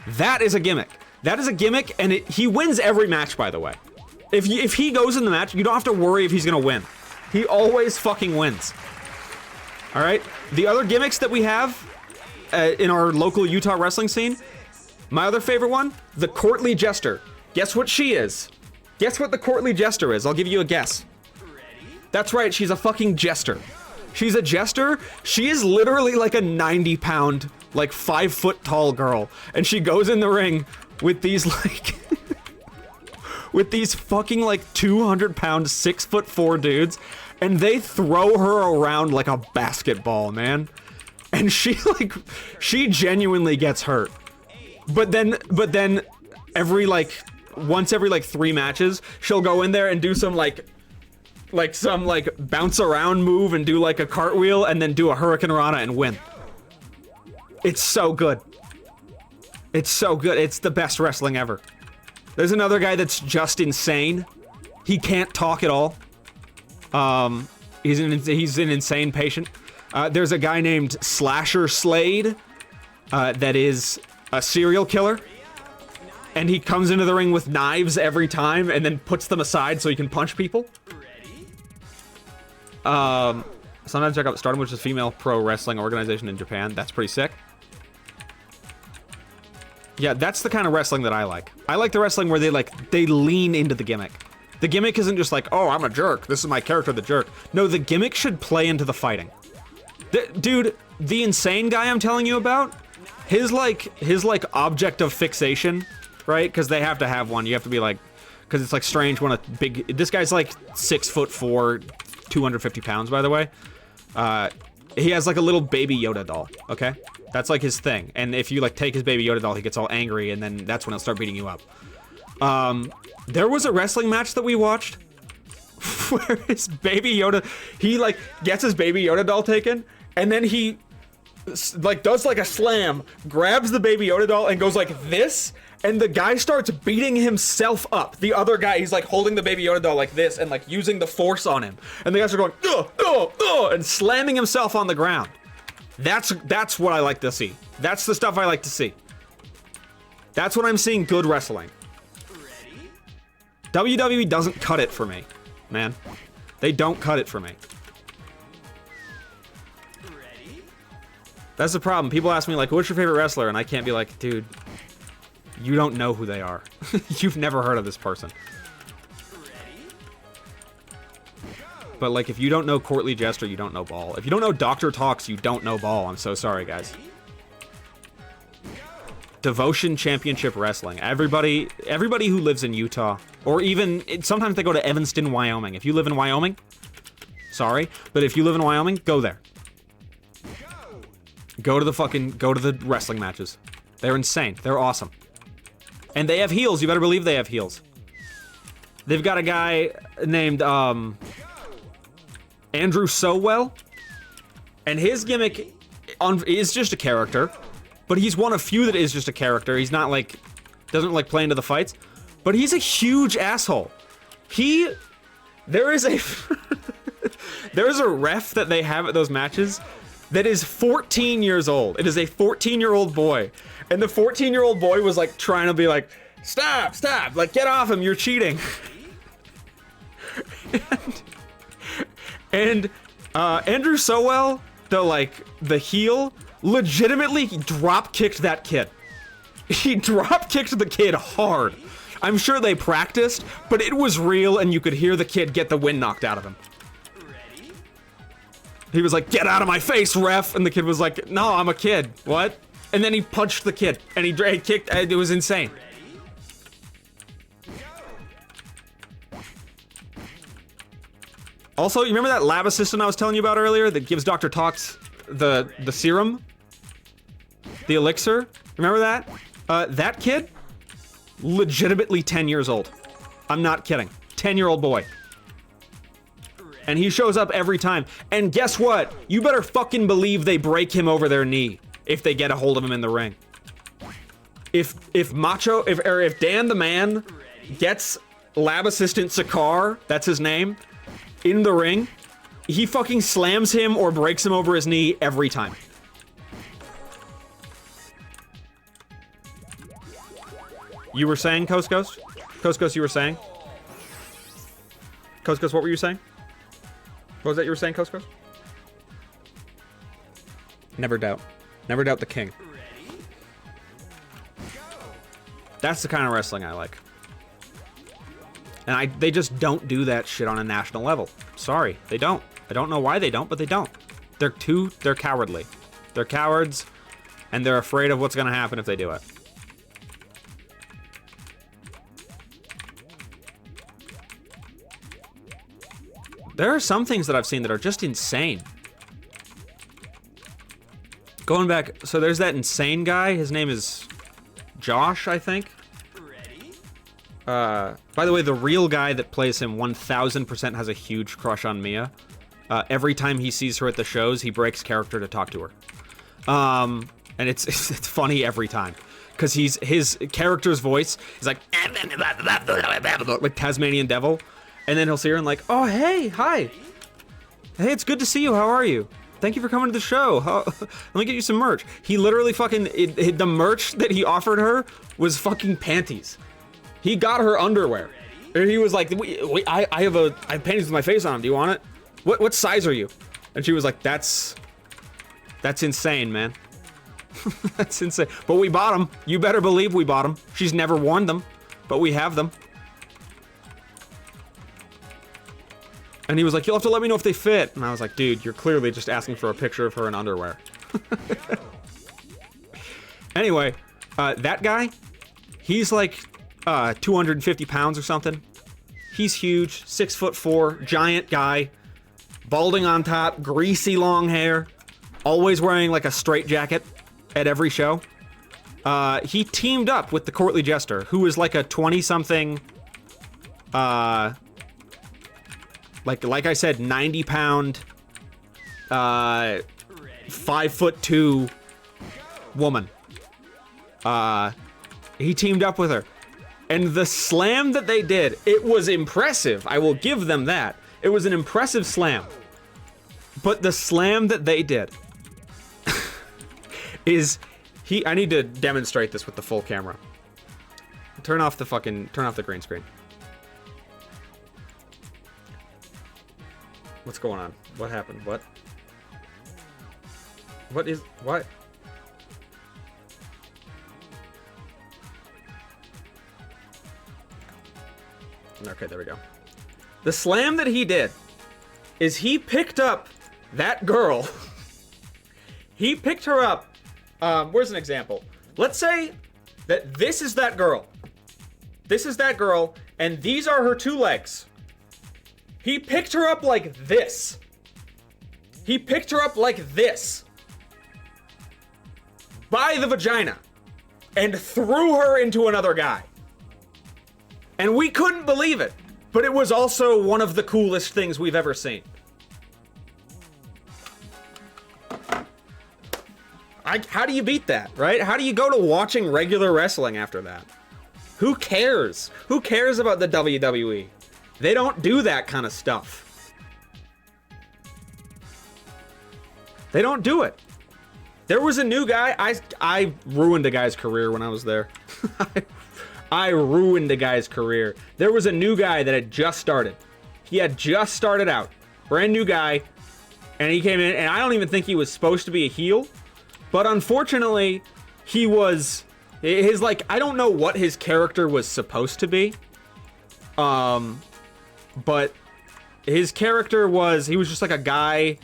That is a gimmick. That is a gimmick, and he wins every match, by the way. If he goes in the match, you don't have to worry if he's gonna win. He always fucking wins. All right? The other gimmicks that we have in our local Utah wrestling scene, my other favorite one, the courtly jester. Guess what she is? Guess what the courtly jester is? I'll give you a guess. That's right, she's a fucking jester. She's a jester. She is literally like a 90-pound, like 5-foot tall girl. And she goes in the ring with these like, with these fucking like 200-pound, 6'4" dudes. And they throw her around like a basketball, man. And she genuinely gets hurt. But then once every 3 matches, she'll go in there and do some some bounce around move and do like a cartwheel and then do a Hurricane Rana and win. It's so good. It's so good. It's the best wrestling ever. There's another guy that's just insane. He can't talk at all. He's an insane patient. There's a guy named Slasher Slade that is a serial killer. And he comes into the ring with knives every time and then puts them aside so he can punch people. Sometimes check out Stardom, which is a female pro wrestling organization in Japan. That's pretty sick. Yeah, that's the kind of wrestling that I like. I like the wrestling where they lean into the gimmick. The gimmick isn't just like, oh, I'm a jerk. This is my character, the jerk. No, the gimmick should play into the fighting. Dude, the insane guy I'm telling you about, his object of fixation, right? Because they have to have one. You have to be like, because it's like strange when this guy's like 6'4", 250 pounds, by the way. He has like a little baby Yoda doll, okay? That's like his thing. And if you like take his baby Yoda doll, he gets all angry and then that's when he'll start beating you up. There was a wrestling match that we watched where his baby Yoda, he like gets his baby Yoda doll taken and then he like does like a slam, grabs the baby Yoda doll and goes like this, and the guy starts beating himself up. The other guy, he's like holding the baby Yoda doll like this and like using the force on him. And the guys are going, and slamming himself on the ground. That's what I like to see. That's the stuff I like to see. That's when I'm seeing good wrestling. WWE doesn't cut it for me, man. They don't cut it for me. That's the problem. People ask me like, what's your favorite wrestler? And I can't be like, dude, you don't know who they are. You've never heard of this person. But like, if you don't know Courtly Jester, you don't know ball. If you don't know Dr. Talks, you don't know ball. I'm so sorry, guys. Devotion Championship Wrestling. Everybody who lives in Utah, or even sometimes they go to Evanston, Wyoming. If you live in Wyoming, sorry, but if you live in Wyoming, go there. Go to the wrestling matches. They're insane. They're awesome. And they have heels. You better believe they have heels. They've got a guy named Andrew Sowell, and his gimmick is just a character, but he's one of few that is just a character. He's not like, doesn't like play into the fights, but he's a huge asshole. There is a ref that they have at those matches that is 14 years old. It is a 14-year-old boy, and the 14-year-old boy was like trying to be like, stop, like get off him, you're cheating. And Andrew Sowell the heel legitimately drop kicked that kid. He drop kicked the kid hard. I'm sure they practiced, but it was real, and you could hear the kid get the wind knocked out of him. He was like, "Get out of my face, ref!" And the kid was like, "No, I'm a kid. What?" And then he punched the kid, and he kicked. It was insane. Also, you remember that lab assistant I was telling you about earlier that gives Dr. Tox the serum? The elixir? Remember that? That kid? Legitimately 10 years old. I'm not kidding. 10-year-old boy. And he shows up every time. And guess what? You better fucking believe they break him over their knee if they get a hold of him in the ring. If Dan the Man gets lab assistant Sakar, that's his name, in the ring, he fucking slams him or breaks him over his knee every time. You were saying, Coast Ghost? Coast Ghost, you were saying? Coast Ghost, what were you saying? What was that you were saying, Coast Ghost? Never doubt. Never doubt the king. That's the kind of wrestling I like. And they just don't do that shit on a national level. Sorry, they don't. I don't know why they don't, but they don't. They're cowardly. They're cowards, and they're afraid of what's gonna happen if they do it. There are some things that I've seen that are just insane. Going back, so there's that insane guy. His name is Josh, I think. By the way, the real guy that plays him 1000% has a huge crush on Mia. Every time he sees her at the shows, he breaks character to talk to her. And it's funny every time. Because his character's voice is like Tasmanian Devil. And then he'll see her and like, "Oh, hey, hi. Hey, it's good to see you. How are you? Thank you for coming to the show. Let me get you some merch." He literally fucking, the merch that he offered her was fucking panties. He got her underwear. And he was like, I have panties with my face on them. Do you want it? What size are you? And she was like, that's insane, man. That's insane. But we bought them. You better believe we bought them. She's never worn them, but we have them. And he was like, "You'll have to let me know if they fit." And I was like, "Dude, you're clearly just asking for a picture of her in underwear." Anyway, that guy, he's like 250 pounds or something. He's huge, 6'4", giant guy, balding on top, greasy long hair, always wearing like a straight jacket at every show. He teamed up with the courtly jester, who is like a 20-something, like I said, 90-pound, 5'2" woman. He teamed up with her. And the slam that they did, it was impressive. I will give them that. It was an impressive slam. But the slam that they did is, I need to demonstrate this with the full camera. Turn off the green screen. What's going on? What happened? What? What? Okay, there we go. The slam that he did is he picked up that girl. He picked her up. Where's an example? Let's say that this is that girl. This is that girl, and these are her two legs. He picked her up like this. He picked her up like this. By the vagina. And threw her into another guy. And we couldn't believe it. But it was also one of the coolest things we've ever seen. How do you beat that, right? How do you go to watching regular wrestling after that? Who cares? Who cares about the WWE? They don't do that kind of stuff. They don't do it. There was a new guy. I ruined a guy's career when I was there. I ruined a guy's career. There was a new guy that had just started. He had just started out. Brand new guy. And he came in, and I don't even think he was supposed to be a heel. But unfortunately, he was... His, like, I don't know what his character was supposed to be. But his character was... He was just like a guy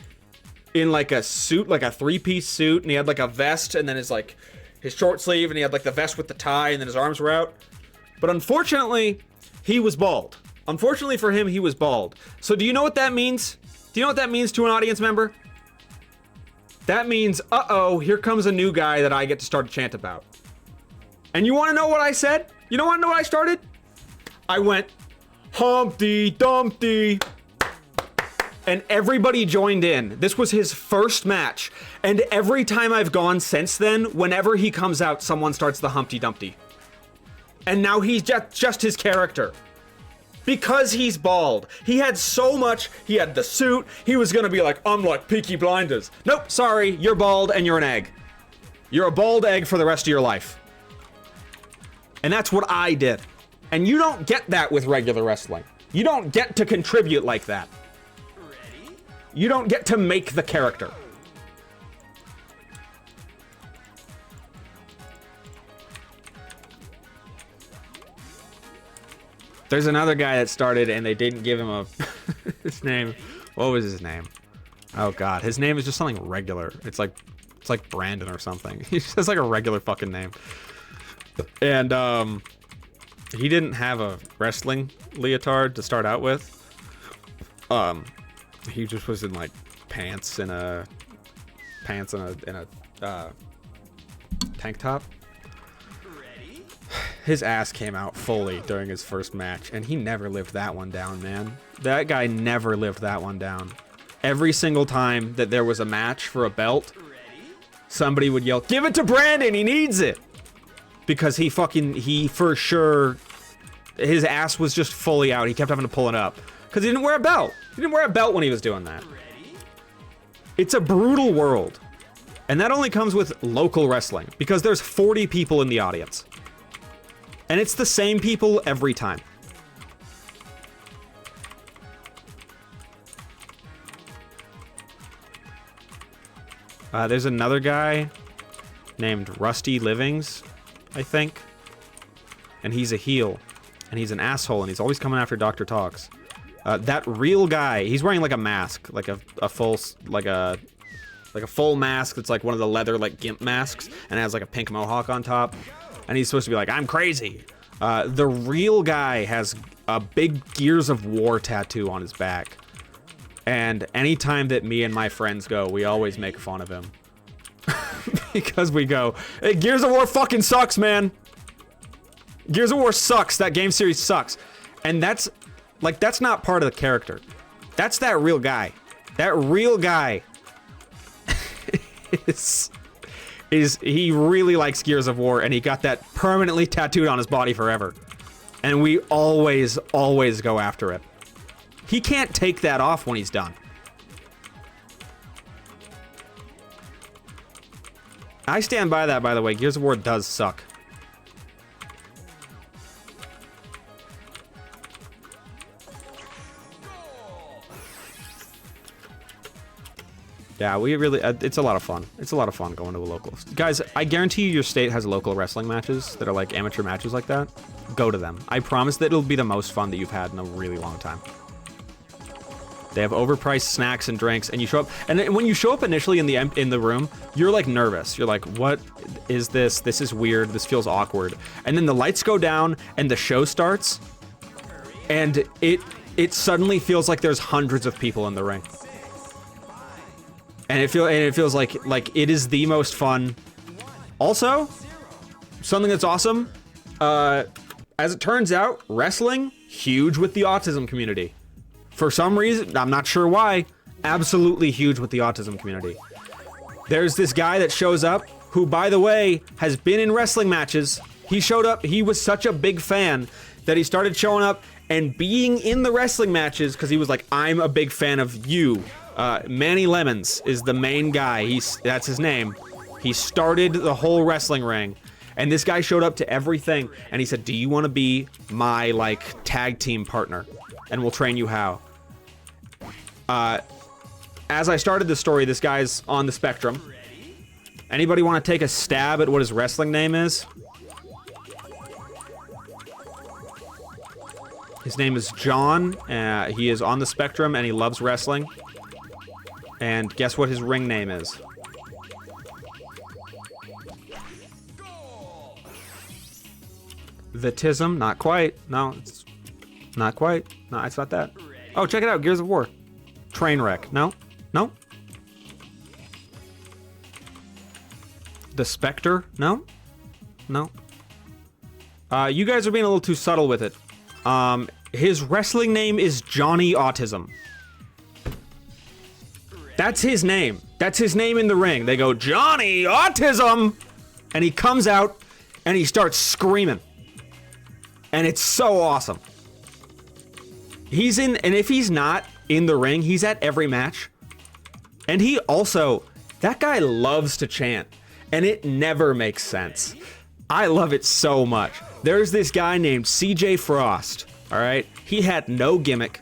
in, like, a suit, like a three-piece suit. And he had, like, a vest, and then his, like... His short sleeve, and he had, like, the vest with the tie, and then his arms were out. But unfortunately, he was bald. Unfortunately for him, he was bald. So do you know what that means? Do you know what that means to an audience member? That means, uh-oh, here comes a new guy that I get to start a chant about. And you want to know what I said? You don't want to know what I started? I went, Humpty Dumpty. And everybody joined in. This was his first match. And every time I've gone since then, whenever he comes out, someone starts the Humpty Dumpty. And now he's just his character. Because he's bald. He had so much. He had the suit. He was gonna be like, I'm like Peaky Blinders. Nope, sorry, you're bald and you're an egg. You're a bald egg for the rest of your life. And that's what I did. And you don't get that with regular wrestling. You don't get to contribute like that. You don't get to make the character. There's another guy that started and they didn't give him a his name. What was his name? Oh god, his name is just something regular. It's like Brandon or something. He just has like a regular fucking name. And he didn't have a wrestling leotard to start out with. He just was in like pants and a tank top. His ass came out fully during his first match, and he never lived that one down, man. That guy never lived that one down. Every single time that there was a match for a belt, somebody would yell, "Give it to Brandon, he needs it!" Because he for sure, his ass was just fully out. He kept having to pull it up. Because he didn't wear a belt. He didn't wear a belt when he was doing that. It's a brutal world. And that only comes with local wrestling. Because there's 40 people in the audience. And it's the same people every time. There's another guy named Rusty Livings, I think. And he's a heel. And he's an asshole, and he's always coming after Dr. Talks. That real guy, he's wearing like a mask, like a full mask that's like one of the leather like gimp masks, and has like a pink mohawk on top. And he's supposed to be like, I'm crazy. The real guy has a big Gears of War tattoo on his back. And anytime that me and my friends go, we always make fun of him. Because we go, hey, Gears of War fucking sucks, man. Gears of War sucks. That game series sucks. And that's not part of the character. That's that real guy. That real guy is he really likes Gears of War, and he got that permanently tattooed on his body forever. And we always go after it. He can't take that off when he's done. I stand by that, by the way. Gears of War does suck. Yeah, we really, it's a lot of fun. It's a lot of fun going to a local. Guys, I guarantee you your state has local wrestling matches that are like amateur matches like that. Go to them. I promise that it'll be the most fun that you've had in a really long time. They have overpriced snacks and drinks, and you show up, and when you show up initially in the room, you're like nervous. You're like, what is this? This is weird. This feels awkward. And then the lights go down and the show starts, and it suddenly feels like there's hundreds of people in the ring. And it feels like it is the most fun. Also, something that's awesome, as it turns out, wrestling, huge with the autism community. For some reason, I'm not sure why, absolutely huge with the autism community. There's this guy that shows up, who, by the way, has been in wrestling matches. He showed up, he was such a big fan that he started showing up and being in the wrestling matches because he was like, I'm a big fan of you. Manny Lemons is the main guy. That's his name. He started the whole wrestling ring. And this guy showed up to everything, and he said, do you want to be my, like, tag team partner? And we'll train you how. as I started the story, this guy's on the spectrum. Anybody want to take a stab at what his wrestling name is? His name is John. He is on the spectrum and he loves wrestling. And guess what his ring name is? Vitism? Not quite. No, it's not quite. No, it's not that. Oh, check it out. Gears of War. Trainwreck. No? No? The Spectre? No? No. You guys are being a little too subtle with it. His wrestling name is Johnny Autism. That's his name. That's his name in the ring. They go, Johnny Autism! And he comes out and he starts screaming. And it's so awesome. He's in, and if he's not in the ring, he's at every match. And he also, that guy loves to chant. And it never makes sense. I love it so much. There's this guy named CJ Frost, all right? He had no gimmick.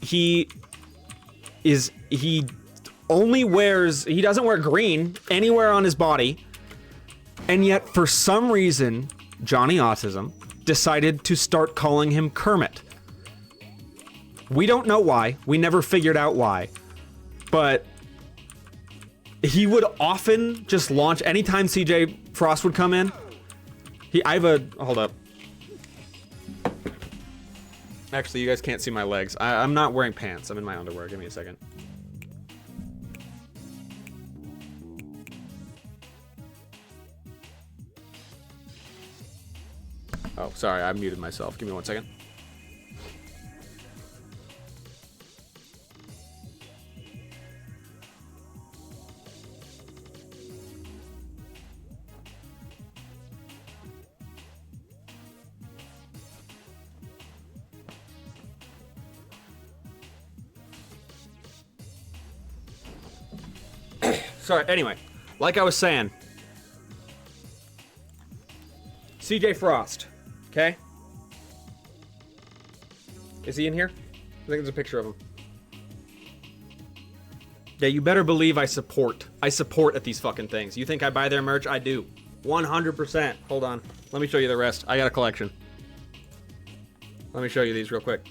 He only wears, he doesn't wear green anywhere on his body. And yet, for some reason, Johnny Autism decided to start calling him Kermit. We don't know why. We never figured out why. But he would often just launch, anytime CJ Frost would come in. Hold up. Actually, you guys can't see my legs. I'm not wearing pants. I'm in my underwear. Give me a second. Oh, sorry, I muted myself. Give me 1 second. Sorry, anyway, like I was saying, CJ Frost, okay? Is he in here? I think there's a picture of him. Yeah, you better believe I support at these fucking things. You think I buy their merch? I do. 100%. Hold on. Let me show you the rest. I got a collection. Let me show you these real quick.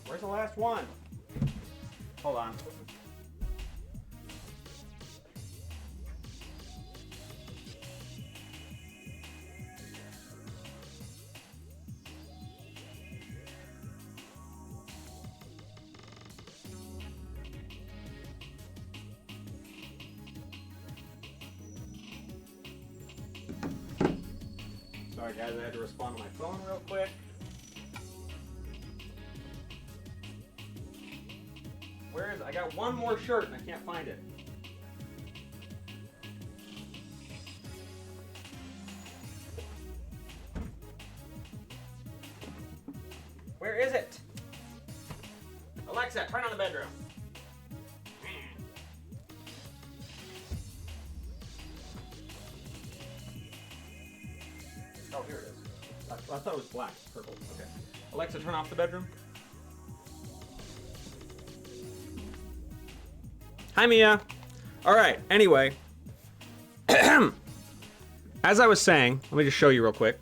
Where's the last one? Hold on. Sorry guys, I had to respond to my phone real quick. Where is it? I got one more shirt and I can't find it. Where is it? Alexa, turn on the bedroom. Oh, here it is. I thought it was black. Purple. Okay. Alexa, turn off the bedroom. Hi, Mia. All right, anyway. As I was saying, let me just show you real quick.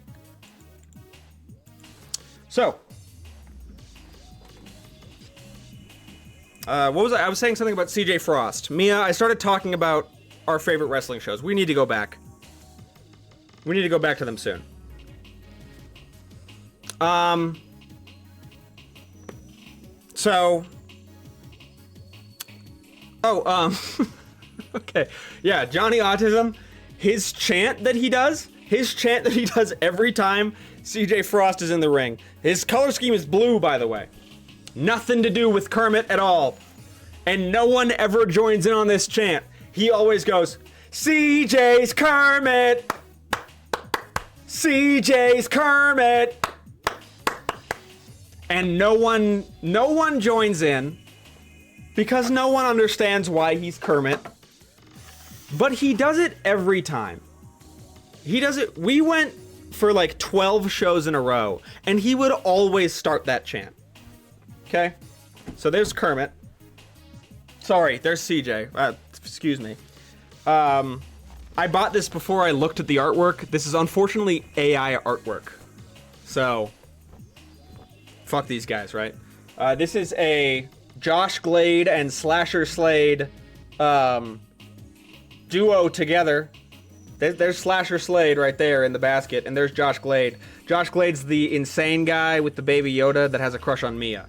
So, what was I was saying something about CJ Frost. Mia, I started talking about our favorite wrestling shows. We need to go back. We need to go back to them soon. So... Oh, okay. Yeah, Johnny Autism, his chant that he does His chant that he does every time CJ Frost is in the ring. His color scheme is blue, by the way. Nothing to do with Kermit at all. And no one ever joins in on this chant. He always goes, CJ's Kermit. CJ's Kermit. And no one joins in because no one understands why he's Kermit. But he does it every time. He does it. We went for like 12 shows in a row, and he would always start that chant. Okay? So there's Kermit. Sorry, there's CJ. Excuse me. I bought this before I looked at the artwork. This is unfortunately AI artwork. So, fuck these guys, right? This is a Josh Glade and Slasher Slade duo together. There's Slasher Slade right there in the basket, and there's Josh Glade. Josh Glade's the insane guy with the baby Yoda that has a crush on Mia.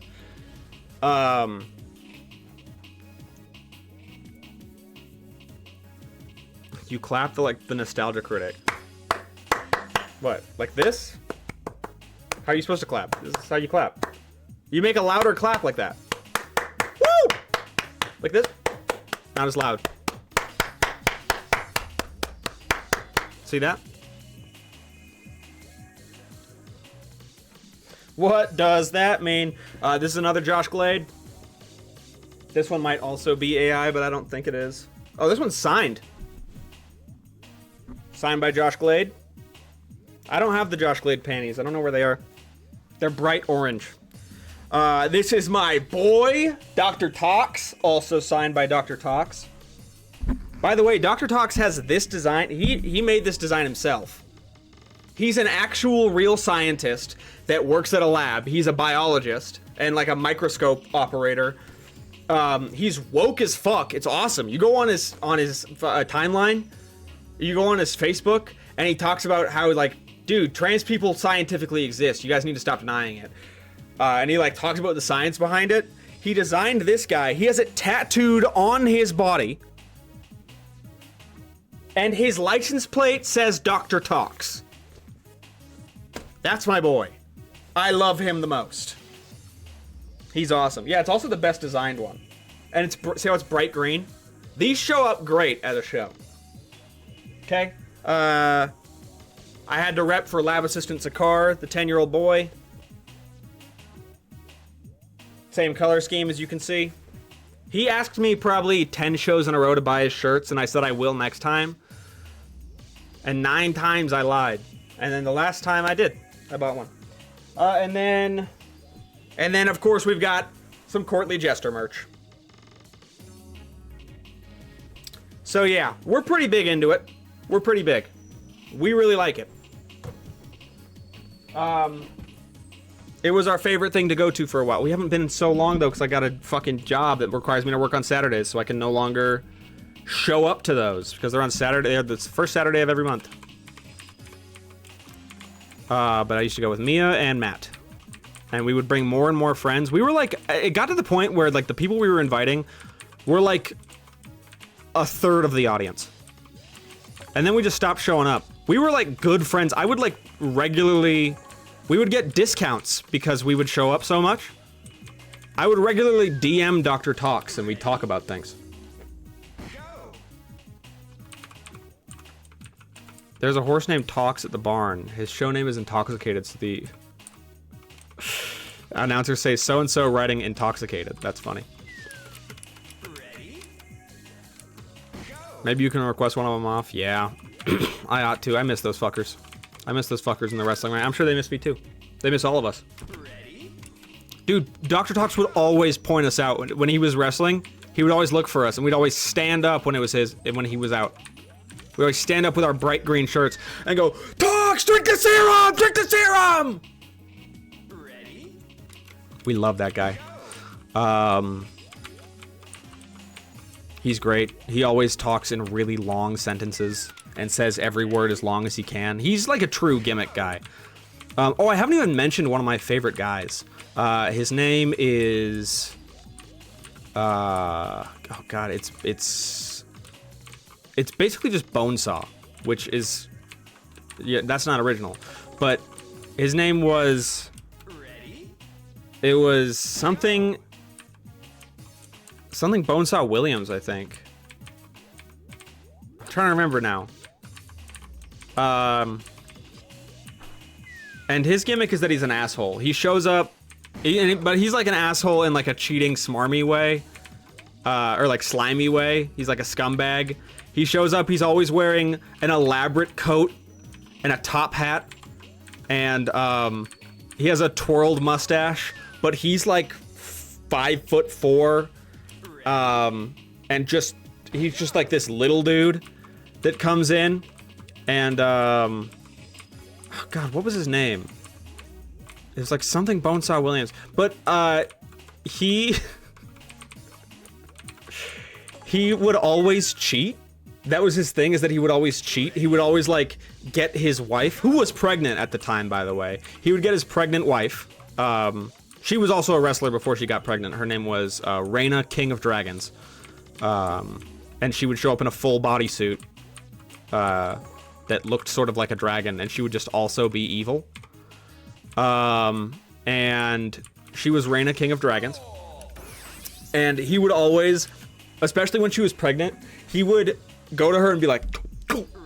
You clap the nostalgia critic. What? Like this? How are you supposed to clap? This is how you clap. You make a louder clap like that. Woo! Like this? Not as loud. See that? What does that mean? This is another Josh Glade. This one might also be AI, but I don't think it is. Oh, this one's signed. Signed by Josh Glade. I don't have the Josh Glade panties. I don't know where they are. They're bright orange. This is my boy, Dr. Tox, also signed by Dr. Tox. By the way, Dr. Tox has this design. He made this design himself. He's an actual real scientist that works at a lab. He's a biologist and like a microscope operator. He's woke as fuck. It's awesome. You go on his timeline. You go on his Facebook, and he talks about how, like, dude, trans people scientifically exist. You guys need to stop denying it. And he, like, talks about the science behind it. He designed this guy. He has it tattooed on his body. And his license plate says Dr. Tox. That's my boy. I love him the most. He's awesome. Yeah, it's also the best designed one. And it's, see how it's bright green? These show up great at a show. Okay, I had to rep for lab assistant Sakar, the 10-year-old boy. Same color scheme as you can see. He asked me probably 10 shows in a row to buy his shirts, and I said I will next time. And 9 times I lied. And then the last time I did. I bought one. And then of course we've got some Courtly Jester merch. So yeah, we're pretty big into it. We're pretty big. We really like it. It was our favorite thing to go to for a while. We haven't been in so long, though, because I got a fucking job that requires me to work on Saturdays, so I can no longer show up to those, because they're on Saturday. They're the first Saturday of every month. But I used to go with Mia and Matt. And we would bring more and more friends. We were like, it got to the point where, like, the people we were inviting were, like, a third of the audience. And then we just stopped showing up. We were like good friends. I would like regularly, we would get discounts because we would show up so much. I would regularly DM Dr. Tox and we'd talk about things. There's a horse named Tox at the barn. His show name is Intoxicated, so the announcers say so-and-so riding intoxicated. That's funny. Maybe you can request one of them off. Yeah, I ought to. I miss those fuckers. I miss those fuckers in the wrestling ring. I'm sure they miss me too. They miss all of us. Dude, Dr. Tox would always point us out. When he was wrestling, he would always look for us, and we'd always stand up when it was when he was out. We'd always stand up with our bright green shirts and go, Tox, drink the serum! Drink the serum! Ready? We love that guy. He's great. He always talks in really long sentences and says every word as long as he can. He's like a true gimmick guy. Oh, I haven't even mentioned one of my favorite guys. His name is... oh god, it's basically just Bonesaw, which is Yeah, that's not original. But his name was... It was something Bonesaw Williams, I think. I'm trying to remember now. And his gimmick is that he's an asshole. He shows up, but he's like an asshole in like a cheating, smarmy way. Or like slimy way. He's like a scumbag. He shows up, he's always wearing an elaborate coat and a top hat. And he has a twirled mustache. But he's like 5'4", and he's just like this little dude that comes in, and oh God, what was his name? It was like something Bonesaw Williams, but he would always cheat. That was his thing, is that he would always cheat. He would always like get his wife, who was pregnant at the time, by the way. He would get his pregnant wife. She was also a wrestler before she got pregnant. Her name was Reina, King of Dragons. And she would show up in a full bodysuit that looked sort of like a dragon, and she would just also be evil. And she was Reina, King of Dragons. And he would always, especially when she was pregnant, he would go to her and be like...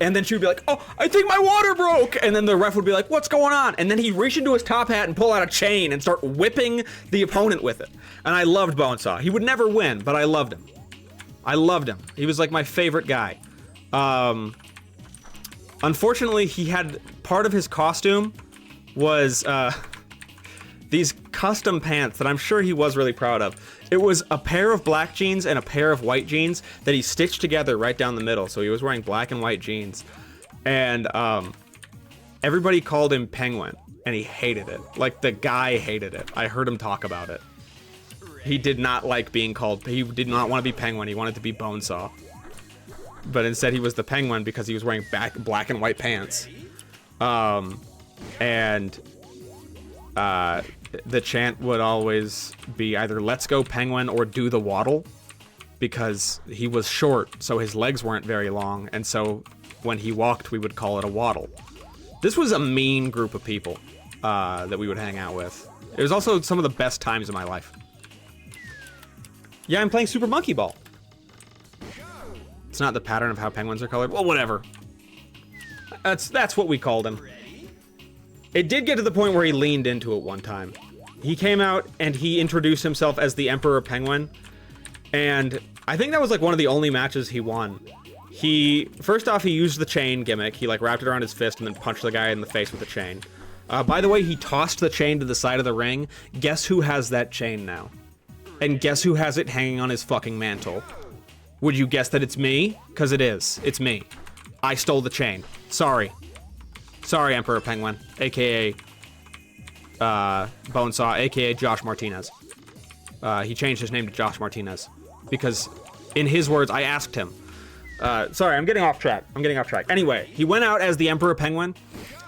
And then she would be like, oh, I think my water broke. And then the ref would be like, what's going on? And then he'd reach into his top hat and pull out a chain and start whipping the opponent with it. And I loved Bonesaw. He would never win, but I loved him. I loved him. He was like my favorite guy. Unfortunately, he had part of his costume was these custom pants that I'm sure he was really proud of. It was a pair of black jeans and a pair of white jeans that he stitched together right down the middle. So he was wearing black and white jeans. And everybody called him Penguin, and he hated it. Like, the guy hated it. I heard him talk about it. He did not like being called... He did not want to be Penguin. He wanted to be Bonesaw. But instead he was the Penguin because he was wearing black and white pants. The chant would always be either let's go Penguin or do the waddle, because he was short, so his legs weren't very long, and so when he walked we would call it a waddle. This was a mean group of people that we would hang out with. It was also some of the best times of my life. Yeah, I'm playing Super Monkey Ball. It's not the pattern of how penguins are colored. Well, whatever. That's what we called him. It did get to the point where he leaned into it one time. He came out and he introduced himself as the Emperor Penguin. And I think that was like one of the only matches he won. First off, he used the chain gimmick. He like wrapped it around his fist and then punched the guy in the face with the chain. By the way, he tossed the chain to the side of the ring. Guess who has that chain now? And guess who has it hanging on his fucking mantle? Would you guess that it's me? Because it is. It's me. I stole the chain. Sorry. Sorry, Emperor Penguin, aka Bonesaw, aka Josh Martinez. He changed his name to Josh Martinez because, in his words, I asked him. Sorry, I'm getting off track. Anyway, he went out as the Emperor Penguin,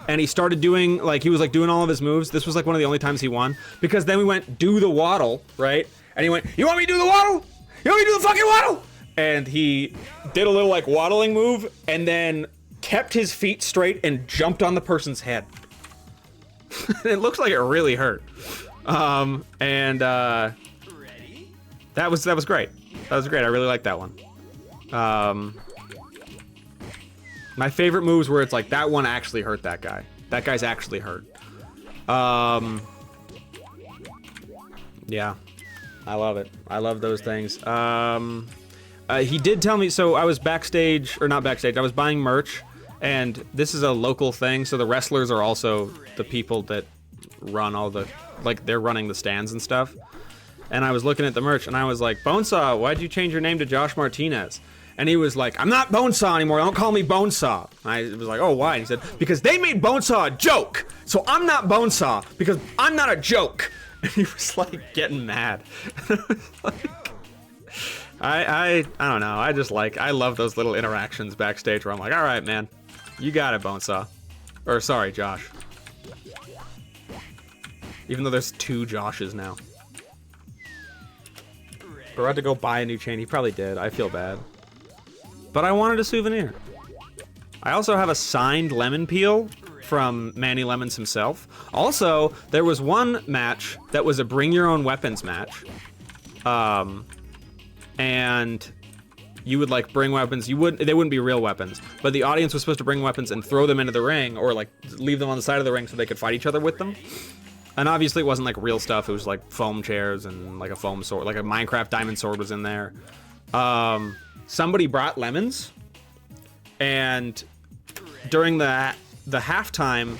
and he started doing, like, he was, like, doing all of his moves. This was, like, one of the only times he won, because then we went, do the waddle, right? And he went, you want me to do the waddle? You want me to do the fucking waddle? And he did a little, like, waddling move, and then kept his feet straight and jumped on the person's head. It looks like it really hurt. That was great. That was great. I really liked that one. My favorite moves where it's like, that one actually hurt that guy. That guy's actually hurt. Yeah. I love it. I love those things. He did tell me, so I was backstage, or not backstage, I was buying merch, and this is a local thing, so the wrestlers are also the people that run all the, like, they're running the stands and stuff. And I was looking at the merch, and I was like, Bonesaw, why'd you change your name to Josh Martinez? And he was like, I'm not Bonesaw anymore, don't call me Bonesaw. And I was like, oh, why? And he said, because they made Bonesaw a joke, so I'm not Bonesaw, because I'm not a joke. And he was, like, getting mad. And I was like... I don't know, I love those little interactions backstage where I'm like, all right, man, you got it, Bonesaw. Or, sorry, Josh. Even though there's 2 Joshes now. We're about to go buy a new chain. He probably did. I feel bad. But I wanted a souvenir. I also have a signed lemon peel from Manny Lemons himself. Also, there was one match that was a bring your own weapons match. And you would like bring weapons. They wouldn't be real weapons, but the audience was supposed to bring weapons and throw them into the ring, or like leave them on the side of the ring so they could fight each other with them. And obviously it wasn't like real stuff. It was like foam chairs and like a foam sword, like a Minecraft diamond sword was in there. Somebody brought lemons, and during the halftime,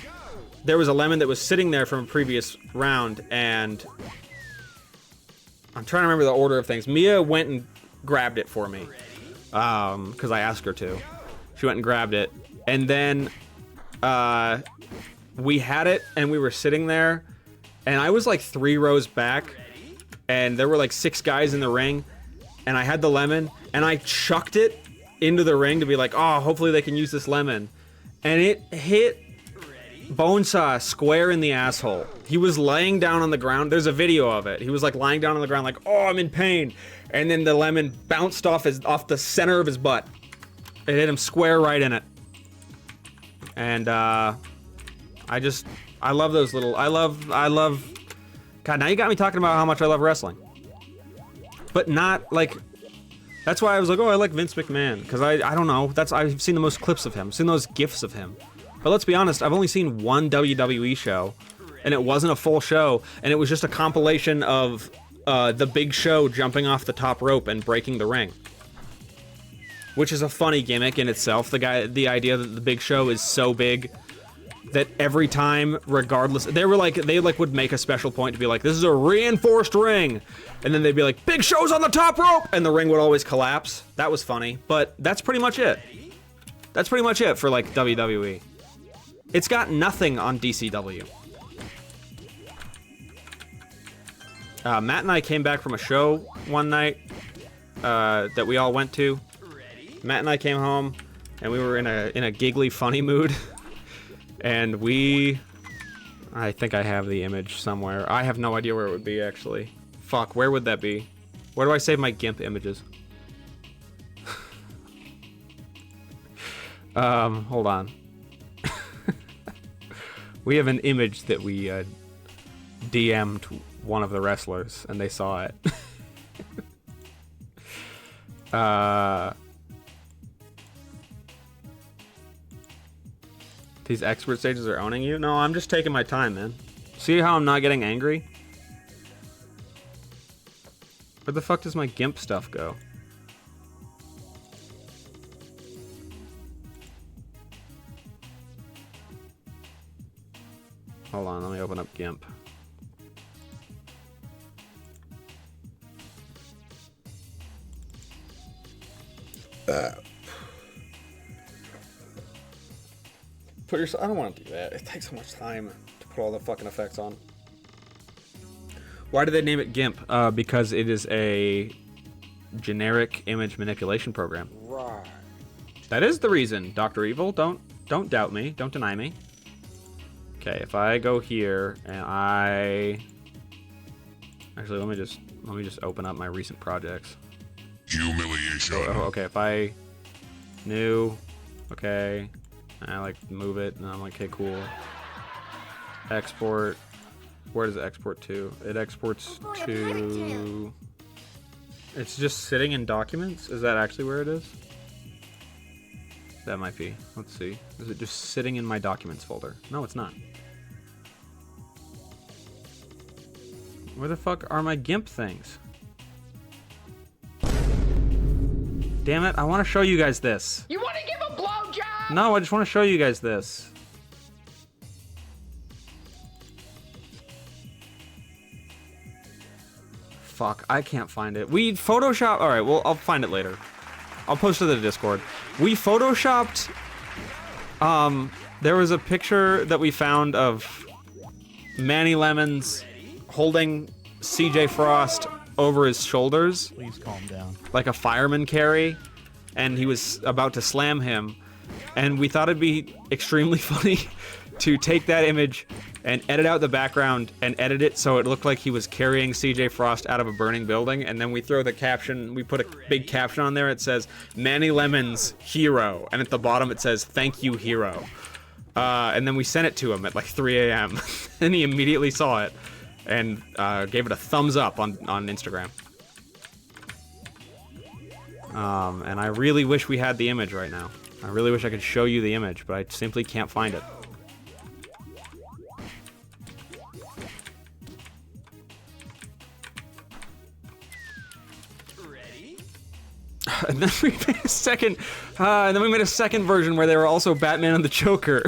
there was a lemon that was sitting there from a previous round, and I'm trying to remember the order of things. Mia went and grabbed it for me, because I asked her to. She went and grabbed it, and then we had it, and we were sitting there, and I was like 3 rows back, and there were like 6 guys in the ring, and I had the lemon, and I chucked it into the ring to be like, oh, hopefully they can use this lemon. And it hit Bonesaw square in the asshole. He was laying down on the ground. There's a video of it. He was like lying down on the ground like, oh, I'm in pain. And then the lemon bounced off the center of his butt. It hit him square right in it. And I love those little, I love, God, now you got me talking about how much I love wrestling. But not like, that's why I was like, oh, I like Vince McMahon. Because I don't know, I've seen the most clips of him, seen those GIFs of him. But let's be honest, I've only seen one WWE show, and it wasn't a full show, and it was just a compilation of the Big Show jumping off the top rope and breaking the ring. Which is a funny gimmick in itself. The idea that the Big Show is so big that every time, regardless, they would make a special point to be like, this is a reinforced ring, and then they'd be like, Big Show's on the top rope, and the ring would always collapse. That was funny, but that's pretty much it. That's pretty much it for like WWE. It's got nothing on DCW. Matt and I came back from a show one night that we all went to. Matt and I came home, and we were in a giggly, funny mood. And I think I have the image somewhere. I have no idea where it would be, actually. Fuck, where would that be? Where do I save my GIMP images? Hold on. We have an image that we DM'd one of the wrestlers, and they saw it. These expert stages are owning you? No, I'm just taking my time, man. See how I'm not getting angry? Where the fuck does my GIMP stuff go? Hold on, let me open up GIMP. I don't want to do that. It takes so much time to put all the fucking effects on. Why did they name it GIMP? Because it is a generic image manipulation program. Right. That is the reason, Dr. Evil. Don't doubt me. Don't deny me. Okay, if I go here and actually let me just open up my recent projects. Humiliation. Oh, okay, if I new, okay. I like move it, and I'm like, okay, cool. Export. Where does it export to? It exports to... It's just sitting in documents? Is that actually where it is? That might be. Let's see. Is it just sitting in my documents folder? No, it's not. Where the fuck are my GIMP things? Damn it, I want to show you guys this. You want to give a blowjob? No, I just want to show you guys this. Fuck, I can't find it. We Photoshop. Alright, well, I'll find it later. I'll post it to the Discord. We Photoshopped. There was a picture that we found of Manny Lemons holding CJ Frost over his shoulders. Please calm down. Like a fireman carry. And he was about to slam him. And we thought it'd be extremely funny to take that image and edit out the background and edit it so it looked like he was carrying CJ Frost out of a burning building, and then we throw the caption, we put a big caption on there. It says, Manny Lemon's hero, and at the bottom it says, thank you, hero. And then we sent it to him at like 3 a.m. and he immediately saw it and gave it a thumbs up on Instagram. And I really wish we had the image right now. I really wish I could show you the image, but I simply can't find it. Ready? And then we made a second, version where they were also Batman and the Joker.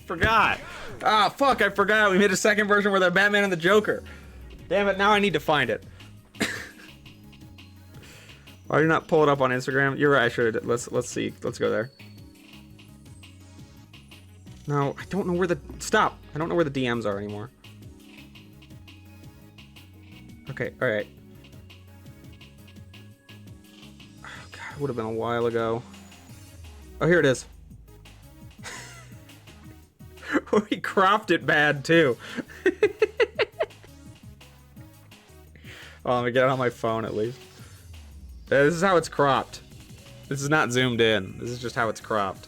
Forgot. Ah, fuck, I forgot. We made a second version where they're Batman and the Joker. Damn it, now I need to find it. Why did you not pull it up on Instagram? You're right, I should have. Let's see. Let's go there. No, I don't know where the... Stop! I don't know where the DMs are anymore. Okay, alright. Oh, God, it would have been a while ago. Oh, here it is. Oh, he cropped it bad, too. Oh, let me get it on my phone, at least. This is how it's cropped. This is not zoomed in. This is just how it's cropped.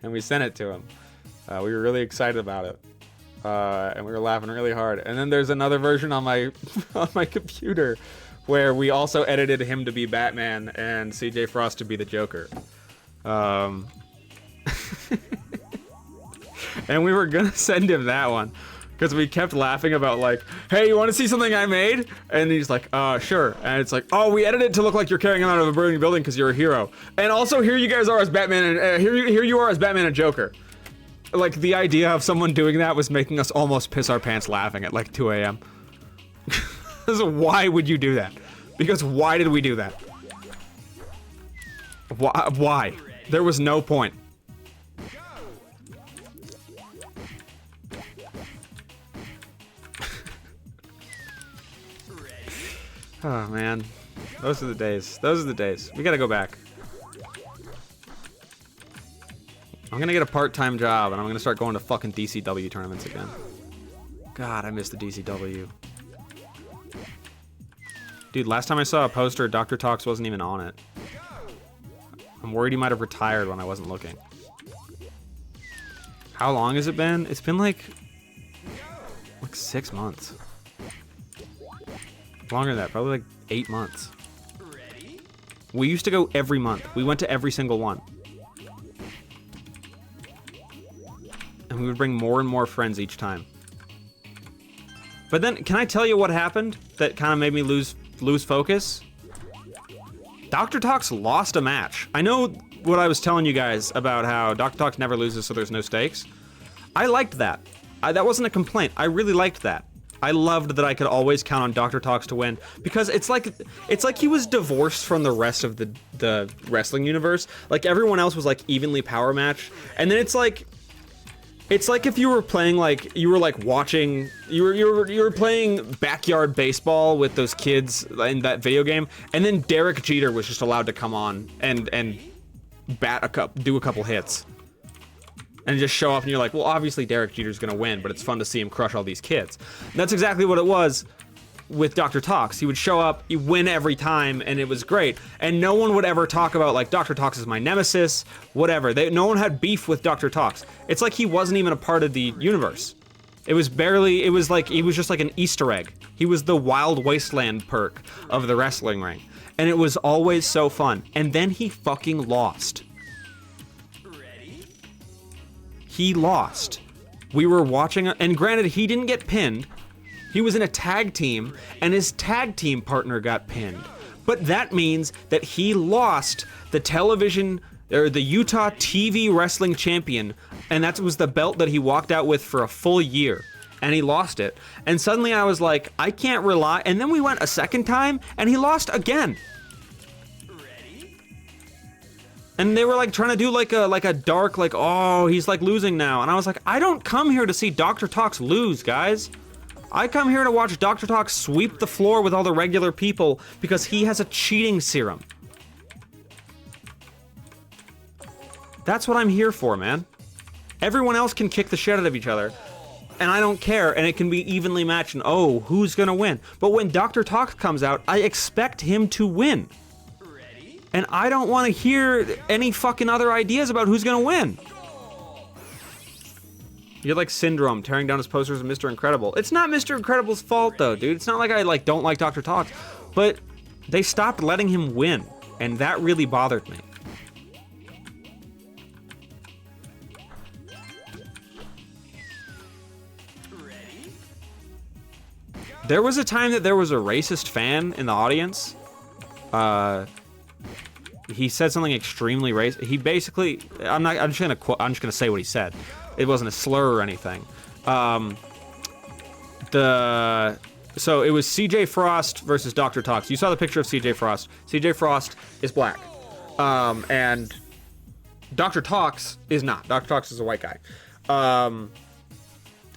And we sent it to him. We were really excited about it. And we were laughing really hard. And then there's another version on my on my computer where we also edited him to be Batman and CJ Frost to be the Joker. And we were gonna send him that one because we kept laughing about like, hey, you want to see something I made? And he's like, sure. And it's like, oh, we edited it to look like you're carrying him out of a burning building because you're a hero. And also here you guys are as Batman and here you are as Batman and Joker. Like the idea of someone doing that was making us almost piss our pants laughing at like 2 a.m. So why would you do that? Because why did we do that? Why? There was no point. Oh man, those are the days. Those are the days. We gotta go back. I'm gonna get a part-time job and I'm gonna start going to fucking DCW tournaments again. God, I miss the DCW. Dude, last time I saw a poster, Dr. Tox wasn't even on it. I'm worried he might have retired when I wasn't looking. How long has it been? It's been like 6 months. Longer than that, probably like 8 months. Ready? We used to go every month. We went to every single one. And we would bring more and more friends each time. But then, can I tell you what happened that kind of made me lose focus? Dr. Tox lost a match. I know what I was telling you guys about how Dr. Tox never loses, so there's no stakes. I liked that. That wasn't a complaint. I really liked that. I loved that I could always count on Dr. Tox to win because it's like he was divorced from the rest of the wrestling universe. Like everyone else was like evenly power matched, and then it's like if you were playing like you were playing backyard baseball with those kids in that video game, and then Derek Jeter was just allowed to come on and do a couple hits. And just show up and you're like, well, obviously Derek Jeter's gonna win, but it's fun to see him crush all these kids. And that's exactly what it was with Dr. Tox. He would show up, he'd win every time, and it was great. And no one would ever talk about, like, Dr. Tox is my nemesis, whatever. No one had beef with Dr. Tox. It's like he wasn't even a part of the universe. It was like, he was just like an Easter egg. He was the Wild Wasteland perk of the wrestling ring. And it was always so fun. And then he fucking lost. He lost. We were watching, and granted, he didn't get pinned. He was in a tag team, and his tag team partner got pinned. But that means that he lost the the Utah TV Wrestling Champion, and that was the belt that he walked out with for a full year, and he lost it. And suddenly I was like, I can't rely, and then we went a second time, and he lost again. And they were like trying to do like a dark, like, oh, he's like losing now. And I was like, I don't come here to see Dr. Tox lose, guys. I come here to watch Dr. Talk sweep the floor with all the regular people because he has a cheating serum. That's what I'm here for, man. Everyone else can kick the shit out of each other, and I don't care, and it can be evenly matched, and oh, who's gonna win? But when Dr. Talk comes out, I expect him to win. And I don't want to hear any fucking other ideas about who's gonna win. You're like Syndrome tearing down his posters of Mr. Incredible. It's not Mr. Incredible's fault though, dude. It's not like I don't like Dr. Talk, but they stopped letting him win, and that really bothered me. There was a time that there was a racist fan in the audience. He said something extremely racist. He basically, I'm just gonna say what he said. It wasn't a slur or anything. So it was CJ Frost versus Dr. Talks. You saw the picture of CJ Frost. CJ Frost is black. And Dr. Talks is not. Dr. Talks is a white guy.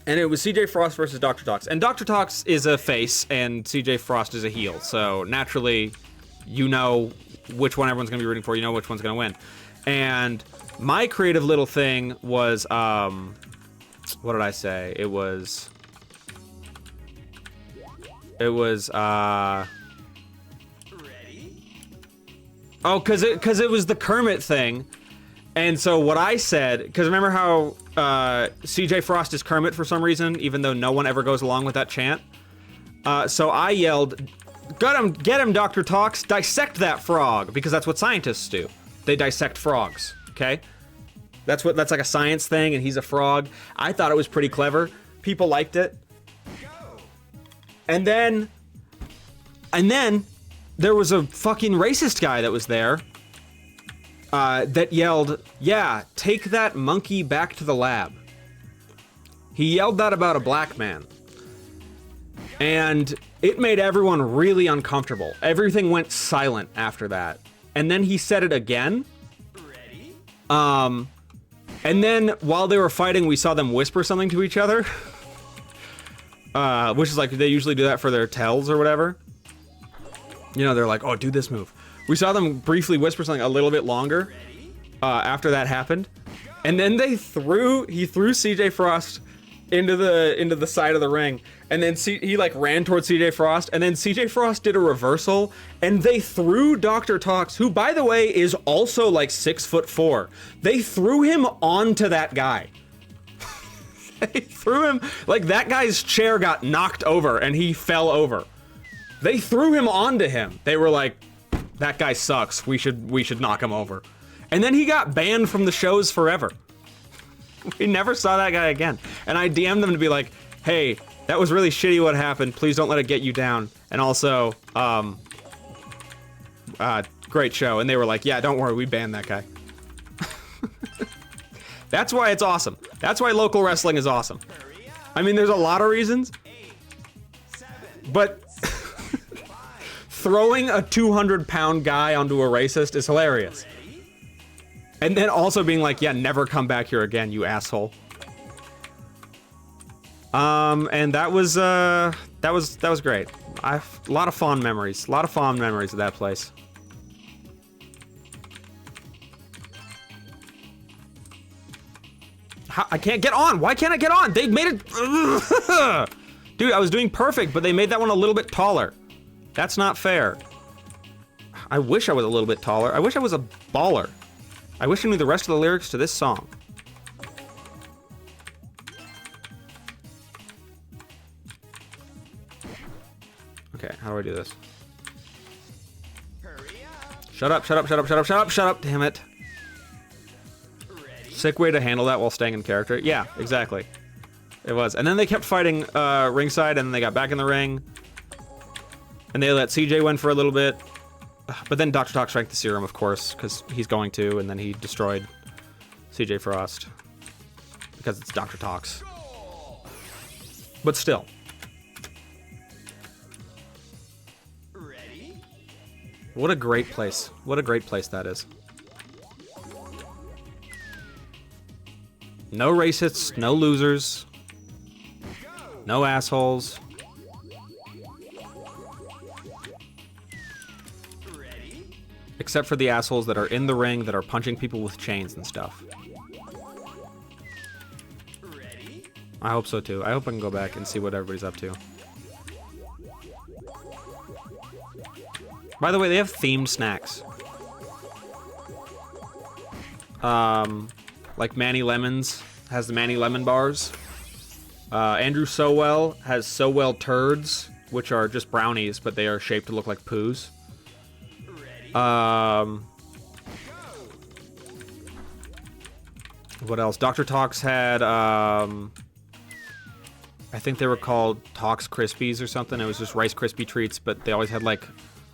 And it was CJ Frost versus Dr. Talks. And Dr. Talks is a face, and CJ Frost is a heel. So naturally, you know which one everyone's going to be rooting for. You know which one's going to win. And my creative little thing was, what did I say? It was, oh, because it was the Kermit thing. And so what I said, because remember how CJ Frost is Kermit for some reason, even though no one ever goes along with that chant? So I yelled, get him, Dr. Talks, dissect that frog, because that's what scientists do. They dissect frogs, okay? That's like a science thing, and he's a frog. I thought it was pretty clever. People liked it. And then there was a fucking racist guy that was there. That yelled, yeah, take that monkey back to the lab. He yelled that about a black man. And it made everyone really uncomfortable. Everything went silent after that. And then he said it again. And then while they were fighting, we saw them whisper something to each other. Which is like, they usually do that for their tells or whatever. You know, they're like, oh, do this move. We saw them briefly whisper something a little bit longer after that happened, and then he threw CJ Frost into the side of the ring, and then he like ran towards CJ Frost, and then CJ Frost did a reversal, and they threw Dr. Talks, who by the way is also like 6'4". They threw him onto that guy. They threw him like that guy's chair got knocked over and he fell over. They threw him onto him. They were like, that guy sucks. We should knock him over. And then he got banned from the shows forever. We never saw that guy again. And I DM'd them to be like, hey, that was really shitty what happened. Please don't let it get you down. And also, great show. And they were like, yeah, don't worry, we banned that guy. That's why it's awesome. That's why local wrestling is awesome. I mean, there's a lot of reasons, but throwing a 200-pound guy onto a racist is hilarious. And then also being like, yeah, never come back here again, you asshole. And that was great. A lot of fond memories. A lot of fond memories of that place. I can't get on. Why can't I get on? They made it. Dude, I was doing perfect, but they made that one a little bit taller. That's not fair. I wish I was a little bit taller. I wish I was a baller. I wish I knew the rest of the lyrics to this song. Okay, how do I do this? Shut up, shut up, shut up, shut up, shut up, shut up, damn it. Sick way to handle that while staying in character. Yeah, exactly. It was. And then they kept fighting ringside, and then they got back in the ring. And they let CJ win for a little bit. But then Dr. Talk drank the serum, of course, because he's going to, and then he destroyed CJ Frost. Because it's Dr. Talks. But still. What a great place. What a great place that is. No racists, no losers, no assholes. Except for the assholes that are in the ring that are punching people with chains and stuff. I hope so too. I hope I can go back and see what everybody's up to. By the way, they have themed snacks. Like Manny Lemons has the Manny Lemon bars. Andrew Sowell has Sowell Turds, which are just brownies, but they are shaped to look like poos. What else? Dr. Talks had, I think they were called Talks Krispies or something. It was just Rice Krispie treats, but they always had like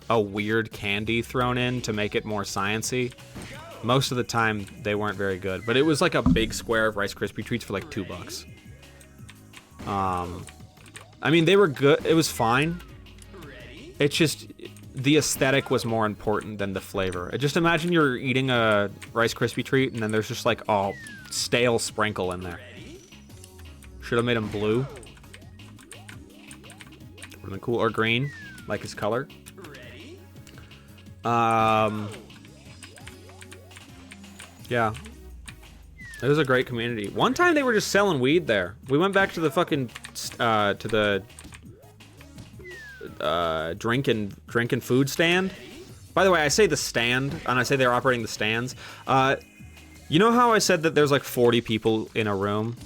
a weird candy thrown in to make it more sciencey. Most of the time, they weren't very good, but it was like a big square of Rice Krispie treats for like $2. I mean, they were good. It was fine. It's just the aesthetic was more important than the flavor. Just imagine you're eating a Rice Krispie treat and then there's just like a stale sprinkle in there. Should have made him blue. Would have been cool. Or green, like his color. Yeah. It was a great community. One time they were just selling weed there. We went back to the fucking, drink and food stand. By the way, I say the stand, and I say they're operating the stands. You know how I said that there's like 40 people in a room?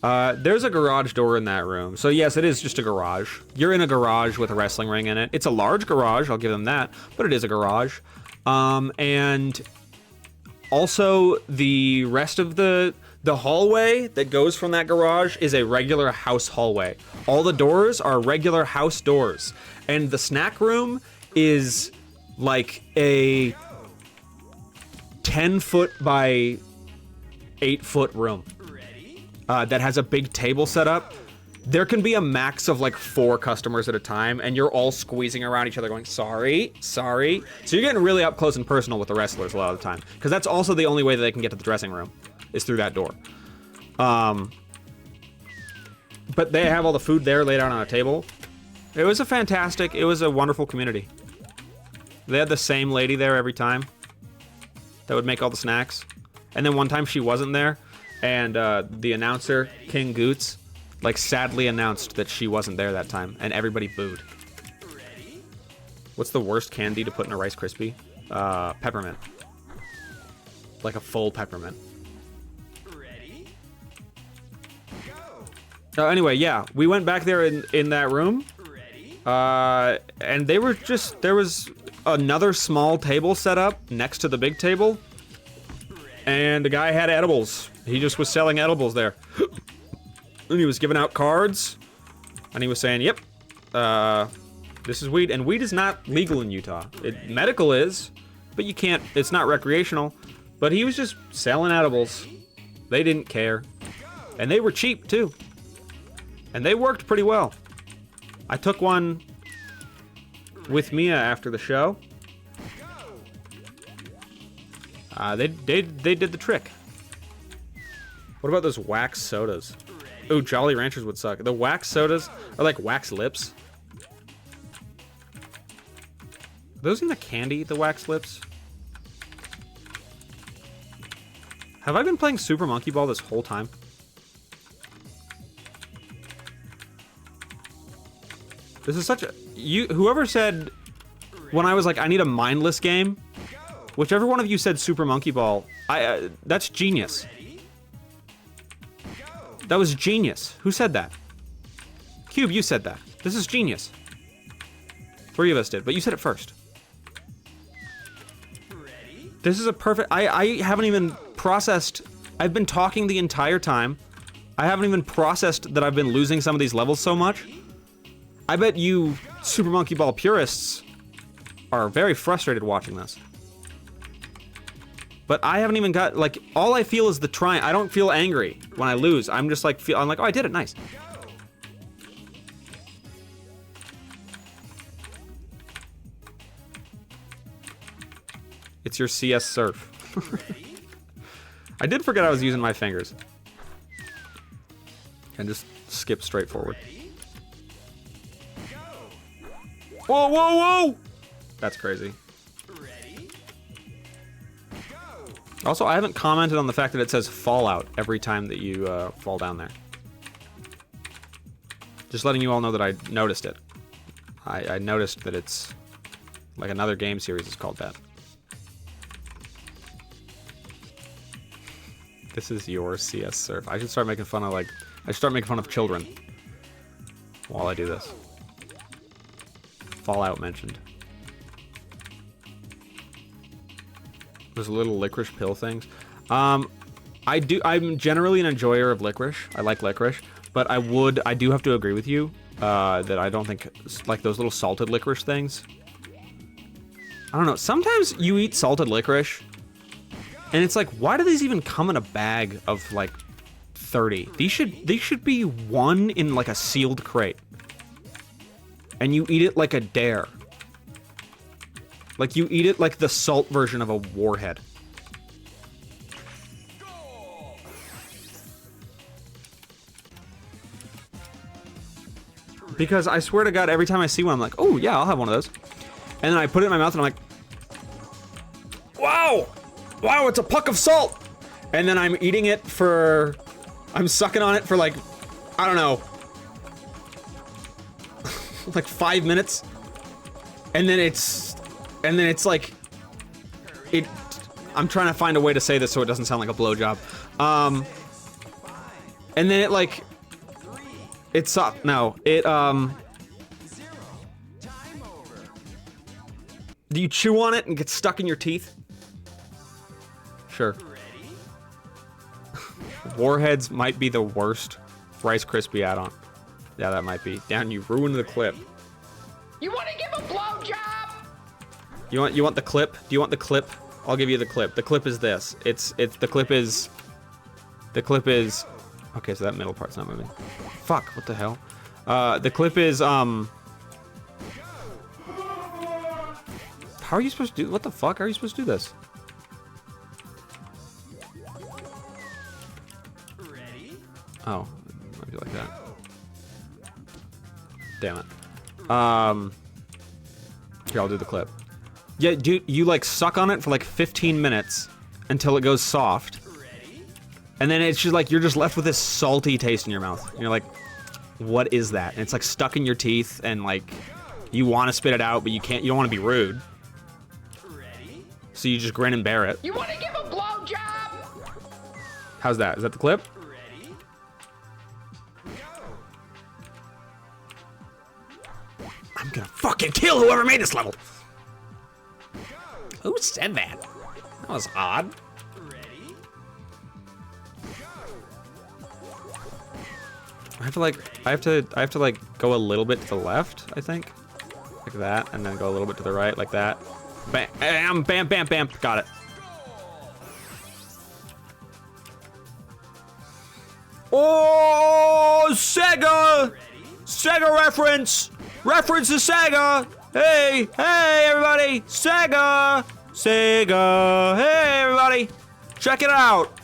There's a garage door in that room. So yes, it is just a garage. You're in a garage with a wrestling ring in it. It's a large garage, I'll give them that, but it is a garage. And also the rest of the hallway that goes from that garage is a regular house hallway. All the doors are regular house doors. And the snack room is like a 10-foot by 8-foot room that has a big table set up. There can be a max of like 4 customers at a time, and you're all squeezing around each other going, sorry, sorry. So you're getting really up close and personal with the wrestlers a lot of the time, because that's also the only way that they can get to the dressing room, is through that door. But they have all the food there laid out on a table. It was a wonderful community. They had the same lady there every time that would make all the snacks. And then one time she wasn't there, and the announcer, King Goots, like sadly announced that she wasn't there that time, and everybody booed. What's the worst candy to put in a Rice Krispie? Peppermint. Like a full peppermint. Anyway, yeah, we went back there in that room, and they were just, there was another small table set up next to the big table, and the guy had edibles. He just was selling edibles there. And he was giving out cards, and he was saying, yep, this is weed, and weed is not legal in Utah. Medical is, but you can't, it's not recreational, but he was just selling edibles. They didn't care, and they were cheap too. And they worked pretty well. I took one with Mia after the show. They did the trick. What about those wax sodas? Ooh, Jolly Ranchers would suck. The wax sodas are like wax lips. Are those in the candy, the wax lips? Have I been playing Super Monkey Ball this whole time? This is such a... Whoever said... When I was like, I need a mindless game, whichever one of you said Super Monkey Ball, that's genius. That was genius. Who said that? Cube, you said that. This is genius. 3 of us did, but you said it first. This is a perfect... I haven't even processed... I've been talking the entire time. I haven't even processed that I've been losing some of these levels so much. I bet you Super Monkey Ball purists are very frustrated watching this. But I haven't even got, like, all I feel is the triumph. I don't feel angry when I lose. I'm just like, I'm like, oh, I did it, nice. It's your CS surf. I did forget I was using my fingers. And just skip straight forward. Whoa, whoa, whoa! That's crazy. Also, I haven't commented on the fact that it says Fallout every time that you fall down there. Just letting you all know that I noticed it. I noticed that it's like another game series is called that. This is your CS surf. I should start making fun of I should start making fun of children while I do this. Fallout mentioned. There's little licorice pill things. I'm generally an enjoyer of licorice. I like licorice, but I do have to agree with you that I don't think like those little salted licorice things. I don't know. Sometimes you eat salted licorice, and it's like, why do these even come in a bag of like 30? These should be one in like a sealed crate, and you eat it like a dare. Like, you eat it like the salt version of a warhead. Because I swear to God, every time I see one, I'm like, oh, yeah, I'll have one of those. And then I put it in my mouth, and I'm like, wow! Wow, it's a puck of salt! And then I'm eating it for... I'm sucking on it for, like, I don't know, like 5 minutes. And then it's like, I'm trying to find a way to say this so it doesn't sound like a blowjob. And then do you chew on it and get stuck in your teeth? Sure. Warheads might be the worst Rice Krispie add-on. Yeah, that might be. Damn, you ruined the clip. You want to give a blowjob? You want the clip? Do you want the clip? I'll give you the clip. The clip is this. The clip is. Okay, so that middle part's not moving. Fuck, what the hell? The clip is, How are you supposed to do, what the fuck? How are you supposed to do this? Oh, might be like that. Damn it. Here, I'll do the clip. Yeah, dude, you like suck on it for like 15 minutes until it goes soft. And then it's just like, you're just left with this salty taste in your mouth. And you're like, what is that? And it's like stuck in your teeth, and like, you want to spit it out, but you can't, you don't want to be rude. So you just grin and bear it. You want to give a blowjob? How's that? Is that the clip? I'm gonna fucking kill whoever made this level! Who said that? That was odd. I have to like go a little bit to the left, I think. Like that, and then go a little bit to the right, like that. Bam, bam, bam, bam. Got it. Oh, Sega! Sega reference! Reference to Sega! Hey, hey, everybody! Sega! Sega! Hey, everybody! Check it out!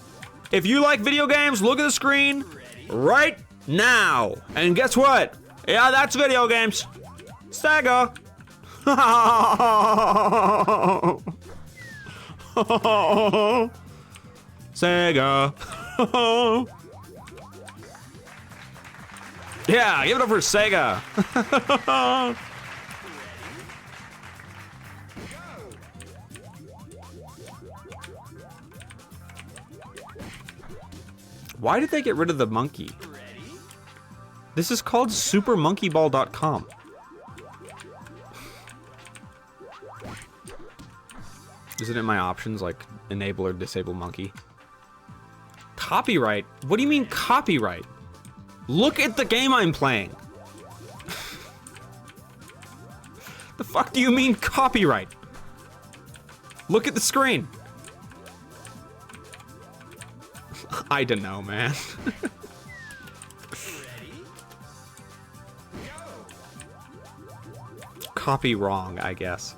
If you like video games, look at the screen right now. And guess what? Yeah, that's video games. Sega! Sega! Yeah, give it up for Sega! Why did they get rid of the monkey? This is called supermonkeyball.com. Isn't it my options, like enable or disable monkey? Copyright? What do you mean copyright? Look at the game I'm playing. The fuck do you mean copyright? Look at the screen. I don't know, man. Copy wrong, I guess.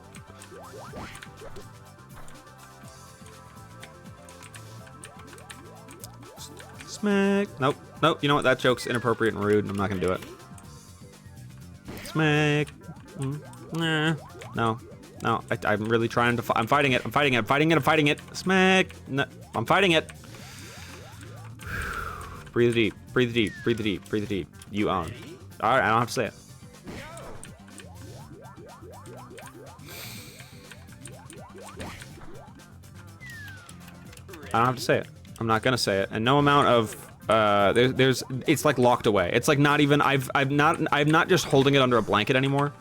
Smack. Nope. Nope. You know what? That joke's inappropriate and rude, and I'm not gonna do it. Smack. Nah. No. No, I'm really trying to. I'm fighting it. I'm fighting it. I'm fighting it. I'm fighting it. Smack. No, I'm fighting it. Breathe deep. Breathe deep. Breathe deep. Breathe deep. You own. All right, I don't have to say it. I don't have to say it. I'm not gonna say it. And no amount of it's like locked away. It's like not even I'm not just holding it under a blanket anymore,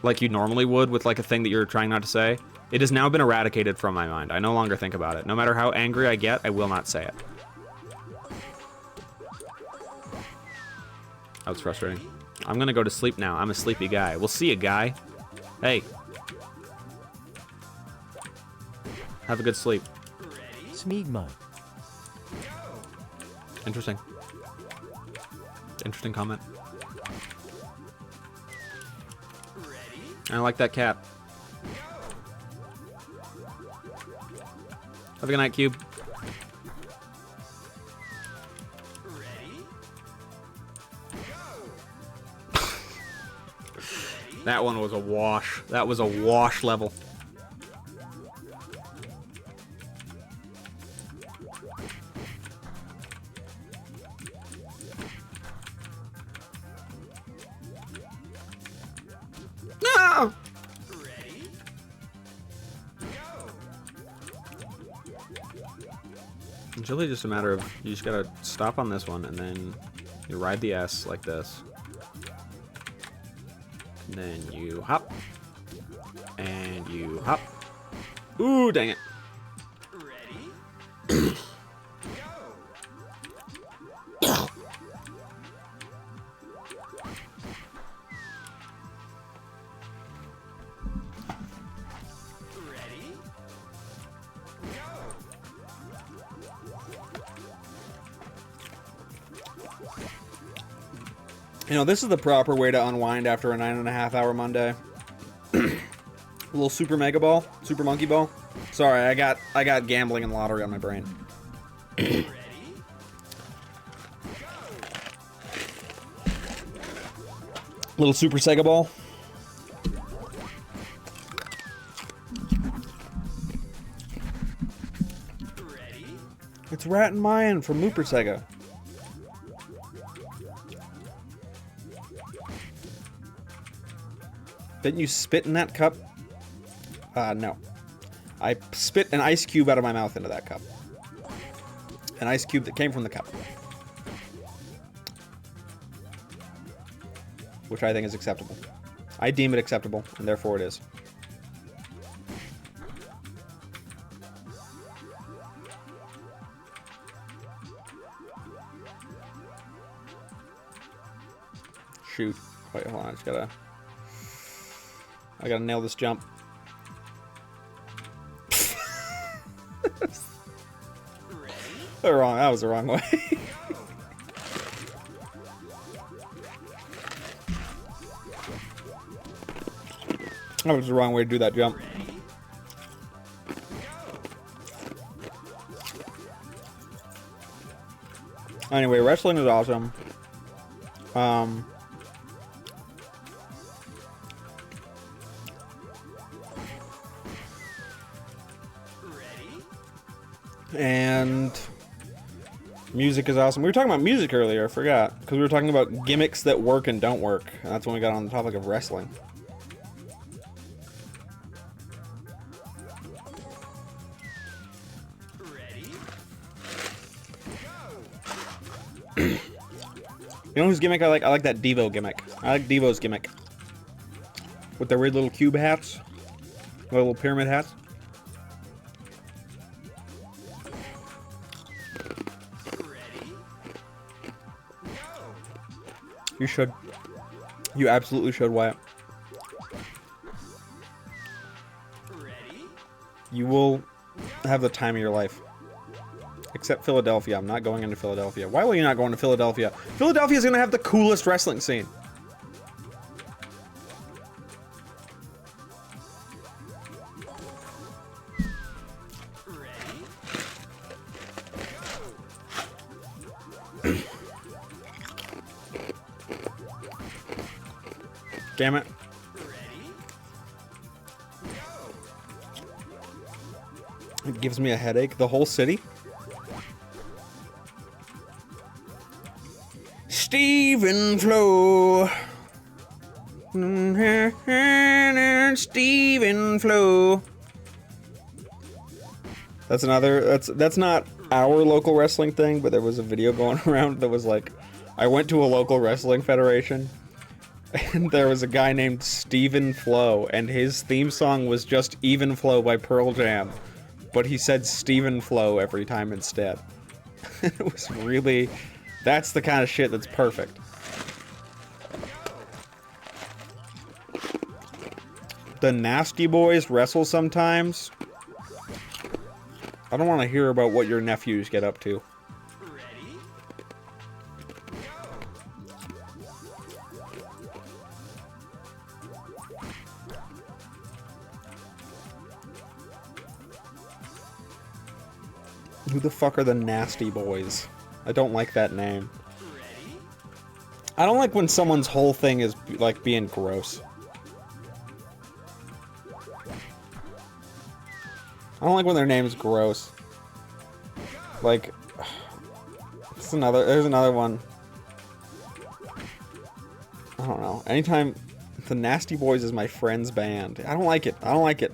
like you normally would with like a thing that you're trying not to say. It has now been eradicated from my mind. I no longer think about it. No matter how angry I get, I will not say it. That was frustrating. I'm gonna go to sleep now. I'm a sleepy guy. We'll see you, guy. Hey. Have a good sleep. Smegma. Interesting. Interesting comment. I like that cat. Have a good night, Cube. That one was a wash. That was a wash level. No! It's really just a matter of you just gotta stop on this one and then you ride the S like this. And then you hop. And you hop. Ooh, dang it. Ready? You know, this is the proper way to unwind after a 9.5-hour Monday. A little super mega ball, super monkey ball. Sorry, I got gambling and lottery on my brain. Little super Sega ball. It's Rat and Mayan from Looper Sega. Didn't you spit in that cup? No. I spit an ice cube out of my mouth into that cup. An ice cube that came from the cup. Which I think is acceptable. I deem it acceptable, and therefore it is. Shoot. Wait, hold on. I gotta nail this jump. That was the wrong way. That was the wrong way to do that jump. Anyway, wrestling is awesome. And music is awesome. We were talking about music earlier, I forgot. Because we were talking about gimmicks that work and don't work. And that's when we got on the topic of wrestling. You know whose gimmick I like? I like that Devo gimmick. I like Devo's gimmick. With their weird little cube hats. Little pyramid hats. You should. You absolutely should, Wyatt. You will have the time of your life. Except Philadelphia. I'm not going into Philadelphia. Why will you not go into Philadelphia? Philadelphia is going to have the coolest wrestling scene. Damn it. It gives me a headache. The whole city? Stephen Flo. Stephen Flo. That's another, that's not our local wrestling thing, but there was a video going around that was like, I went to a local wrestling federation, and there was a guy named Stephen Flo, and his theme song was just Even Flow by Pearl Jam, but he said Stephen Flo every time instead. It was really, that's the kind of shit that's perfect. The Nasty Boys wrestle sometimes. I don't want to hear about what your nephews get up to. Ready? Who the fuck are the Nasty Boys? I don't like that name. Ready? I don't like when someone's whole thing is like being gross. I don't like when their name's gross. Like, there's another one. I don't know. Anytime the Nasty Boys is my friend's band. I don't like it. I don't like it.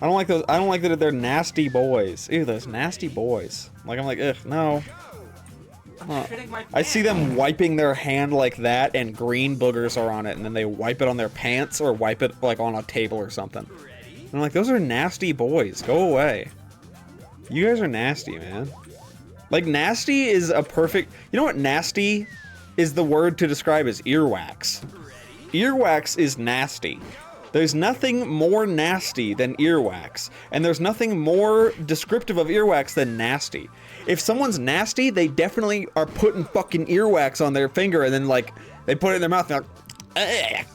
I don't like those. I don't like that they're nasty boys. Ew, those nasty boys. Like, I'm like, ugh, no. I see them wiping their hand like that, and green boogers are on it, and then they wipe it on their pants or wipe it like on a table or something. And I'm like, those are nasty boys. Go away. You guys are nasty, man. Like, nasty is a perfect... You know what nasty is the word to describe as earwax? Earwax is nasty. There's nothing more nasty than earwax. And there's nothing more descriptive of earwax than nasty. If someone's nasty, they definitely are putting fucking earwax on their finger and then, like, they put it in their mouth and they're like, ugh.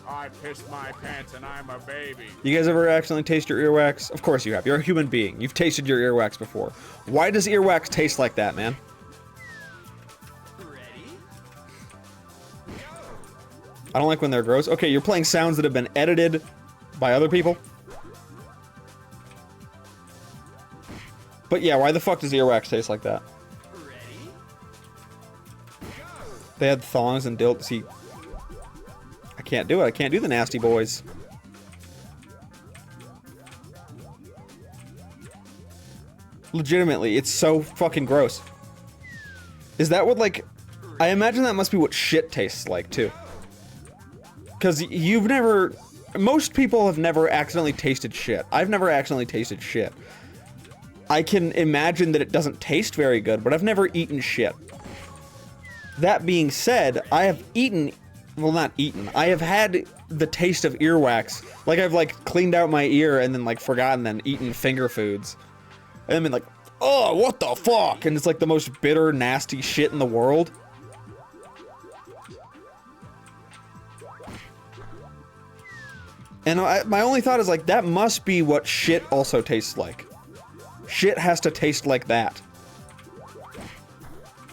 I pissed my pants and I'm a baby. You guys ever accidentally taste your earwax? Of course you have. You're a human being. You've tasted your earwax before. Why does earwax taste like that, man? Ready? I don't like when they're gross. Okay, you're playing sounds that have been edited by other people. But yeah, why the fuck does earwax taste like that? Ready? They had thongs and dilts. See, I can't do it. I can't do the Nasty Boys. Legitimately, it's so fucking gross. Is that what, like... I imagine that must be what shit tastes like, too. Because you've never... Most people have never accidentally tasted shit. I've never accidentally tasted shit. I can imagine that it doesn't taste very good, but I've never eaten shit. That being said, I have eaten... Well, not eaten. I have had the taste of earwax. Like, I've, like, cleaned out my ear and then, like, forgotten and eaten finger foods. And then been like, oh, what the fuck? And it's, like, the most bitter, nasty shit in the world. And my only thought is, like, that must be what shit also tastes like. Shit has to taste like that.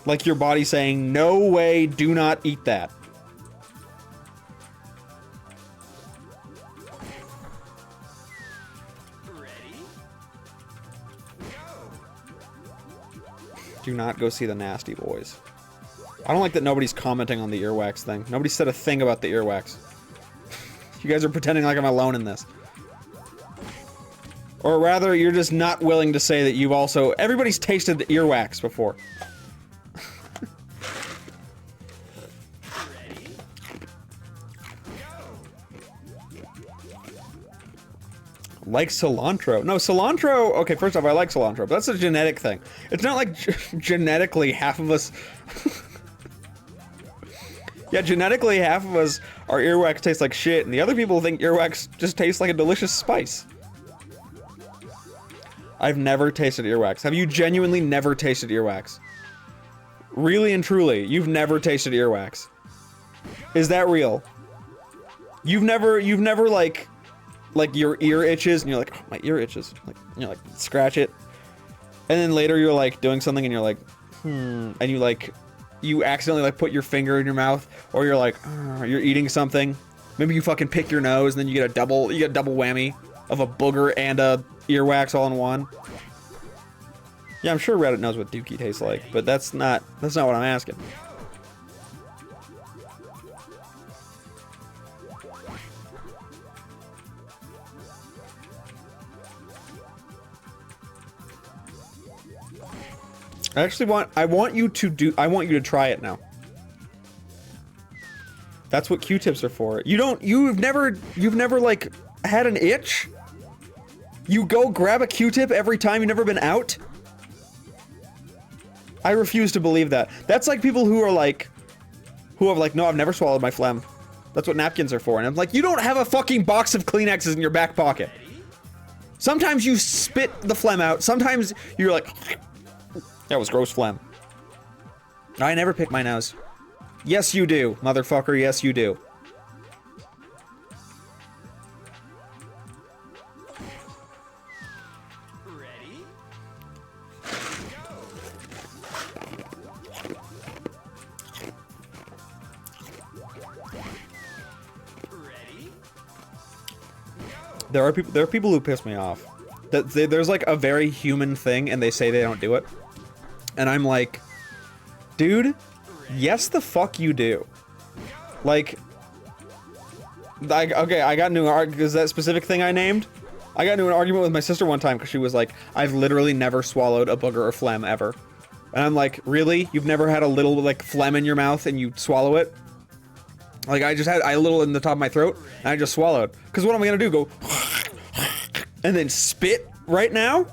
Like your body saying, no way, do not eat that. Ready? Do not go see the Nasty Boys. I don't like that nobody's commenting on the earwax thing. Nobody said a thing about the earwax. You guys are pretending like I'm alone in this. Or rather, you're just not willing to say that you've also... Everybody's tasted the earwax before. Ready? Like cilantro. No, cilantro... Okay, first off, I like cilantro, but that's a genetic thing. It's not like genetically half of us... Yeah, genetically half of us, our earwax tastes like shit, and the other people think earwax just tastes like a delicious spice. I've never tasted earwax. Have you genuinely never tasted earwax? Really and truly, you've never tasted earwax. Is that real? You've never like your ear itches and you're like, oh, my ear itches. Like, you're like, scratch it. And then later you're like doing something and you're like, and you accidentally like put your finger in your mouth, or you're like, you're eating something. Maybe you fucking pick your nose and then you get a double whammy of a booger and a earwax all in one. Yeah, I'm sure Reddit knows what Dookie tastes like, but that's not what I'm asking. I want you to try it now. That's what Q-tips are for. You've never like had an itch? You go grab a Q-tip every time you've never been out? I refuse to believe that. That's like people who have like, no, I've never swallowed my phlegm. That's what napkins are for. And I'm like, you don't have a fucking box of Kleenexes in your back pocket. Sometimes you spit the phlegm out. Sometimes you're like, that was gross phlegm. I never pick my nose. Yes, you do, motherfucker. Yes, you do. Ready? There are people who piss me off. There's like a very human thing, and they say they don't do it, and I'm like, dude, yes, the fuck you do. Like, okay, I got into an argument. Is that specific thing I named? I got into an argument with my sister one time because she was like, I've literally never swallowed a booger or phlegm ever, and I'm like, really? You've never had a little like phlegm in your mouth and you swallow it? Like, I had a little in the top of my throat, and I just swallowed. Because what am I gonna do? Go and then spit right now?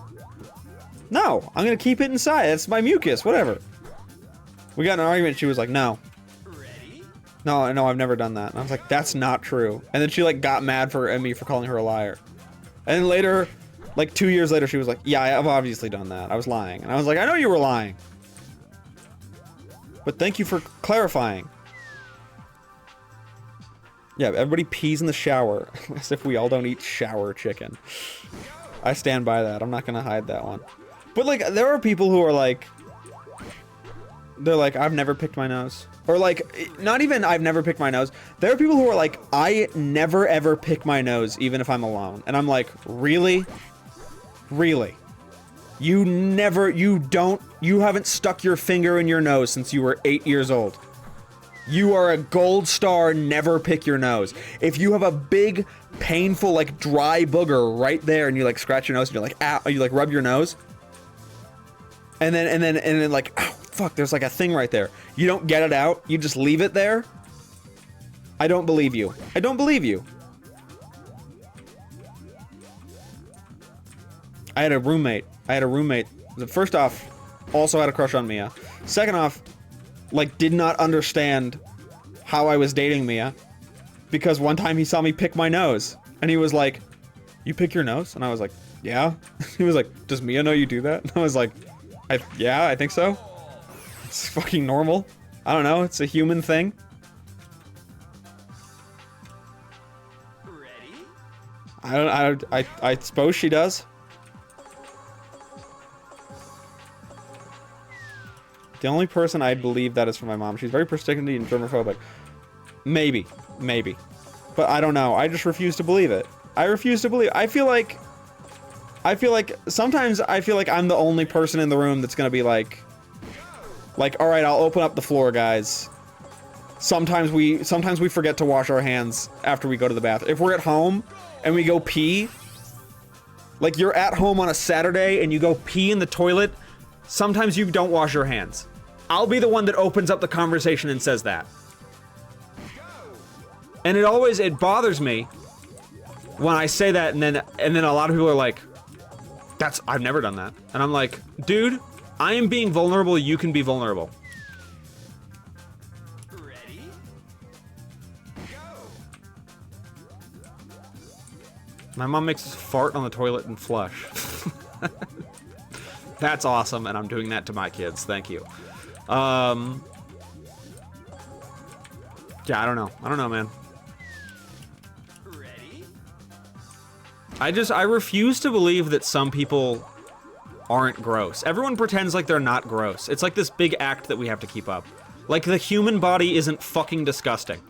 No, I'm gonna keep it inside. That's my mucus, whatever. We got in an argument, she was like, no. No, I've never done that. And I was like, that's not true. And then she like got mad at me for calling her a liar. And then later, like 2 years later, she was like, yeah, I've obviously done that. I was lying. And I was like, I know you were lying. But thank you for clarifying. Yeah, everybody pees in the shower, as if we all don't eat shower chicken. I stand by that. I'm not gonna hide that one. But like, there are people who are like, they're like, I've never picked my nose. Or like, not even I've never picked my nose. There are people who are like, I never ever pick my nose, even if I'm alone. And I'm like, really? Really? You haven't stuck your finger in your nose since you were 8 years old. You are a gold star, never pick your nose. If you have a big, painful, like dry booger right there and you like scratch your nose and you're like, ow, you like rub your nose. And then like, ow, fuck, there's like a thing right there. You don't get it out, you just leave it there. I don't believe you. I don't believe you. I had a roommate that first off, also had a crush on Mia. Second off, like, did not understand how I was dating Mia, because one time he saw me pick my nose, and he was like, you pick your nose? And I was like, yeah. He was like, does Mia know you do that? And I was like, yeah, I think so. It's fucking normal. I don't know, it's a human thing. I suppose she does. The only person I believe that is from my mom. She's very persnickety and germophobic. Maybe. But I don't know. I just refuse to believe it. I refuse to believe. I feel like sometimes I feel like I'm the only person in the room that's gonna be like, all right, I'll open up the floor, guys. Sometimes we forget to wash our hands after we go to the bathroom. If we're at home and we go pee, like you're at home on a Saturday and you go pee in the toilet, sometimes you don't wash your hands. I'll be the one that opens up the conversation and says that. And it bothers me when I say that and then a lot of people are like, I've never done that. And I'm like, dude, I am being vulnerable, you can be vulnerable. Ready? My mom makes us fart on the toilet and flush. That's awesome, and I'm doing that to my kids. Thank you. Yeah, I don't know, man. Ready? I refuse to believe that some people aren't gross. Everyone pretends like they're not gross. It's like this big act that we have to keep up. Like the human body isn't fucking disgusting.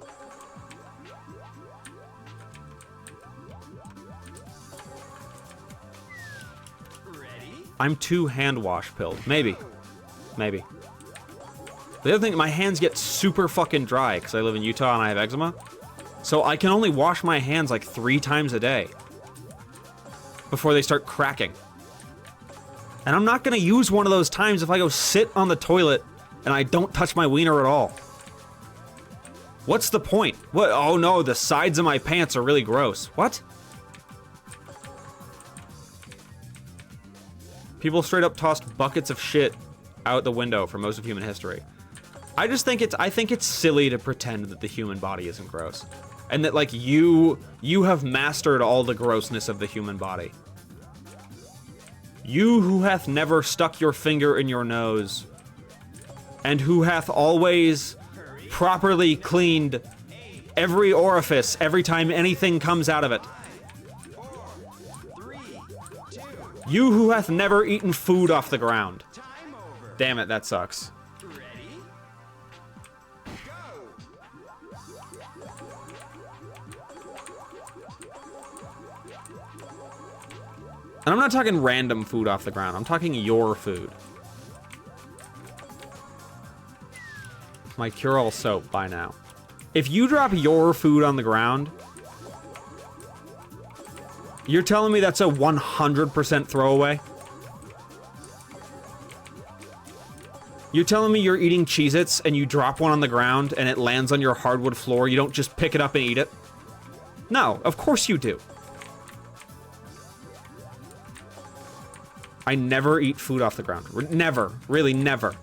I'm too hand wash pilled. Maybe. Maybe. The other thing, my hands get super fucking dry because I live in Utah and I have eczema. So I can only wash my hands like 3 times a day before they start cracking. And I'm not gonna use one of those times if I go sit on the toilet and I don't touch my wiener at all. What's the point? What? Oh no, the sides of my pants are really gross. What? People straight up tossed buckets of shit out the window for most of human history. I think it's silly to pretend that the human body isn't gross. And that, like, you have mastered all the grossness of the human body. You who hath never stuck your finger in your nose, and who hath always properly cleaned every orifice every time anything comes out of it. You who hath never eaten food off the ground. Damn it, that sucks. And I'm not talking random food off the ground. I'm talking your food. My cure-all soap by now. If you drop your food on the ground, you're telling me that's a 100% throwaway? You're telling me you're eating Cheez-Its and you drop one on the ground and it lands on your hardwood floor, you don't just pick it up and eat it? No, of course you do. I never eat food off the ground. Never. Really, never.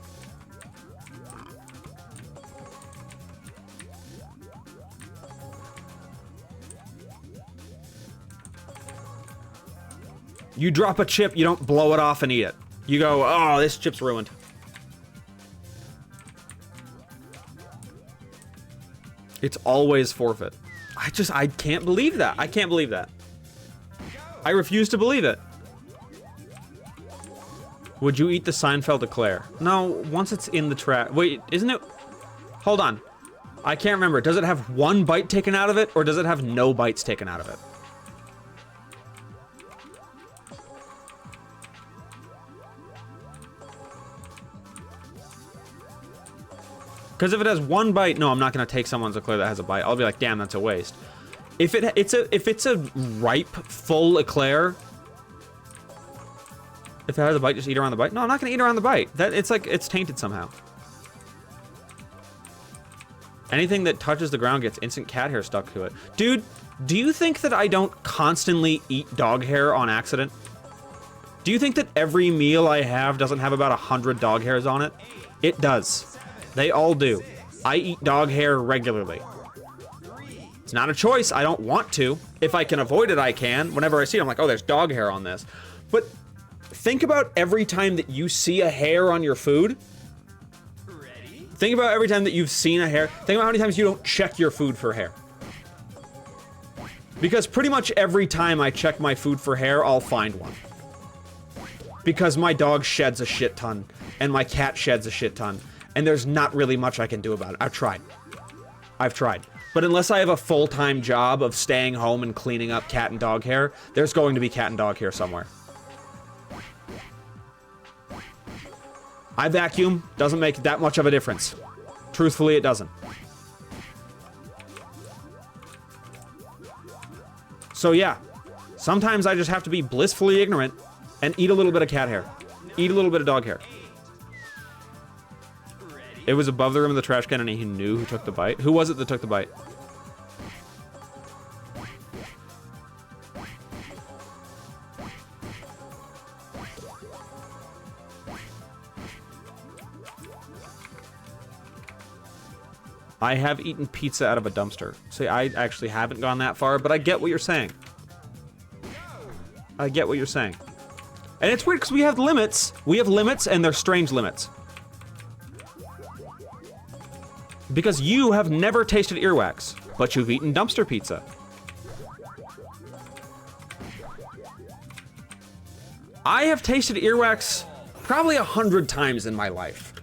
You drop a chip, you don't blow it off and eat it. You go, oh, this chip's ruined. It's always forfeit. I can't believe that. I can't believe that. I refuse to believe it. Would you eat the Seinfeld eclair? No, once it's in the trash. Wait, isn't it? Hold on. I can't remember. Does it have 1 bite taken out of it, or does it have no bites taken out of it? Because if it has 1 bite, no, I'm not gonna take someone's eclair that has a bite. I'll be like, damn, that's a waste. If it's a ripe, full eclair, if it has a bite, just eat around the bite. No, I'm not gonna eat around the bite. It's like it's tainted somehow. Anything that touches the ground gets instant cat hair stuck to it. Dude, do you think that I don't constantly eat dog hair on accident? Do you think that every meal I have doesn't have about 100 dog hairs on it? It does. They all do. I eat dog hair regularly. It's not a choice. I don't want to. If I can avoid it, I can. Whenever I see it, I'm like, oh, there's dog hair on this. But think about every time that you see a hair on your food. Think about every time that you've seen a hair. Think about how many times you don't check your food for hair. Because pretty much every time I check my food for hair, I'll find one. Because my dog sheds a shit ton, and my cat sheds a shit ton, and there's not really much I can do about it. I've tried. But unless I have a full-time job of staying home and cleaning up cat and dog hair, there's going to be cat and dog hair somewhere. I vacuum, doesn't make that much of a difference. Truthfully, it doesn't. So yeah, sometimes I just have to be blissfully ignorant and eat a little bit of cat hair. Eat a little bit of dog hair. It was above the rim of the trash can and he knew who took the bite. Who was it that took the bite? I have eaten pizza out of a dumpster. See, I actually haven't gone that far, but I get what you're saying. I get what you're saying. And it's weird because we have limits. We have limits and they're strange limits. Because you have never tasted earwax, but you've eaten dumpster pizza. I have tasted earwax probably 100 times in my life.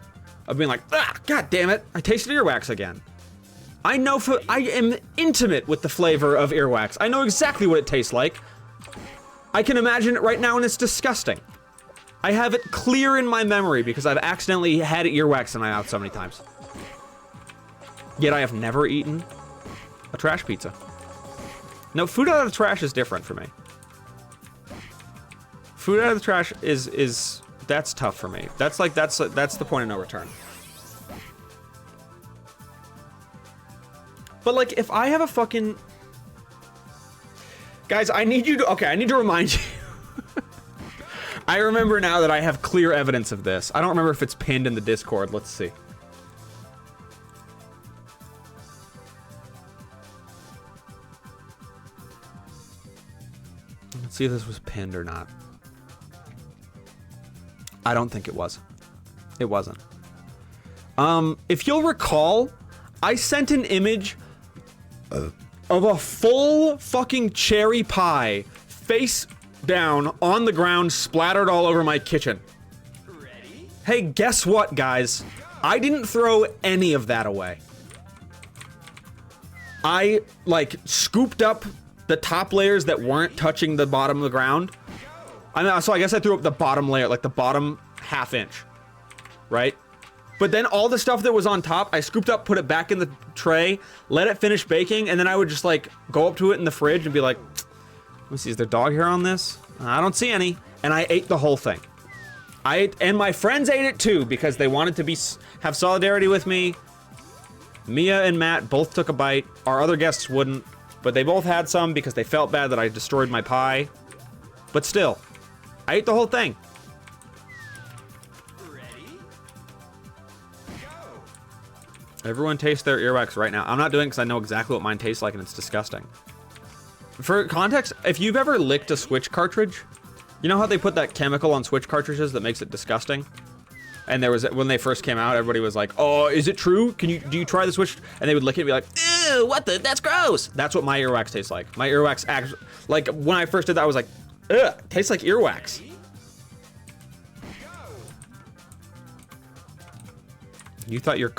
Of being like, ah, god damn it, I tasted earwax again. I am intimate with the flavor of earwax. I know exactly what it tastes like. I can imagine it right now and it's disgusting. I have it clear in my memory because I've accidentally had earwax in my mouth so many times. Yet I have never eaten a trash pizza. No, food out of the trash is different for me. Food out of the trash is that's tough for me. That's the point of no return. But like, if I have a fucking... Guys, I need to remind you. I remember now that I have clear evidence of this. I don't remember if it's pinned in the Discord. Let's see. Let's see if this was pinned or not. I don't think it was. It wasn't. If you'll recall, I sent an image of a full fucking cherry pie face down on the ground, splattered all over my kitchen. Ready? Hey, guess what, guys? I didn't throw any of that away. I, like, scooped up the top layers that weren't touching the bottom of the ground. So I guess I threw up the bottom layer, like the bottom ½ inch, right? But then all the stuff that was on top, I scooped up, put it back in the tray, let it finish baking, and then I would just, like, go up to it in the fridge and be like, let me see, is there dog hair on this? I don't see any. And I ate the whole thing. And my friends ate it too, because they wanted to have solidarity with me. Mia and Matt both took a bite. Our other guests wouldn't, but they both had some because they felt bad that I destroyed my pie. But still, I ate the whole thing. Ready? Go. Everyone taste their earwax right now. I'm not doing it because I know exactly what mine tastes like and it's disgusting. For context, if you've ever licked a Switch cartridge, you know how they put that chemical on Switch cartridges that makes it disgusting? And there was, when they first came out, everybody was like, oh, is it true? Do you try the Switch? And they would lick it and be like, ew, what the, that's gross. That's what my earwax tastes like. My earwax actually, like when I first did that, I was like, ugh, tastes like earwax. You thought your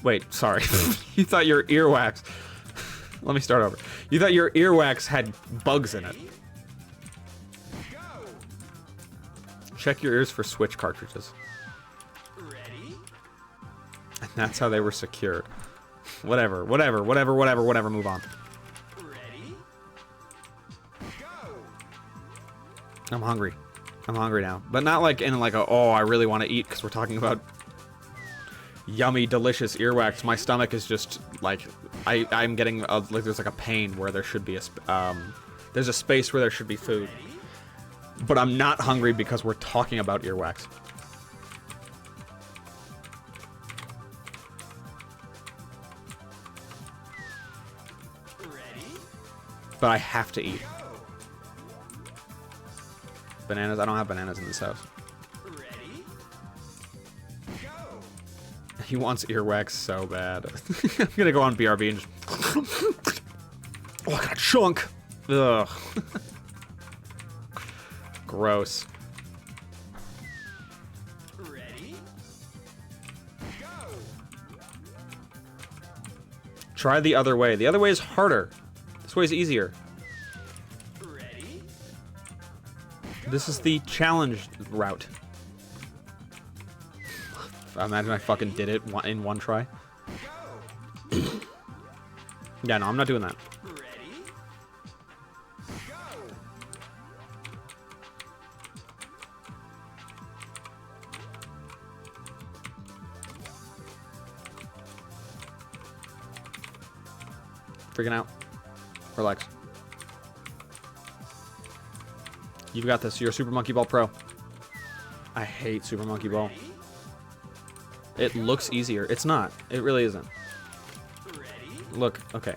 wait, sorry. You thought your earwax, let me start over. You thought your earwax had bugs in it. Check your ears for Switch cartridges. Ready? And that's how they were secured. Whatever, move on. Ready? Go. I'm hungry now. But not like in like a, oh, I really want to eat because we're talking about yummy, delicious earwax. My stomach is just like, I'm getting like there's like a pain where there should be there's a space where there should be food. But I'm not hungry because we're talking about earwax. Ready? But I have to eat. Bananas? I don't have bananas in this house. Ready? Go. He wants earwax so bad. I'm gonna go on BRB and just... Oh, I got a chunk! Ugh. Gross. Ready? Go. Try the other way. The other way is harder. This way is easier. Ready? This is the challenge route. I imagine I fucking did it in one try. Yeah, no, I'm not doing that. Freaking out. Relax. You've got this. You're a Super Monkey Ball Pro. I hate Super Monkey Ball. It looks easier. It's not. It really isn't. Look. Okay.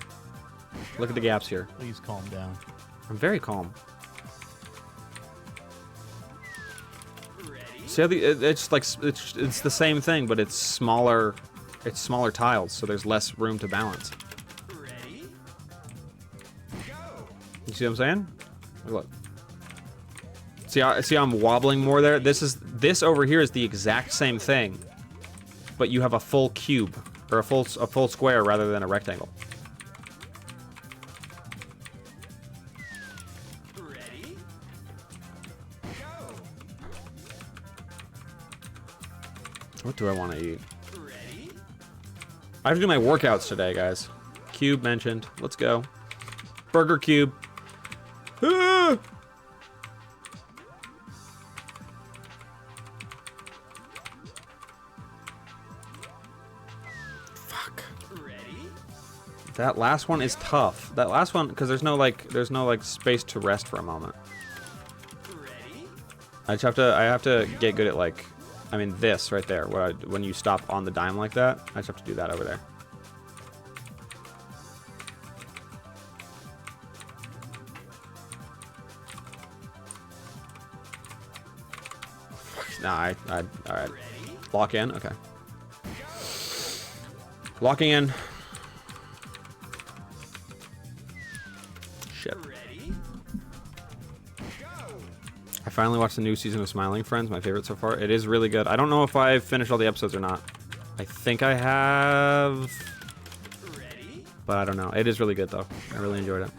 Look at the gaps here. Please calm down. I'm very calm. See how it's like it's the same thing, but it's smaller. It's smaller tiles, so there's less room to balance. You see what I'm saying? Look. See how I'm wobbling more there? This over here is the exact same thing, but you have a full cube or a full square rather than a rectangle. Ready? Go. What do I want to eat? I have to do my workouts today, guys. Cube mentioned. Let's go. Burger Cube. Ah! Fuck. That last one is tough. That last one, because there's no like space to rest for a moment. I have to get good at like, I mean this right there, when you stop on the dime like that, I just have to do that over there. Nah, alright. Lock in, okay. Locking in. Shit. I finally watched the new season of Smiling Friends, my favorite so far. It is really good. I don't know if I've finished all the episodes or not. I think I have. But I don't know. It is really good though. I really enjoyed it.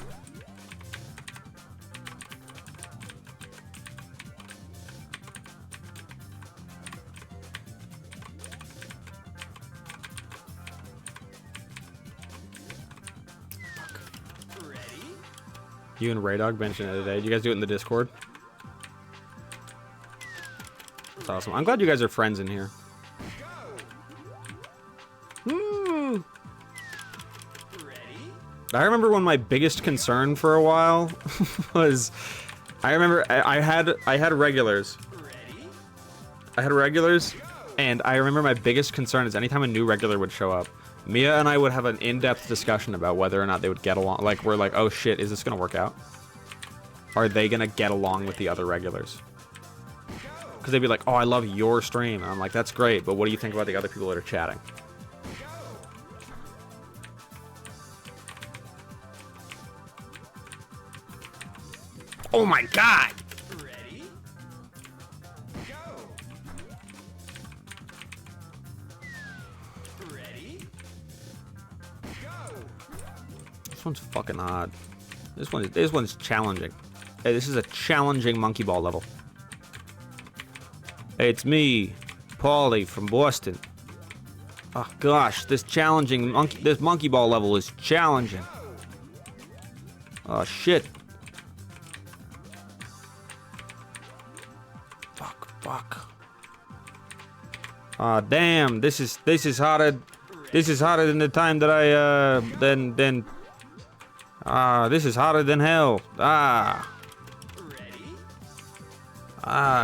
You and Raydog mentioned it today. Did you guys do it in the Discord? That's awesome. I'm glad you guys are friends in here. Woo! I remember when my biggest concern for a while was, I remember I had regulars. And I remember my biggest concern is anytime a new regular would show up, Mia and I would have an in-depth discussion about whether or not they would get along. Like, we're like, oh shit, is this gonna work out? Are they gonna get along with the other regulars? Because they'd be like, oh, I love your stream. And I'm like, that's great, but what do you think about the other people that are chatting? Oh my god! This one's fucking hard. This one's challenging. Hey, this is a challenging monkey ball level. Hey, it's me, Paulie from Boston. Oh gosh, this monkey ball level is challenging. Oh shit. Fuck. Ah, damn, this is harder. This is harder than the time that this is harder than hell.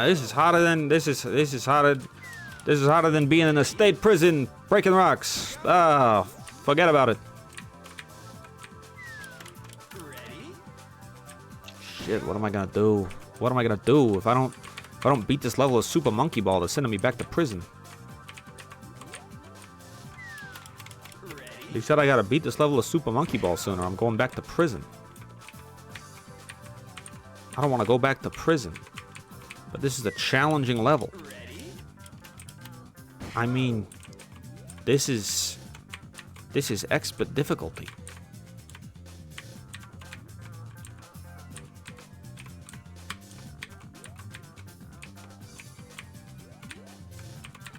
This is harder than being in a state prison breaking rocks. Forget about it. Shit, what am I gonna do? What am I gonna do if I don't beat this level of Super Monkey Ball? They're sending me back to prison. They said I gotta beat this level of Super Monkey Ball soon or I'm going back to prison. I don't want to go back to prison. But this is a challenging level. I mean, this is expert difficulty.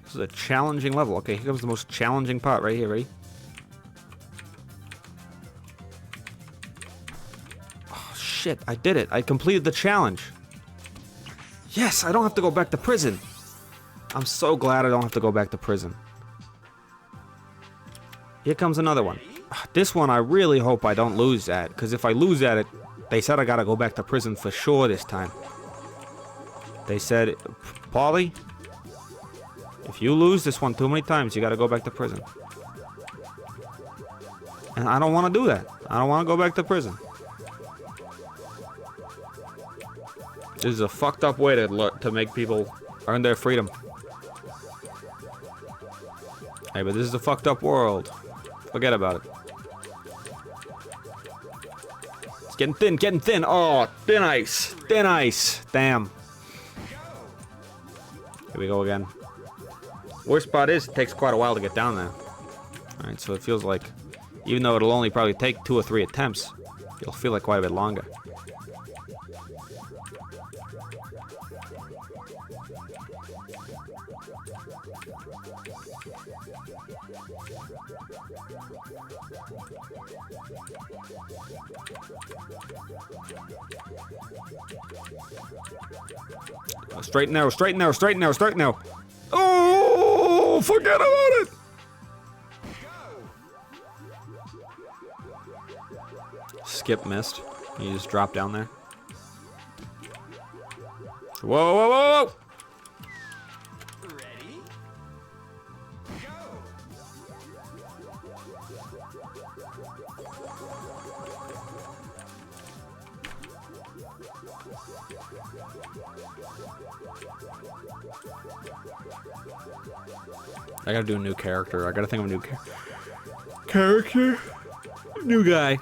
This is a challenging level. Okay, here comes the most challenging part right here. Ready? Oh, shit, I did it. I completed the challenge. Yes, I don't have to go back to prison. I'm so glad I don't have to go back to prison. Here comes another one. This one I really hope I don't lose at, because if I lose at it, they said I gotta go back to prison for sure this time. They said, Paulie, if you lose this one too many times, you gotta go back to prison. And I don't want to do that. I don't want to go back to prison. This is a fucked up way to make people earn their freedom. Hey, but this is a fucked up world. Forget about it. It's getting thin, getting thin. Oh, thin ice. Thin ice. Damn. Here we go again. Worst part is, it takes quite a while to get down there. Alright, so it feels like, even though it'll only probably take 2 or 3 attempts, it'll feel like quite a bit longer. Straight now, straight now, straight now, straight now. Oh, forget about it. Skip missed. You just drop down there. Whoa, whoa, whoa, whoa. I gotta do a new character. I gotta think of a new character. New guy.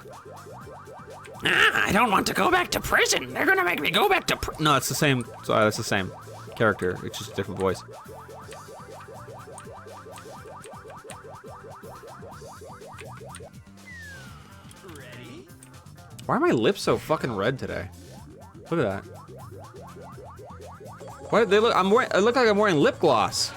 I don't want to go back to prison. They're gonna make me go back to prison. No, it's the same. Sorry, that's the same character. It's just a different voice. Ready? Why are my lips so fucking red today? Look at that. Why they look? I look like I'm wearing lip gloss.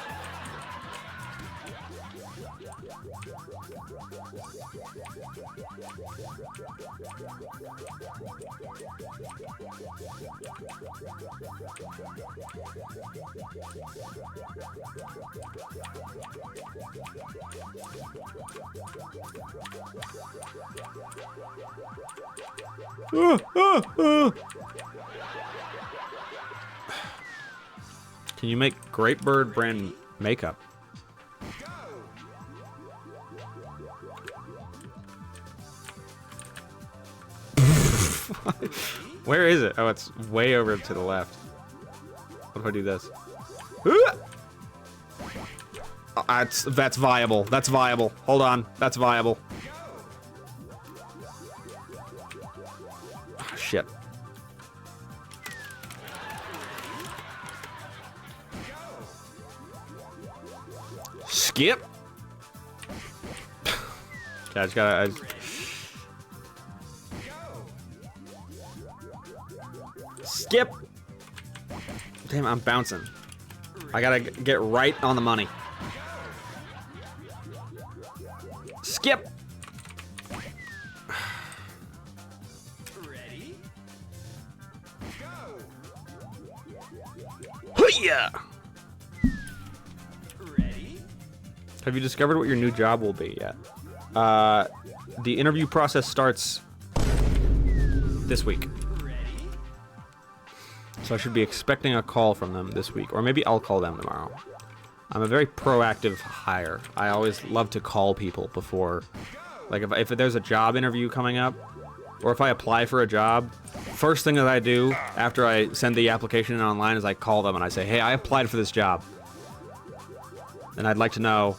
Can you make Great Bird brand makeup? Where is it? Oh, it's way over to the left. What if I do this? Oh, that's viable. That's viable. Hold on. That's viable. Oh, shit. Skip. Okay, I just gotta. Skip. Damn, I'm bouncing. I gotta get right on the money. Skip. Ready? Hoo-ya! Ready? Have you discovered what your new job will be yet? The interview process starts this week. So I should be expecting a call from them this week, or maybe I'll call them tomorrow. I'm a very proactive hire. I always love to call people before, like if there's a job interview coming up, or if I apply for a job, first thing that I do after I send the application in online is I call them and I say, hey, I applied for this job, and I'd like to know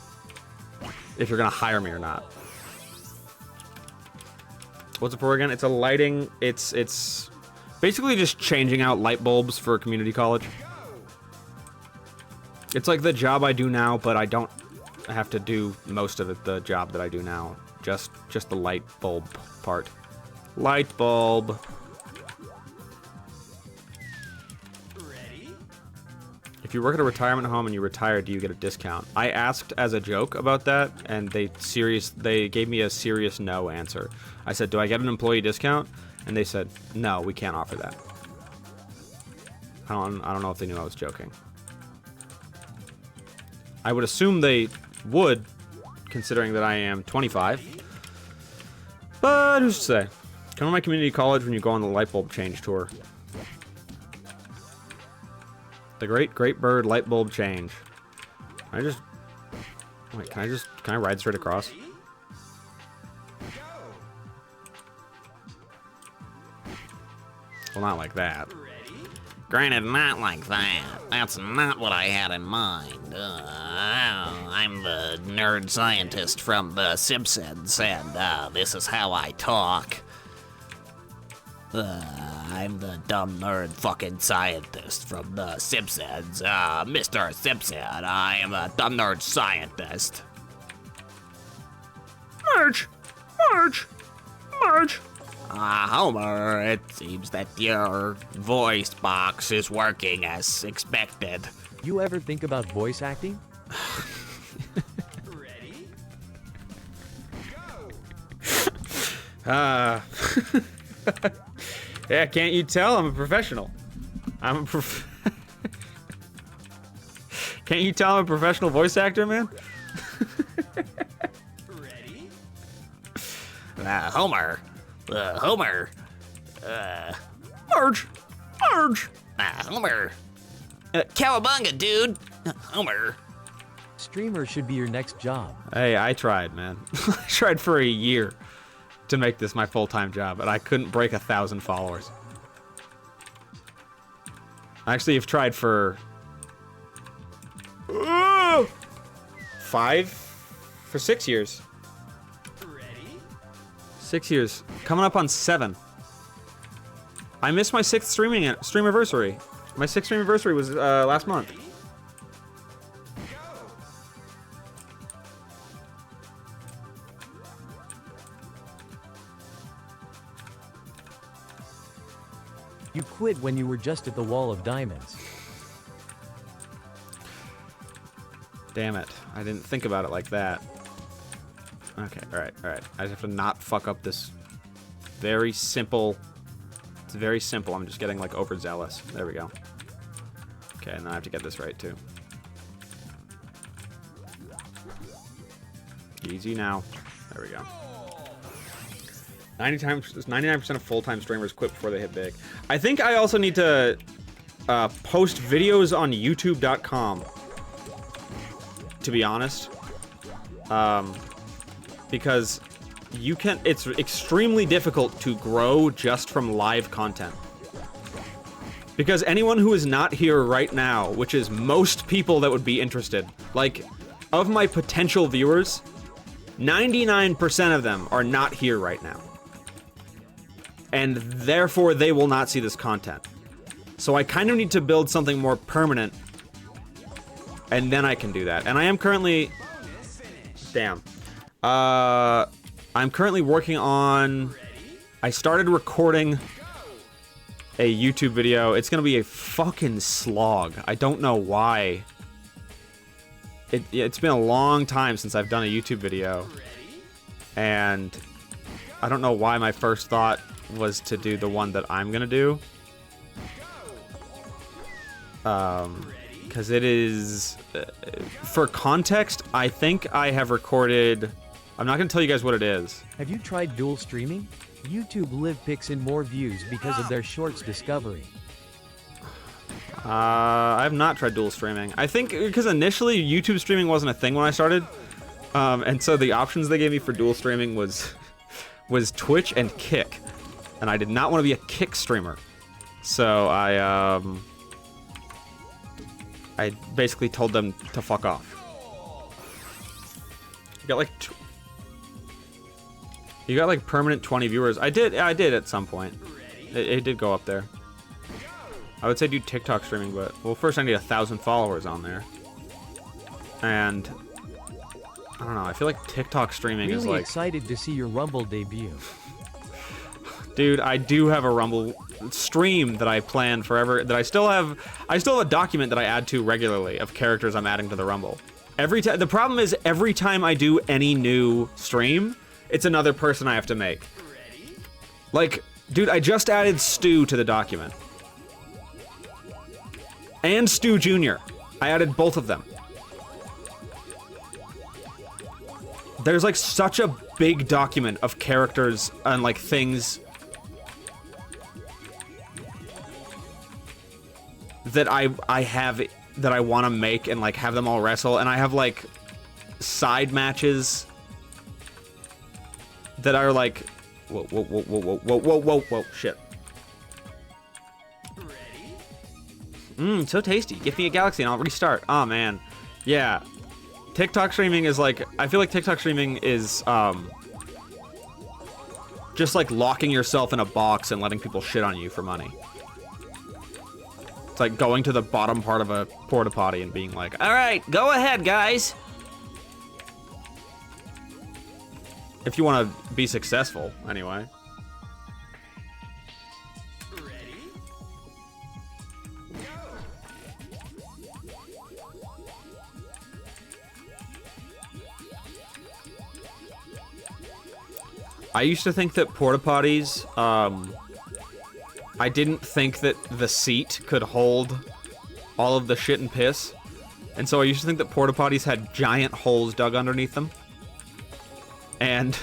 if you're gonna hire me or not. What's it for again? It's a lighting, it's basically just changing out light bulbs for a community college. It's like the job I do now, but I don't have to do most of it, the job that I do now. Just the light bulb part. Light bulb. Ready? If you work at a retirement home and you retire, do you get a discount? I asked as a joke about that, and they gave me a serious no answer. I said, do I get an employee discount? And they said, no, we can't offer that. I don't know if they knew I was joking. I would assume they would, considering that I am 25. But who's to say? Come to my community college when you go on the light bulb change tour. The Great Bird light bulb change. Can I just... Wait, can I ride straight across? Well, not like that. Granted, not like that. That's not what I had in mind. I'm the nerd scientist from The Simpsons, and this is how I talk. I'm the dumb nerd fucking scientist from The Simpsons. Mr. Simpson, I am a dumb nerd scientist. Marge! Homer, it seems that your voice box is working as expected. You ever think about voice acting? Ready? Yeah, can't you tell? I'm a professional. Can't you tell I'm a professional voice actor, man? Ready? Homer. Homer. Marge. Marge. Homer. Cowabunga, dude. Homer. Streamer should be your next job. Hey, I tried, man. I tried for a year to make this my full-time job, and I couldn't break 1,000 followers. I actually have tried for 6 years. Ready? 6 years. Coming up on 7. I missed my 6th streamiversary. My 6th streamiversary was last month. You quit when you were just at the wall of diamonds. Damn it. I didn't think about it like that. Okay, alright. I just have to not fuck up this very simple... It's very simple. I'm just getting, like, overzealous. There we go. Okay, and then I have to get this right, too. Easy now. There we go. 99% of full-time streamers quit before they hit big. I think I also need to post videos on YouTube.com, to be honest. Because it's extremely difficult to grow just from live content. Because anyone who is not here right now, which is most people that would be interested, like, of my potential viewers, 99% of them are not here right now. And therefore, they will not see this content. So I kind of need to build something more permanent, and then I can do that. And I am currently... Damn. I'm currently working on... I started recording a YouTube video. It's gonna be a fucking slog. I don't know why. It's been a long time since I've done a YouTube video. And I don't know why my first thought was to do the one that I'm gonna do. Because it is... for context, I think I have recorded... I'm not gonna tell you guys what it is. Have you tried dual streaming? YouTube live picks in more views because of their shorts discovery. I have not tried dual streaming. I think because initially YouTube streaming wasn't a thing when I started. And so the options they gave me for dual streaming was Twitch and Kick. And I did not want to be a Kick streamer. So I basically told them to fuck off. You got like permanent 20 viewers. I did at some point. It did go up there. I would say do TikTok streaming, but well, first I need 1,000 followers on there. And I don't know. I feel like TikTok streaming is Really like... excited to see your Rumble debut. Dude, I do have a Rumble stream that I plan forever. That I still have a document that I add to regularly of characters I'm adding to the Rumble. The problem is every time I do any new stream, it's another person I have to make. Like, dude, I just added Stu to the document. And Stu Jr. I added both of them. There's like such a big document of characters and like things that I have that I want to make and like have them all wrestle, and I have like side matches that are like whoa, shit. So tasty. Give me a galaxy and I'll restart. Oh man. Yeah. TikTok streaming is like, I feel like TikTok streaming is just like locking yourself in a box and letting people shit on you for money. It's like going to the bottom part of a porta potty and being like, all right, go ahead, guys. If you want to be successful, anyway. I used to think that porta potties I didn't think that the seat could hold all of the shit and piss. And so I used to think that porta potties had giant holes dug underneath them. And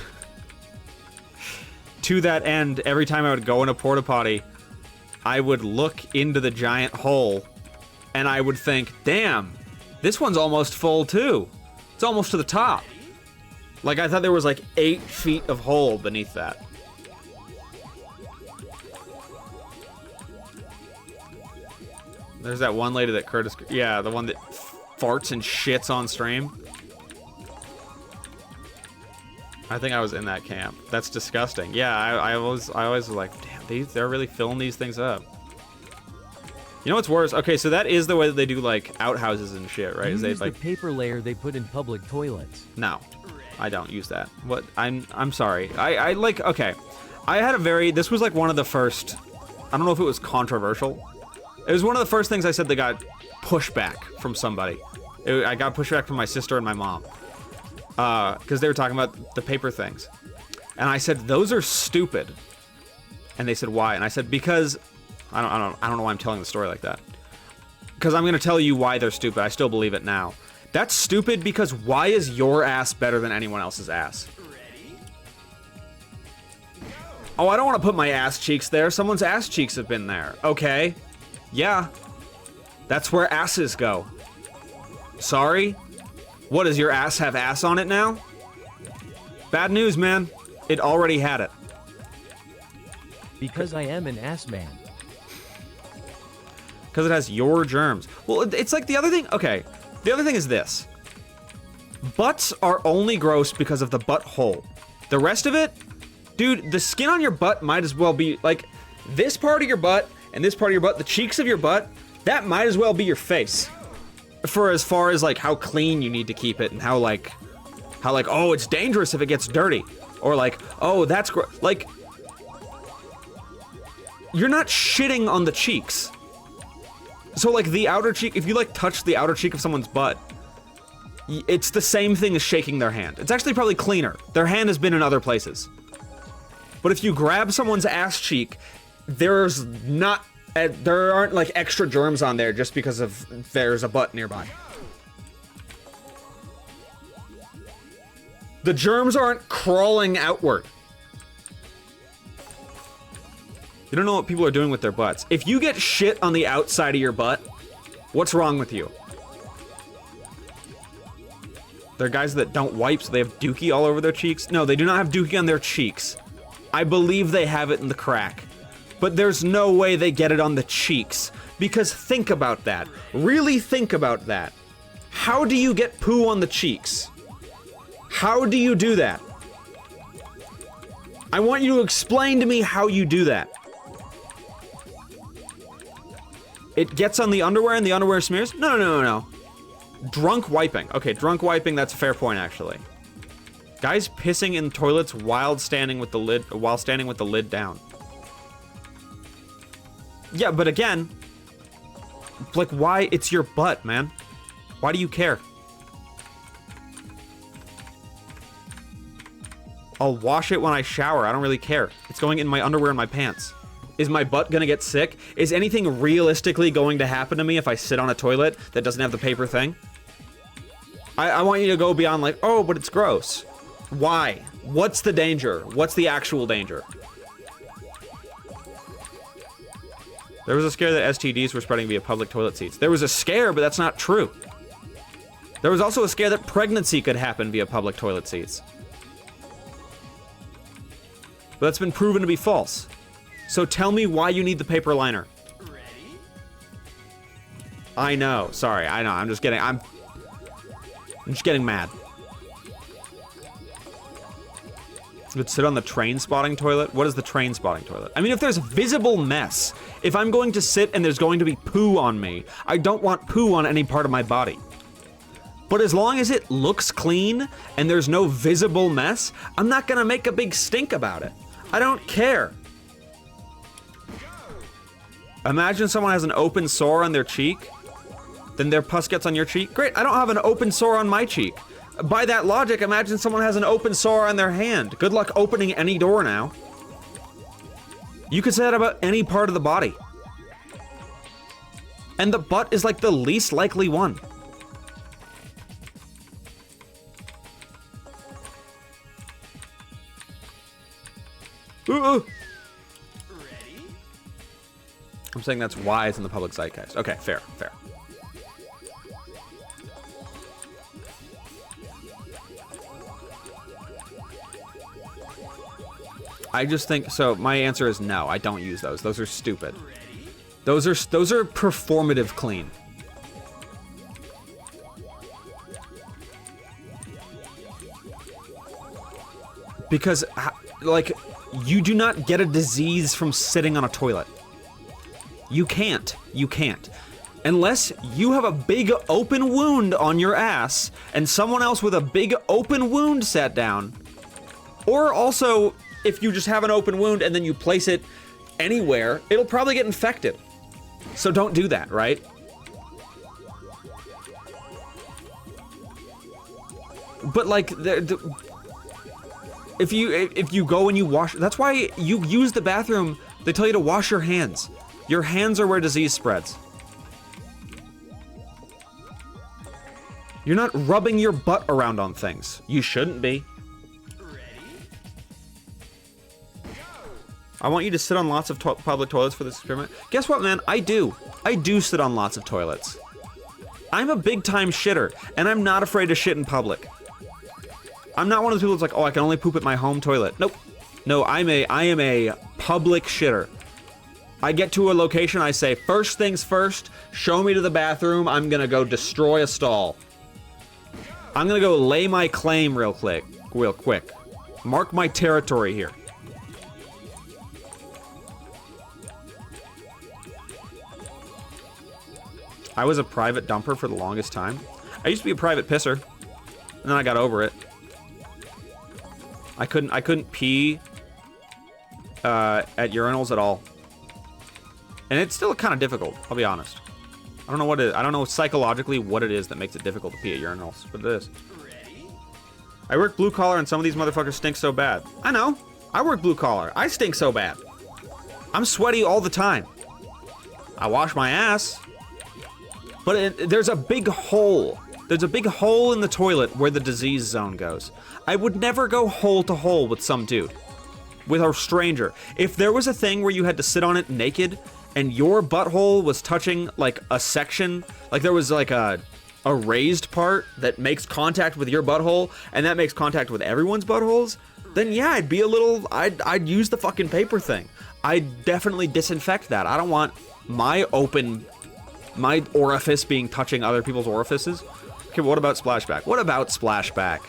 to that end, every time I would go in a porta potty, I would look into the giant hole and I would think, damn, this one's almost full too. It's almost to the top. Like, I thought there was like 8 feet of hole beneath that. There's that one lady that Curtis... Yeah, the one that farts and shits on stream. I think I was in that camp. That's disgusting. Yeah, I always was like, damn, they're really filling these things up. You know what's worse? Okay, so that is the way that they do, like, outhouses and shit, right? Is they, Use the like... paper layer they put in public toilets. No, I don't use that. What? I'm sorry. I like, okay. I had a very... This was, like, one of the first... I don't know if it was controversial. It was one of the first things I said that got pushback from somebody. I got pushback from my sister and my mom. Because they were talking about the paper things. And I said, those are stupid. And they said, why? And I said, because... I don't know why I'm telling the story like that. Because I'm going to tell you why they're stupid. I still believe it now. That's stupid because why is your ass better than anyone else's ass? Oh, I don't want to put my ass cheeks there. Someone's ass cheeks have been there. Okay. Yeah. That's where asses go. Sorry? What, does your ass have ass on it now? Bad news, man. It already had it. Because I am an ass man. Because it has your germs. Well, it's like the other thing. Okay. The other thing is this. Butts are only gross because of the butthole. The rest of it, dude, the skin on your butt might as well be like this part of your butt and this part of your butt, the cheeks of your butt, that might as well be your face. For as far as like how clean you need to keep it and how like, oh, it's dangerous if it gets dirty. Or like, oh, that's like, you're not shitting on the cheeks. So like the outer cheek, if you like touch the outer cheek of someone's butt, it's the same thing as shaking their hand. It's actually probably cleaner. Their hand has been in other places. But if you grab someone's ass cheek, there aren't like extra germs on there just because of there's a butt nearby. The germs aren't crawling outward. You don't know what people are doing with their butts. If you get shit on the outside of your butt, what's wrong with you? There are guys that don't wipe, so they have dookie all over their cheeks. No, they do not have dookie on their cheeks. I believe they have it in the crack. But there's no way they get it on the cheeks. Because think about that. Really think about that. How do you get poo on the cheeks? How do you do that? I want you to explain to me how you do that. It gets on the underwear and the underwear smears? No. Drunk wiping. Okay, drunk wiping, that's a fair point, actually. Guys pissing in toilets while standing with the lid down. Yeah, but again, like, why? It's your butt, man. Why do you care? I'll wash it when I shower. I don't really care. It's going in my underwear and my pants. Is my butt gonna get sick? Is anything realistically going to happen to me if I sit on a toilet that doesn't have the paper thing? I want you to go beyond like, oh, but it's gross. Why? What's the danger? What's the actual danger? There was a scare that STDs were spreading via public toilet seats. There was a scare, but that's not true. There was also a scare that pregnancy could happen via public toilet seats. But that's been proven to be false. So tell me why you need the paper liner. Ready? I know. Sorry, I know. I'm just getting mad. Would sit on the train spotting toilet? What is the train spotting toilet? I mean, if there's visible mess, if I'm going to sit and there's going to be poo on me, I don't want poo on any part of my body. But as long as it looks clean and there's no visible mess, I'm not gonna make a big stink about it. I don't care. Imagine someone has an open sore on their cheek, then their pus gets on your cheek. Great, I don't have an open sore on my cheek. By that logic, imagine someone has an open sore on their hand. Good luck opening any door now. You could say that about any part of the body. And the butt is like the least likely one. Ready? I'm saying that's why it's in the public zeitgeist. Okay, fair, fair. I just think, so my answer is no, I don't use those. Those are stupid. Those are performative clean. Because, like, you do not get a disease from sitting on a toilet. You can't. You can't. Unless you have a big open wound on your ass and someone else with a big open wound sat down. Or also, if you just have an open wound and then you place it anywhere, it'll probably get infected. So don't do that, right? But like, if you go and you wash, that's why you use the bathroom, they tell you to wash your hands. Your hands are where disease spreads. You're not rubbing your butt around on things. You shouldn't be. I want you to sit on lots of public toilets for this experiment. Guess what, man? I do. I do sit on lots of toilets. I'm a big time shitter, and I'm not afraid to shit in public. I'm not one of those people that's like, oh, I can only poop at my home toilet. Nope. No, I am a public shitter. I get to a location, I say, first things first, show me to the bathroom, I'm gonna go destroy a stall. I'm gonna go lay my claim real quick. Mark my territory here. I was a private dumper for the longest time. I used to be a private pisser, and then I got over it. I couldn't pee at urinals at all. And it's still kind of difficult, I'll be honest. I don't know psychologically what it is that makes it difficult to pee at urinals, but it is. I work blue collar and some of these motherfuckers stink so bad. I know. I work blue collar. I stink so bad. I'm sweaty all the time. I wash my ass. But there's a big hole. There's a big hole in the toilet where the disease zone goes. I would never go hole to hole with some dude. With a stranger. If there was a thing where you had to sit on it naked and your butthole was touching like a section, like there was like a raised part that makes contact with your butthole and that makes contact with everyone's buttholes, then yeah, I'd use the fucking paper thing. I'd definitely disinfect that. I don't want my orifice being touching other people's orifices. Okay, what about splashback? What about splashback?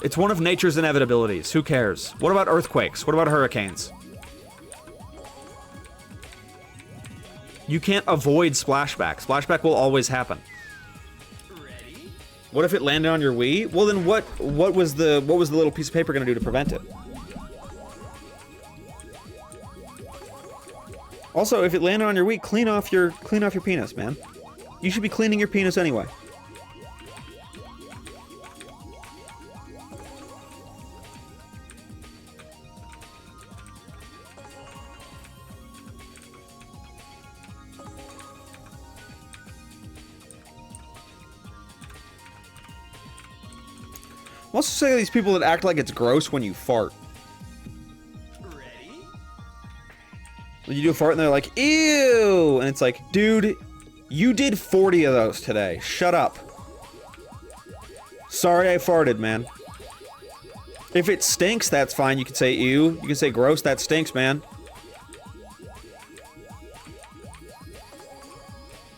It's one of nature's inevitabilities. Who cares? What about earthquakes? What about hurricanes? You can't avoid splashback. Splashback will always happen. Ready? What if it landed on your Wii? Well, then what was the little piece of paper gonna do to prevent it? Also, if it landed on your Wii, clean off your penis, man. You should be cleaning your penis anyway. I'm also saying these people that act like it's gross when you fart. Ready? You do a fart and they're like, ew! And it's like, dude, you did 40 of those today. Shut up. Sorry I farted, man. If it stinks, that's fine. You can say ew. You can say gross, that stinks, man.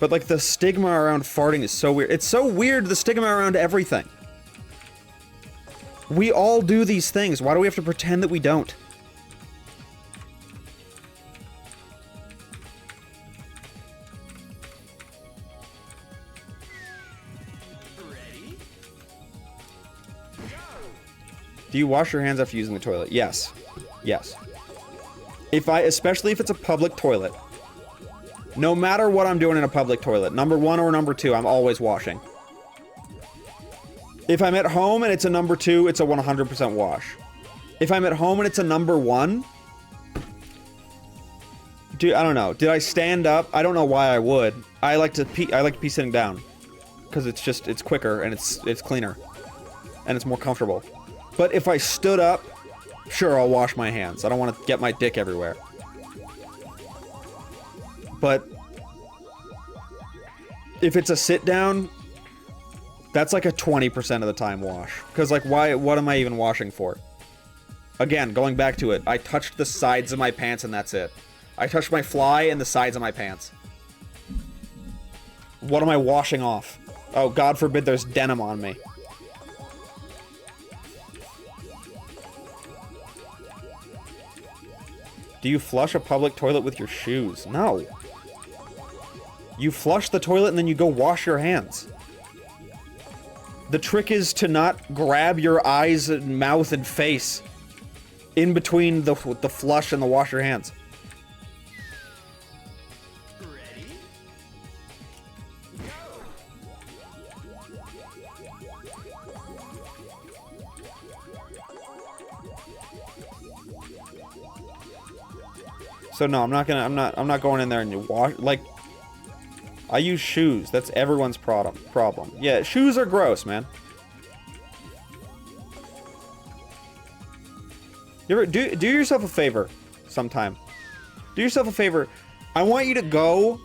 But like the stigma around farting is so weird. It's so weird, the stigma around everything. We all do these things. Why do we have to pretend that we don't? Ready? Go. Do you wash your hands after using the toilet? Yes. Yes. Especially if it's a public toilet. No matter what I'm doing in a public toilet, number 1 or number 2, I'm always washing. If I'm at home and it's a number 2, it's a 100% wash. If I'm at home and it's a number 1, Dude, I don't know. Did I stand up? I don't know why I would. I like to pee sitting down. Because it's quicker and it's cleaner. And it's more comfortable. But if I stood up, sure, I'll wash my hands. I don't want to get my dick everywhere. But if it's a sit down, that's like a 20% of the time wash. Because, like, what am I even washing for? Again, going back to it, I touched the sides of my pants and that's it. I touched my fly and the sides of my pants. What am I washing off? Oh, God forbid there's denim on me. Do you flush a public toilet with your shoes? No. You flush the toilet and then you go wash your hands. The trick is to not grab your eyes and mouth and face in between the flush and the wash your hands. Ready? So no, I'm not going in there and you wash, like, I use shoes. That's everyone's problem. Yeah, shoes are gross, man. You ever do yourself a favor sometime. Do yourself a favor. I want you to go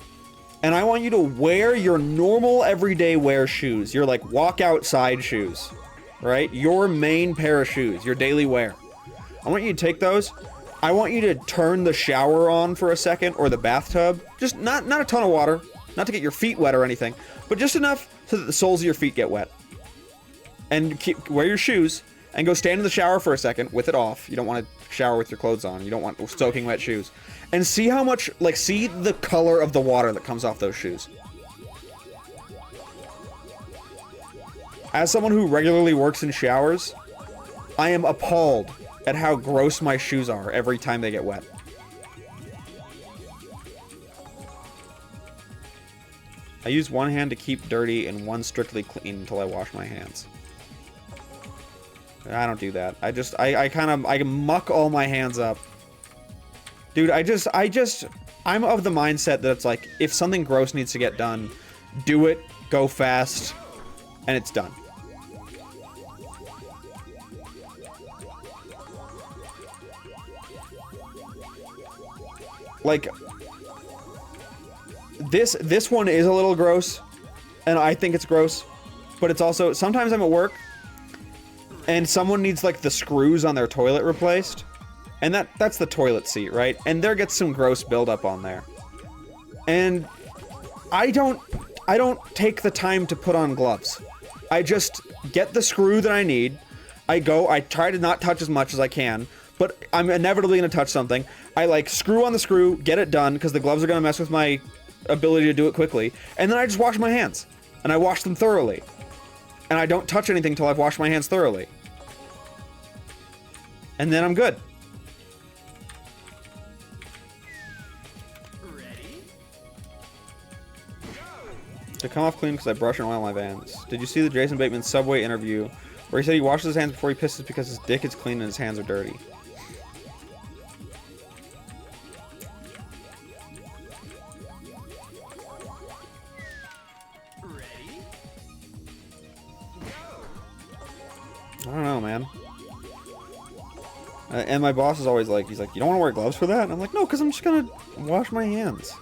and I want you to wear your normal everyday wear shoes. Your like walk outside shoes, right? Your main pair of shoes, your daily wear. I want you to take those. I want you to turn the shower on for a second or the bathtub. Just not a ton of water. Not to get your feet wet or anything, but just enough so that the soles of your feet get wet. And wear your shoes and go stand in the shower for a second with it off. You don't want to shower with your clothes on. You don't want soaking wet shoes. And see how much, like, see the color of the water that comes off those shoes. As someone who regularly works in showers, I am appalled at how gross my shoes are every time they get wet. I use one hand to keep dirty and one strictly clean until I wash my hands. I don't do that. I muck all my hands up. Dude, I'm of the mindset that it's like, if something gross needs to get done, do it, go fast, and it's done. Like, this one is a little gross, and I think it's gross, but it's also, sometimes I'm at work, and someone needs, like, the screws on their toilet replaced, and that's the toilet seat, right? And there gets some gross buildup on there. And I don't take the time to put on gloves. I just get the screw that I need, I try to not touch as much as I can, but I'm inevitably gonna touch something. I, like, screw on the screw, get it done, because the gloves are gonna mess with my ability to do it quickly, and then I just wash my hands, and I wash them thoroughly, and I don't touch anything till I've washed my hands thoroughly, and then I'm good. Ready? To come off clean because I brush and oil my Vans. Did you see the Jason Bateman Subway interview where he said he washes his hands before he pisses because his dick is clean and his hands are dirty? I don't know, man. And my boss is always like, he's like, you don't want to wear gloves for that? And I'm like, no, because I'm just gonna wash my hands.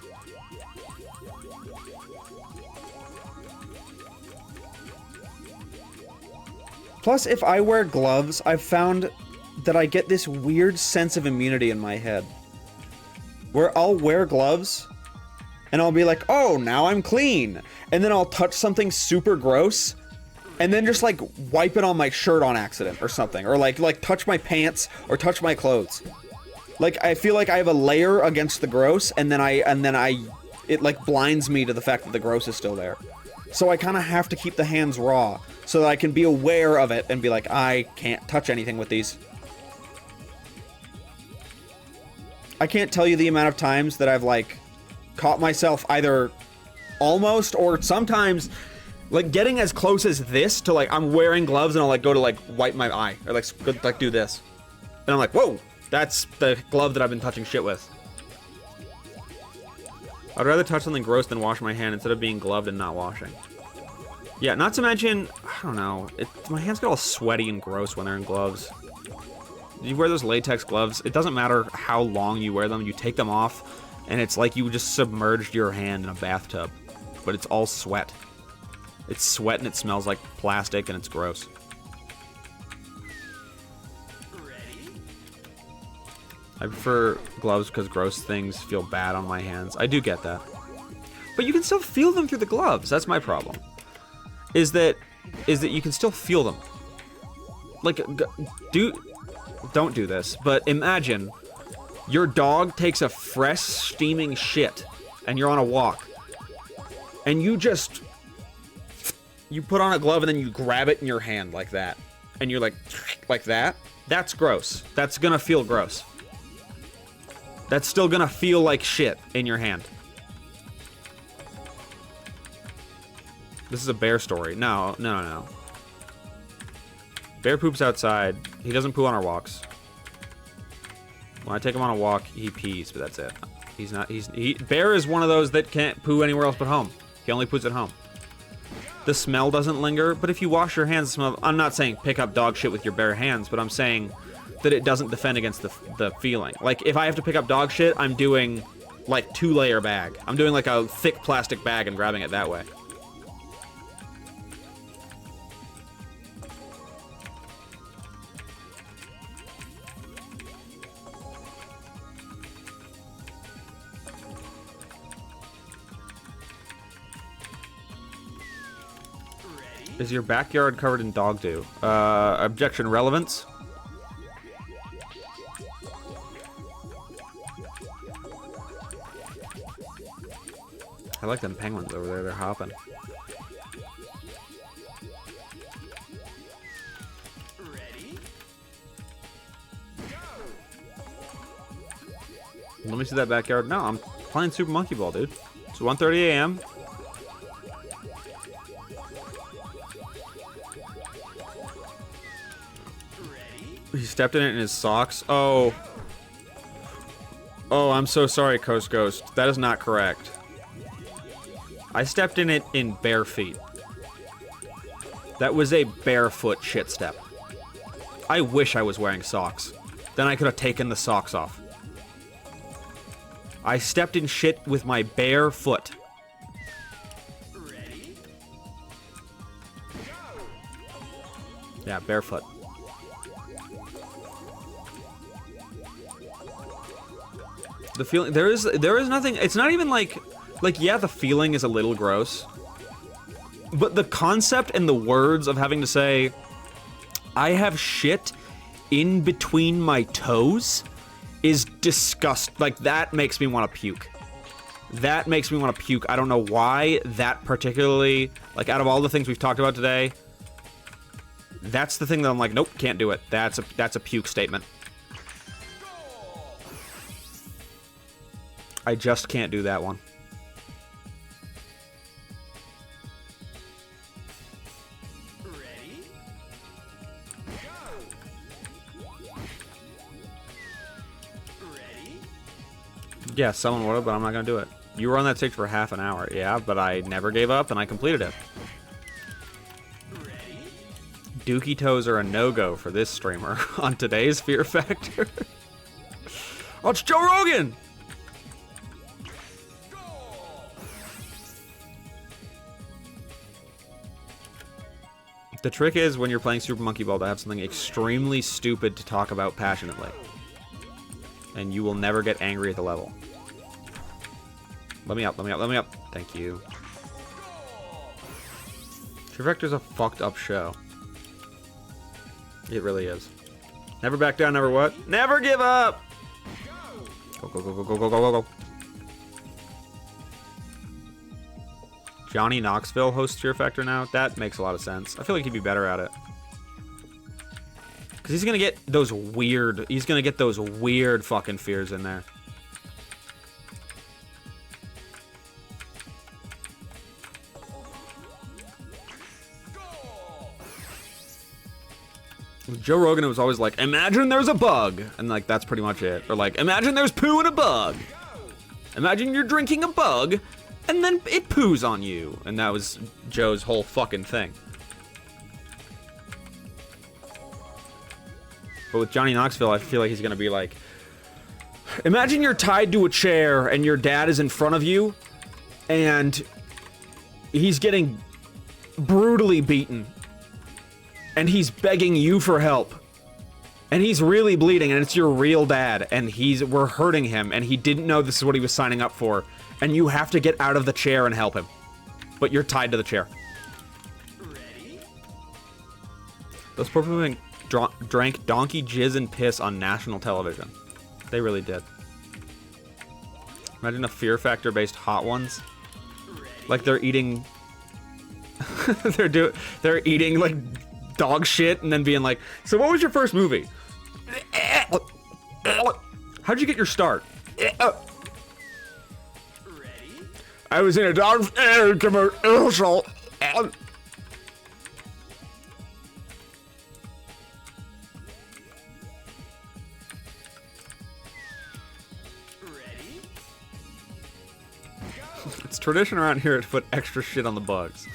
Plus, if I wear gloves, I've found that I get this weird sense of immunity in my head. Where I'll wear gloves, and I'll be like, oh, now I'm clean. And then I'll touch something super gross, and then just, like, wipe it on my shirt on accident or something. Or, like touch my pants or touch my clothes. Like, I feel like I have a layer against the gross, and then it, like, blinds me to the fact that the gross is still there. So I kind of have to keep the hands raw, so that I can be aware of it and be like, I can't touch anything with these. I can't tell you the amount of times that I've, like, caught myself either almost or sometimes, like, getting as close as this to, like, I'm wearing gloves and I'll, like, go to, like, wipe my eye or, like, do this. And I'm like, whoa, that's the glove that I've been touching shit with. I'd rather touch something gross than wash my hand instead of being gloved and not washing. Yeah, not to mention, I don't know, my hands get all sweaty and gross when they're in gloves. You wear those latex gloves, it doesn't matter how long you wear them, you take them off, and it's like you just submerged your hand in a bathtub. But it's all sweat. It's sweat and it smells like plastic and it's gross. I prefer gloves because gross things feel bad on my hands. I do get that. But you can still feel them through the gloves. That's my problem. Is that you can still feel them. Like, don't do this, but imagine your dog takes a fresh, steaming shit and you're on a walk. And you put on a glove and then you grab it in your hand like that. And you're like that. That's gross. That's gonna feel gross. That's still gonna feel like shit in your hand. This is a bear story. No. Bear poops outside. He doesn't poo on our walks. When I take him on a walk, he pees, but that's it. Bear is one of those that can't poo anywhere else but home. He only poos at home. The smell doesn't linger, but if you wash your hands, the smell... I'm not saying pick up dog shit with your bare hands, but I'm saying that it doesn't defend against the feeling. Like, if I have to pick up dog shit, I'm doing, like, 2-layer bag. I'm doing, like, a thick plastic bag and grabbing it that way. Is your backyard covered in dog dew? Objection, relevance? I like them penguins over there, they're hopping. Let me see that backyard. No, I'm playing Super Monkey Ball, dude. It's 1:30 a.m. He stepped in it in his socks. Oh. Oh, I'm so sorry, Coast Ghost. That is not correct. I stepped in it in bare feet. That was a barefoot shit step. I wish I was wearing socks. Then I could have taken the socks off. I stepped in shit with my bare foot. Yeah, barefoot. The feeling, there is nothing, it's not even like, yeah, the feeling is a little gross. But the concept and the words of having to say, I have shit in between my toes is disgust. Like, that makes me want to puke. That makes me want to puke. I don't know why that particularly, like, out of all the things we've talked about today, that's the thing that I'm like, nope, can't do it. That's a puke statement. I just can't do that one. Ready? Go! Ready? Yeah, someone would have, but I'm not gonna do it. You were on that stage for half an hour. Yeah, but I never gave up and I completed it. Ready? Dookie toes are a no-go for this streamer on today's Fear Factor. Oh, it's Joe Rogan! The trick is, when you're playing Super Monkey Ball, to have something extremely stupid to talk about passionately. And you will never get angry at the level. Let me up, let me up, let me up. Thank you. Fear Factor's a fucked up show. It really is. Never back down, never what? Never give up! Go, go, go, go, go, go, go, go, go. Johnny Knoxville hosts Fear Factor now? That makes a lot of sense. I feel like he'd be better at it. Because he's gonna get those weird fucking fears in there. With Joe Rogan, it was always like, imagine there's a bug! And like, that's pretty much it. Or like, imagine there's poo in a bug! Imagine you're drinking a bug, and then it poos on you. And that was Joe's whole fucking thing. But with Johnny Knoxville, I feel like he's gonna be like, imagine you're tied to a chair and your dad is in front of you, and he's getting brutally beaten, and he's begging you for help, and he's really bleeding, and it's your real dad, and we're hurting him, and he didn't know this is what he was signing up for, and you have to get out of the chair and help him, but you're tied to the chair. Ready? Those poor people drank donkey jizz and piss on national television. They really did. Imagine a Fear Factor based Hot Ones. Like they're eating they're eating like dog shit and then being like, so what was your first movie? How'd you get your start? I was in a dog commercial. It's tradition around here to put extra shit on the bugs.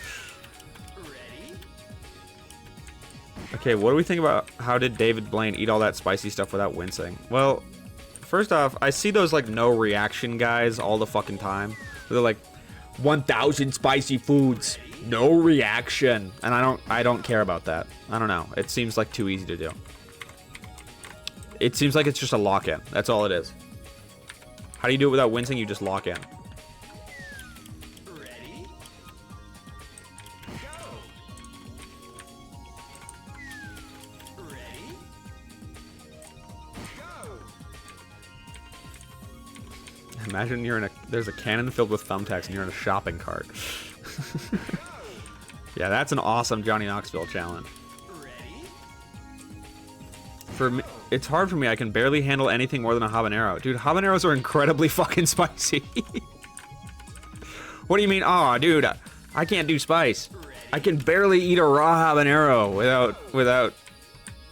Okay, what do we think about how did David Blaine eat all that spicy stuff without wincing? Well, first off, I see those like no reaction guys all the fucking time. They're like 1,000 spicy foods, no reaction, and I don't care about that. I don't know. It seems like too easy to do. It seems like it's just a lock-in. That's all it is. How do you do it without wincing? You just lock in. Imagine you're in there's a cannon filled with thumbtacks and you're in a shopping cart. Yeah, that's an awesome Johnny Knoxville challenge. For me, it's hard for me. I can barely handle anything more than a habanero. Dude, habaneros are incredibly fucking spicy. What do you mean? Oh, dude, I can't do spice. I can barely eat a raw habanero without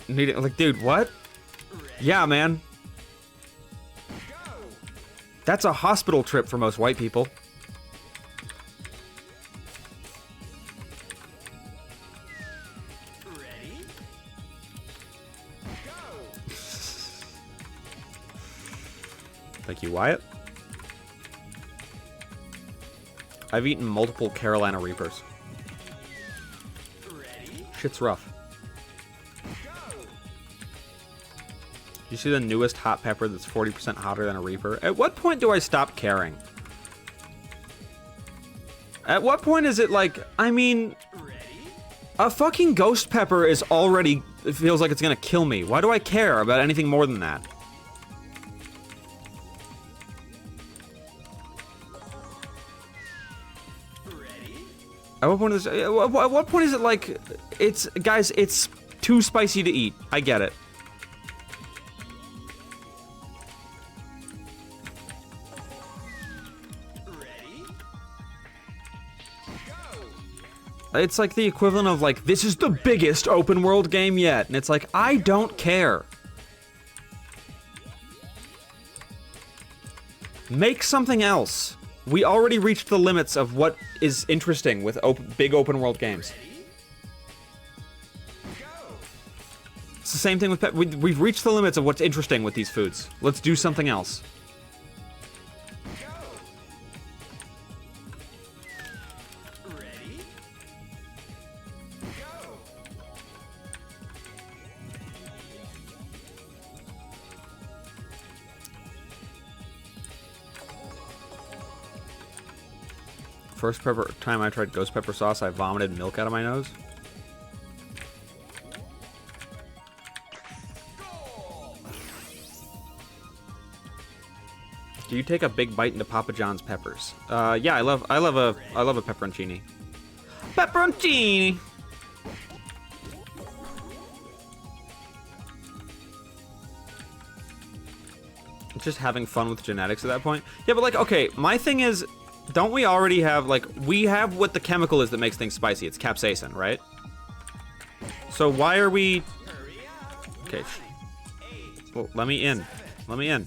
needing, like, dude, what? Yeah, man. That's a hospital trip for most white people. Ready? Go. Thank you, Wyatt. I've eaten multiple Carolina Reapers. Ready? Shit's rough. You see the newest hot pepper that's 40% hotter than a Reaper? At what point do I stop caring? At what point is it like, I mean, a fucking ghost pepper is already, it feels like it's gonna kill me. Why do I care about anything more than that? At what point is it like, it's, guys, it's too spicy to eat. I get it. It's like the equivalent of like, this is the biggest open world game yet. And it's like, I don't care. Make something else. We already reached the limits of what is interesting with big open world games. It's the same thing with we've reached the limits of what's interesting with these foods. Let's do something else. First time I tried ghost pepper sauce, I vomited milk out of my nose. Do you take a big bite into Papa John's peppers? Yeah, I love a pepperoncini. Pepperoncini. Just having fun with genetics at that point. Yeah, but like, okay, my thing is, don't we already have, like, we have what the chemical is that makes things spicy. It's capsaicin, right? So why are we... Okay. Well, let me in. Let me in.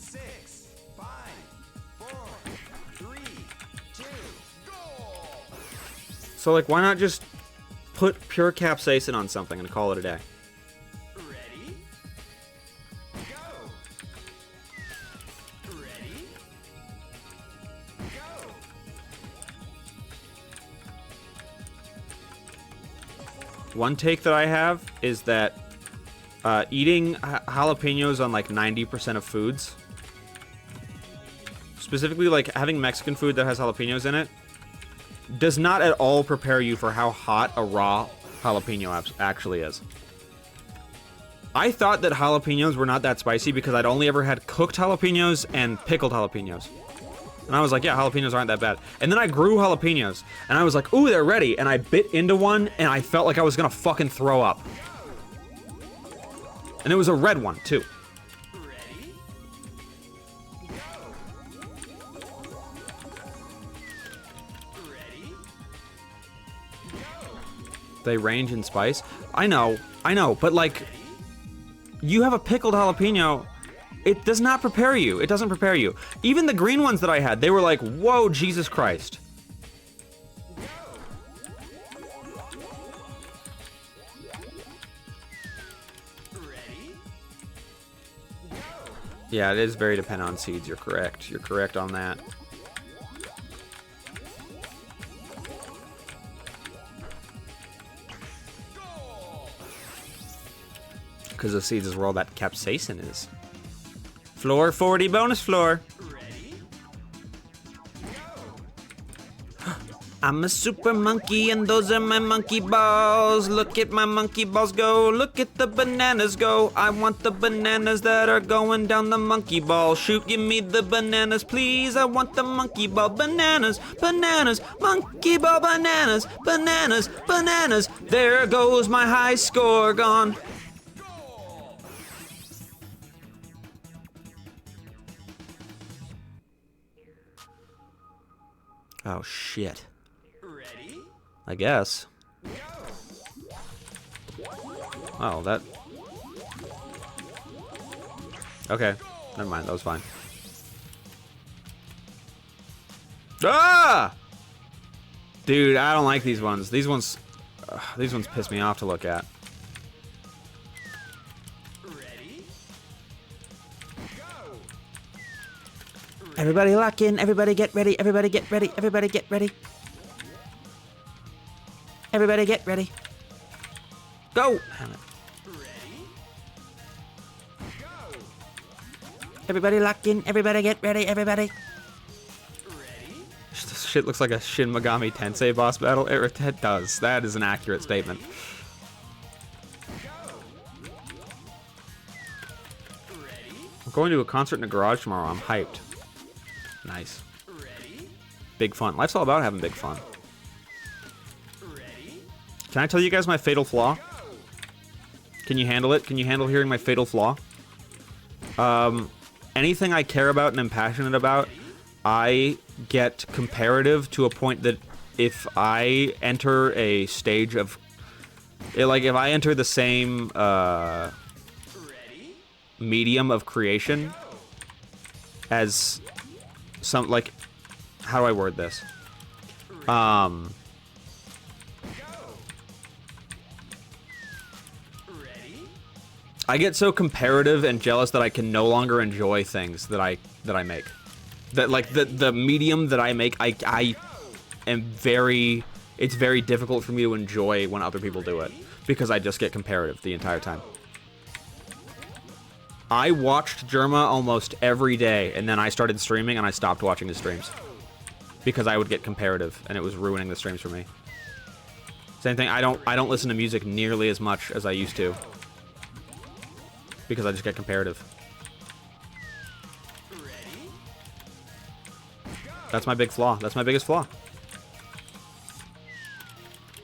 So, like, why not just put pure capsaicin on something and call it a day? Ready? Go! Ready? Go! One take that I have is that eating jalapenos on like 90% of foods, specifically like having Mexican food that has jalapenos in it, does not at all prepare you for how hot a raw jalapeno actually is. I thought that jalapenos were not that spicy because I'd only ever had cooked jalapenos and pickled jalapenos. And I was like, yeah, jalapenos aren't that bad. And then I grew jalapenos, and I was like, ooh, they're ready. And I bit into one, and I felt like I was gonna fucking throw up. And it was a red one, too. Ready? Go! Ready? They range in spice. I know, but like, you have a pickled jalapeno, it does not prepare you. It doesn't prepare you. Even the green ones that I had, they were like, whoa, Jesus Christ. Ready? Yeah, it is very dependent on seeds. You're correct. You're correct on that. Because the seeds is where all that capsaicin is. Floor 40 bonus floor. Ready? I'm a super monkey and those are my monkey balls. Look at my monkey balls go. Look at the bananas go. I want the bananas that are going down the monkey ball. Shoot, give me the bananas, please. I want the monkey ball. Bananas, bananas, monkey ball, bananas, bananas, bananas. There goes my high score gone. Oh, shit. Ready? I guess. Oh, that... Okay. Never mind, that was fine. Ah! Dude, I don't like these ones. These ones piss me off to look at. Ready? Go! Everybody lock in, everybody get ready, everybody get ready, everybody get ready. Everybody get ready. Go! Damn it. Ready? Go! Everybody lock in, everybody get ready, everybody. Ready? This shit looks like a Shin Megami Tensei boss battle. It does. That is an accurate statement. Ready? I'm going to a concert in a garage tomorrow. I'm hyped. Nice. Ready? Big fun. Life's all about having big fun. Ready? Can I tell you guys my fatal flaw? Can you handle it? Can you handle hearing my fatal flaw? Anything I care about and am passionate about, I get comparative to a point that if I enter a stage of... Like, if I enter the same Ready? medium of creation as some, like... How do I word this? Ready? I get so comparative and jealous that I can no longer enjoy things that I make. That, like, the medium that I make, I am very... It's very difficult for me to enjoy when other people do it. Because I just get comparative the entire time. I watched Germa almost every day, and then I started streaming, and I stopped watching his streams. Because I would get comparative, and it was ruining the streams for me. Same thing, I don't listen to music nearly as much as I used to. Because I just get comparative. Ready? That's my big flaw. That's my biggest flaw.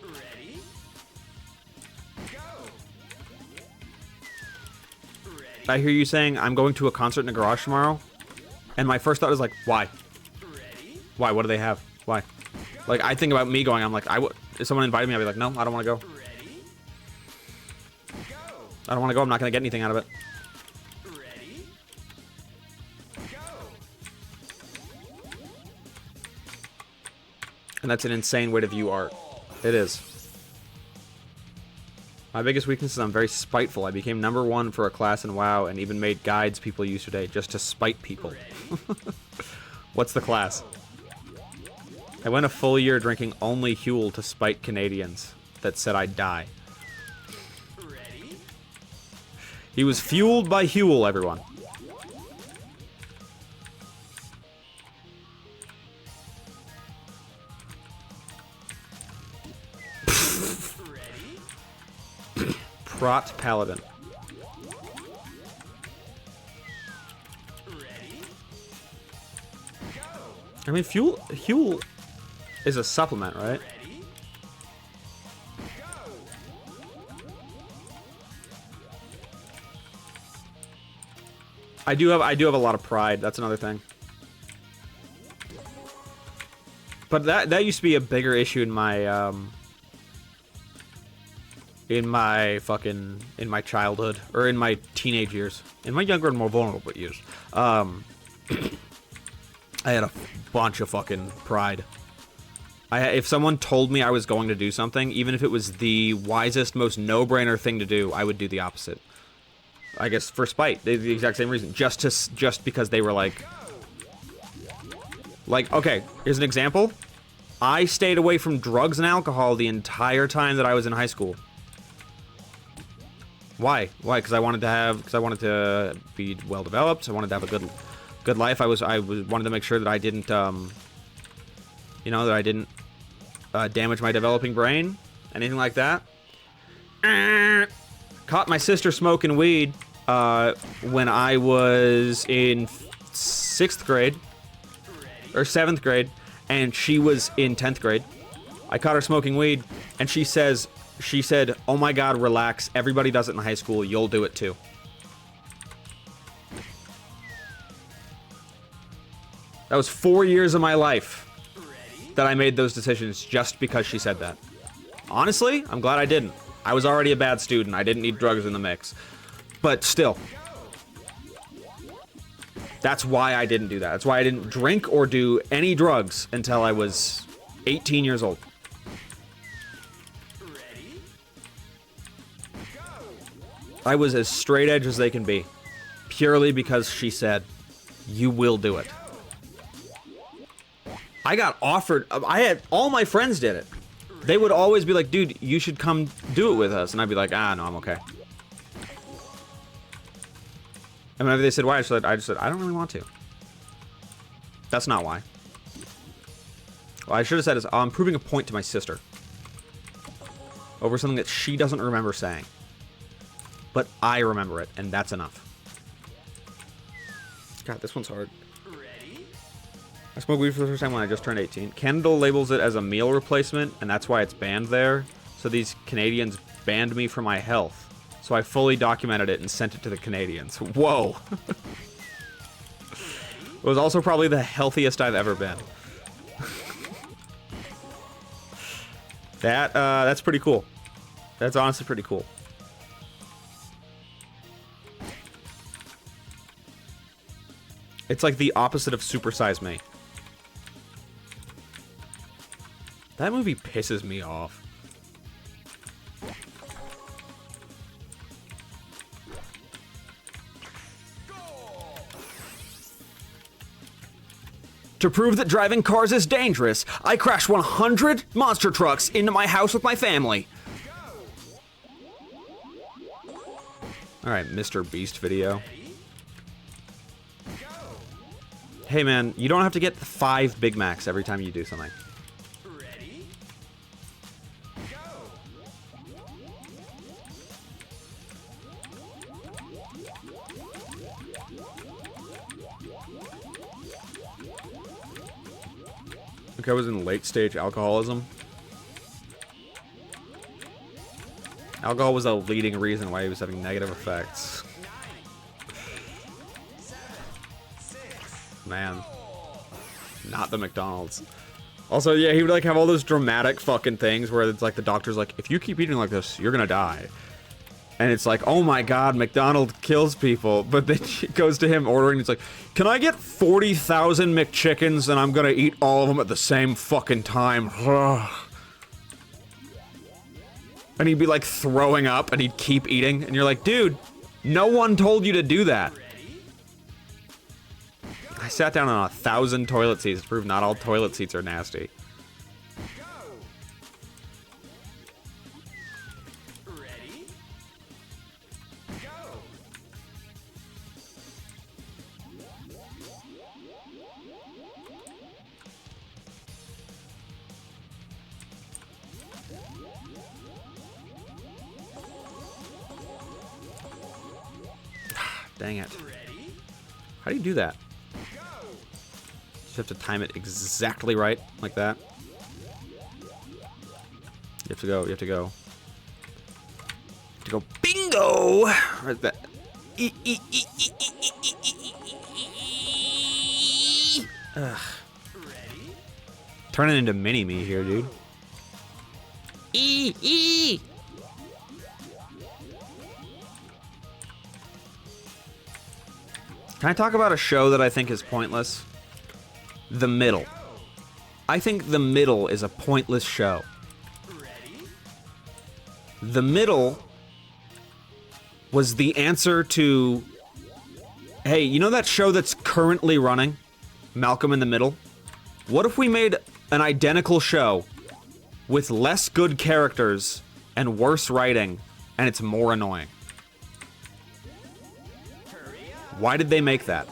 Ready? Ready? I hear you saying, I'm going to a concert in a garage tomorrow. And my first thought is like, why? Ready? Why? What do they have? Why? Like, I think about me going, I'm like, if someone invited me, I'd be like, no, I don't want to go. Ready? I don't want to go. I'm not going to get anything out of it. Ready? And that's an insane way to view art. It is. My biggest weakness is I'm very spiteful. I became #1 for a class in WoW and even made guides people use today just to spite people. What's the class? I went a full year drinking only Huel to spite Canadians that said I'd die. He was fueled by Huel, everyone. Prot Paladin. I mean, Huel is a supplement, right? I do have a lot of pride. That's another thing. But that used to be a bigger issue in my childhood, or in my teenage years, in my younger and more vulnerable years. I had a bunch of fucking pride. If someone told me I was going to do something, even if it was the wisest, most no-brainer thing to do, I would do the opposite. I guess for spite, the exact same reason, just because they were like, okay, here's an example. I stayed away from drugs and alcohol the entire time that I was in high school. Why? Because I wanted to be well developed. I wanted to have a good life. I wanted to make sure that I didn't, damage my developing brain, anything like that. Caught my sister smoking weed when I was in 6th grade or 7th grade, and she was in 10th grade. I caught her smoking weed, and she said, "Oh my God, relax. Everybody does it in high school. You'll do it too." That was 4 years of my life that I made those decisions just because she said that. Honestly, I'm glad I didn't. I was already a bad student. I didn't need drugs in the mix. But still. That's why I didn't do that. That's why I didn't drink or do any drugs until I was 18 years old. I was as straight edge as they can be. Purely because she said, "You will do it." I got offered, all my friends did it. They would always be like, "Dude, you should come do it with us." And I'd be like, "Ah, no, I'm okay." And whenever they said why, I just said, "I don't really want to." That's not why. What I should have said is, I'm proving a point to my sister. Over something that she doesn't remember saying. But I remember it, and that's enough. God, this one's hard. I smoked weed for the first time when I just turned 18. Canada labels it as a meal replacement, and that's why it's banned there. So these Canadians banned me for my health. So I fully documented it and sent it to the Canadians. Whoa. It was also probably the healthiest I've ever been. That's pretty cool. That's honestly pretty cool. It's like the opposite of Super Size Me. That movie pisses me off. To prove that driving cars is dangerous, I crashed 100 monster trucks into my house with my family. Alright, Mr. Beast video. Hey man, you don't have to get 5 Big Macs every time you do something. Like I was in late stage alcoholism. Alcohol was a leading reason why he was having negative effects. Man. Not the McDonald's. Also, yeah, he would like have all those dramatic fucking things where it's like the doctor's like, if you keep eating like this, you're gonna die. And it's like, oh my god, McDonald's kills people. But then it goes to him ordering, it's like, can I get 40,000 McChickens and I'm gonna eat all of them at the same fucking time? And he'd be like throwing up and he'd keep eating. And you're like, dude, no one told you to do that. I sat down on 1,000 toilet seats to prove not all toilet seats are nasty. Dang it. How do you do that? You have to time it exactly right, like that. You have to go, you have to go. You have to go, bingo! Right that. Ugh. Turning into mini-me here, dude. Can I talk about a show that I think is pointless? The Middle. I think The Middle is a pointless show. The Middle was the answer to... Hey, you know that show that's currently running? Malcolm in the Middle? What if we made an identical show with less good characters and worse writing, and it's more annoying? Why did they make that?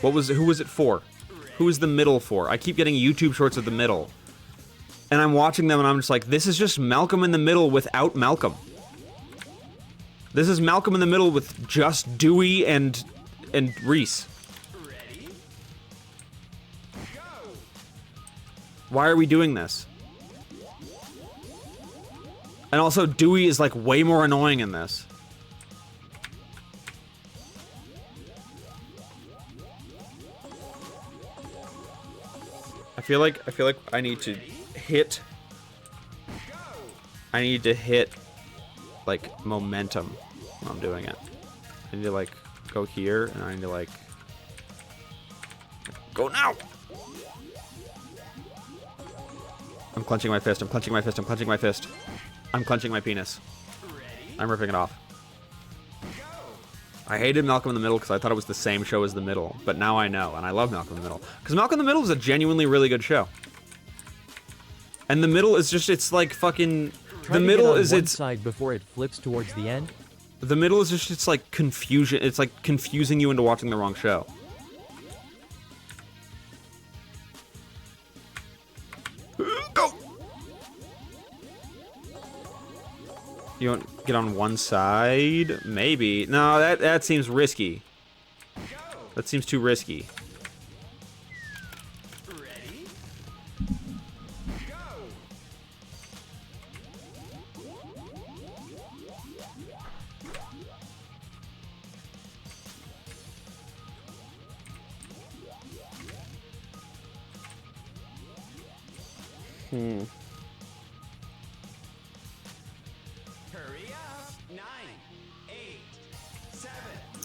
Who was it for? Who is The Middle for? I keep getting YouTube shorts of The Middle. And I'm watching them and I'm just like, this is just Malcolm in the Middle without Malcolm. This is Malcolm in the Middle with just Dewey and Reese. Why are we doing this? And also, Dewey is like way more annoying in this. I feel like I need to hit like momentum when I'm doing it. I need to like go here and I need to like go now. I'm clenching my fist, I'm clenching my fist, I'm clenching my fist. I'm clenching my penis. I'm ripping it off. I hated Malcolm in the Middle because I thought it was the same show as The Middle, but now I know, and I love Malcolm in the Middle. Because Malcolm in the Middle is a genuinely really good show. And The Middle is just, it's like fucking... The Middle is its... side before it flips towards the end. The Middle is just, it's like confusion, it's like confusing you into watching the wrong show. Go! You want to get on one side? Maybe. No, that seems risky. That seems too risky. Hurry up. 9, 8, 7.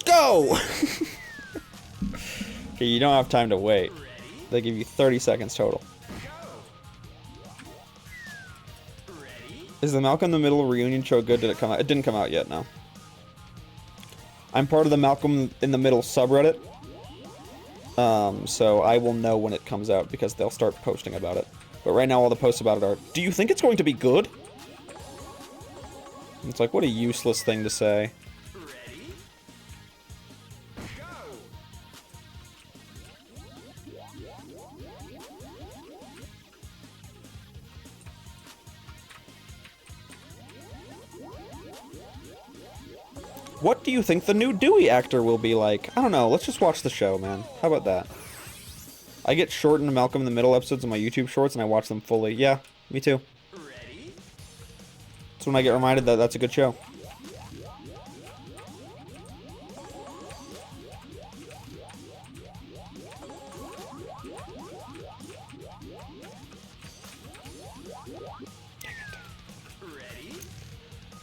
Go! Okay, you don't have time to wait. They give you 30 seconds total. Is the Malcolm in the Middle reunion show good? Did it come out? It didn't come out yet, no. I'm part of the Malcolm in the Middle subreddit. So I will know when it comes out because they'll start posting about it. But right now all the posts about it are, do you think it's going to be good? It's like, what a useless thing to say. What do you think the new Dewey actor will be like? I don't know, let's just watch the show, man. How about that? I get shortened Malcolm in the Middle episodes on my YouTube shorts and I watch them fully. Yeah, me too. That's when I get reminded that that's a good show.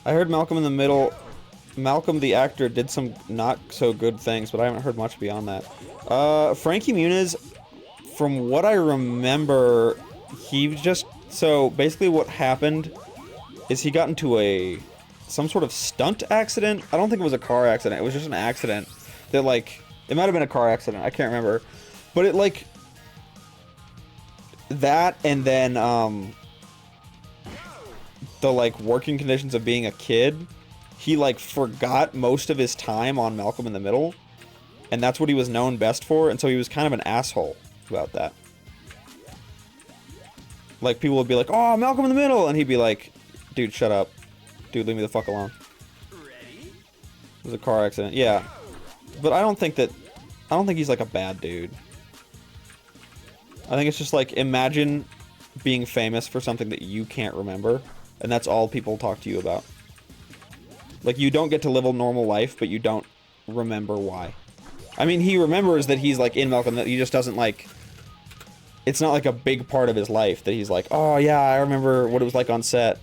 I heard Malcolm in the Middle... Malcolm the actor did some not so good things, but I haven't heard much beyond that. Frankie Muniz, from what I remember, he just So basically what happened is he got into some sort of stunt accident. I don't think it was a car accident. It was just an accident that, like, it might have been a car accident. I can't remember. But it, like, that and then, the, like, working conditions of being a kid, he, like, forgot most of his time on Malcolm in the Middle. And that's what he was known best for. And so he was kind of an asshole about that. Like, people would be like, oh, Malcolm in the Middle! And he'd be like, dude, shut up. Dude, leave me the fuck alone. It was a car accident. Yeah. But I don't think he's, like, a bad dude. I think it's just, like, imagine being famous for something that you can't remember. And that's all people talk to you about. Like, you don't get to live a normal life, but you don't remember why. I mean, he remembers that he's, like, in Malcolm, that he just doesn't, like... It's not, like, a big part of his life that he's like, oh, yeah, I remember what it was like on set.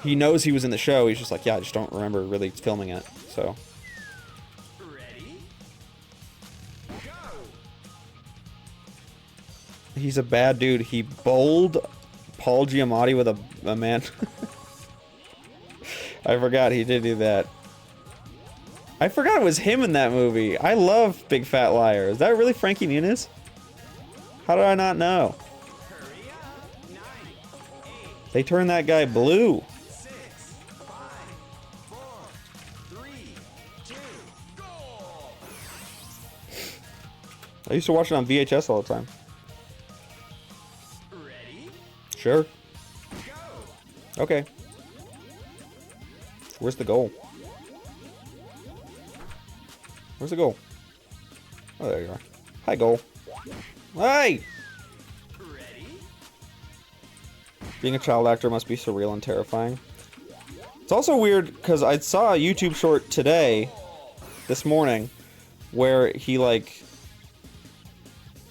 He knows he was in the show, he's just like, yeah, I just don't remember really filming it, so... He's a bad dude. He bowled Paul Giamatti with a man. I forgot he did do that. I forgot it was him in that movie. I love Big Fat Liar. Is that really Frankie Muniz? How did I not know? They turned that guy blue. I used to watch it on VHS all the time. Sure. Okay. Where's the goal? Where's the goal? Oh, there you are. Hi, goal. Hey! Being a child actor must be surreal and terrifying. It's also weird, because I saw a YouTube short today, this morning, where he, like,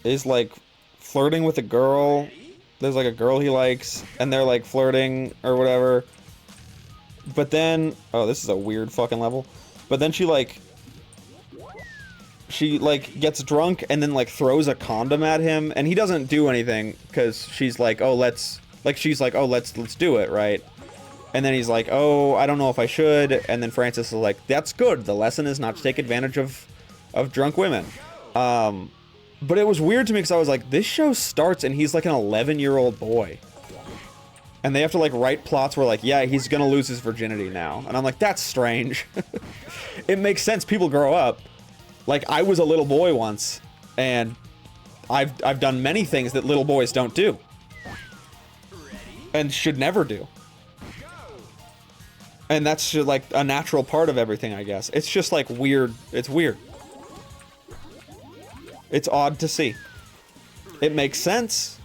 is, like, flirting with a girl. There's, like, a girl he likes, and they're, like, flirting, or whatever. But then... Oh, this is a weird fucking level. But then she, like, gets drunk, and then, like, throws a condom at him, and he doesn't do anything, because she's like, oh, let's... Like, she's like, oh, let's do it, right? And then he's like, oh, I don't know if I should, and then Francis is like, that's good, the lesson is not to take advantage of drunk women. But it was weird to me because I was like, this show starts and he's like an 11-year-old boy. And they have to, like, write plots where, like, yeah, he's gonna lose his virginity now. And I'm like, that's strange. It makes sense, people grow up. Like, I was a little boy once, and I've done many things that little boys don't do. And should never do. And that's just, like, a natural part of everything, I guess. It's just, like, weird. It's weird. It's odd to see. It makes sense.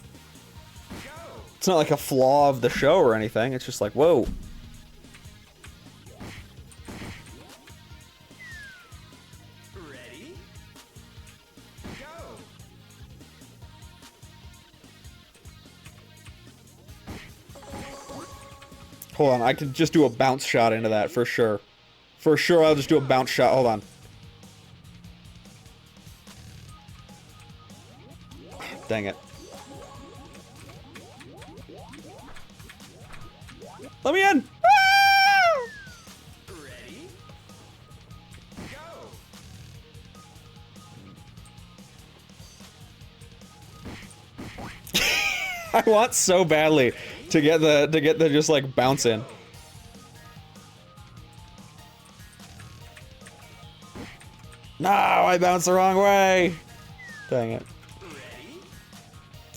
It's not like a flaw of the show or anything. It's just like, whoa. Ready? Go. Hold on, I can just do a bounce shot into that for sure. For sure, I'll just do a bounce shot. Hold on. Dang it. Let me in! Ah! Ready? Go! I want so badly to get the just like bounce in. No, I bounced the wrong way. Dang it.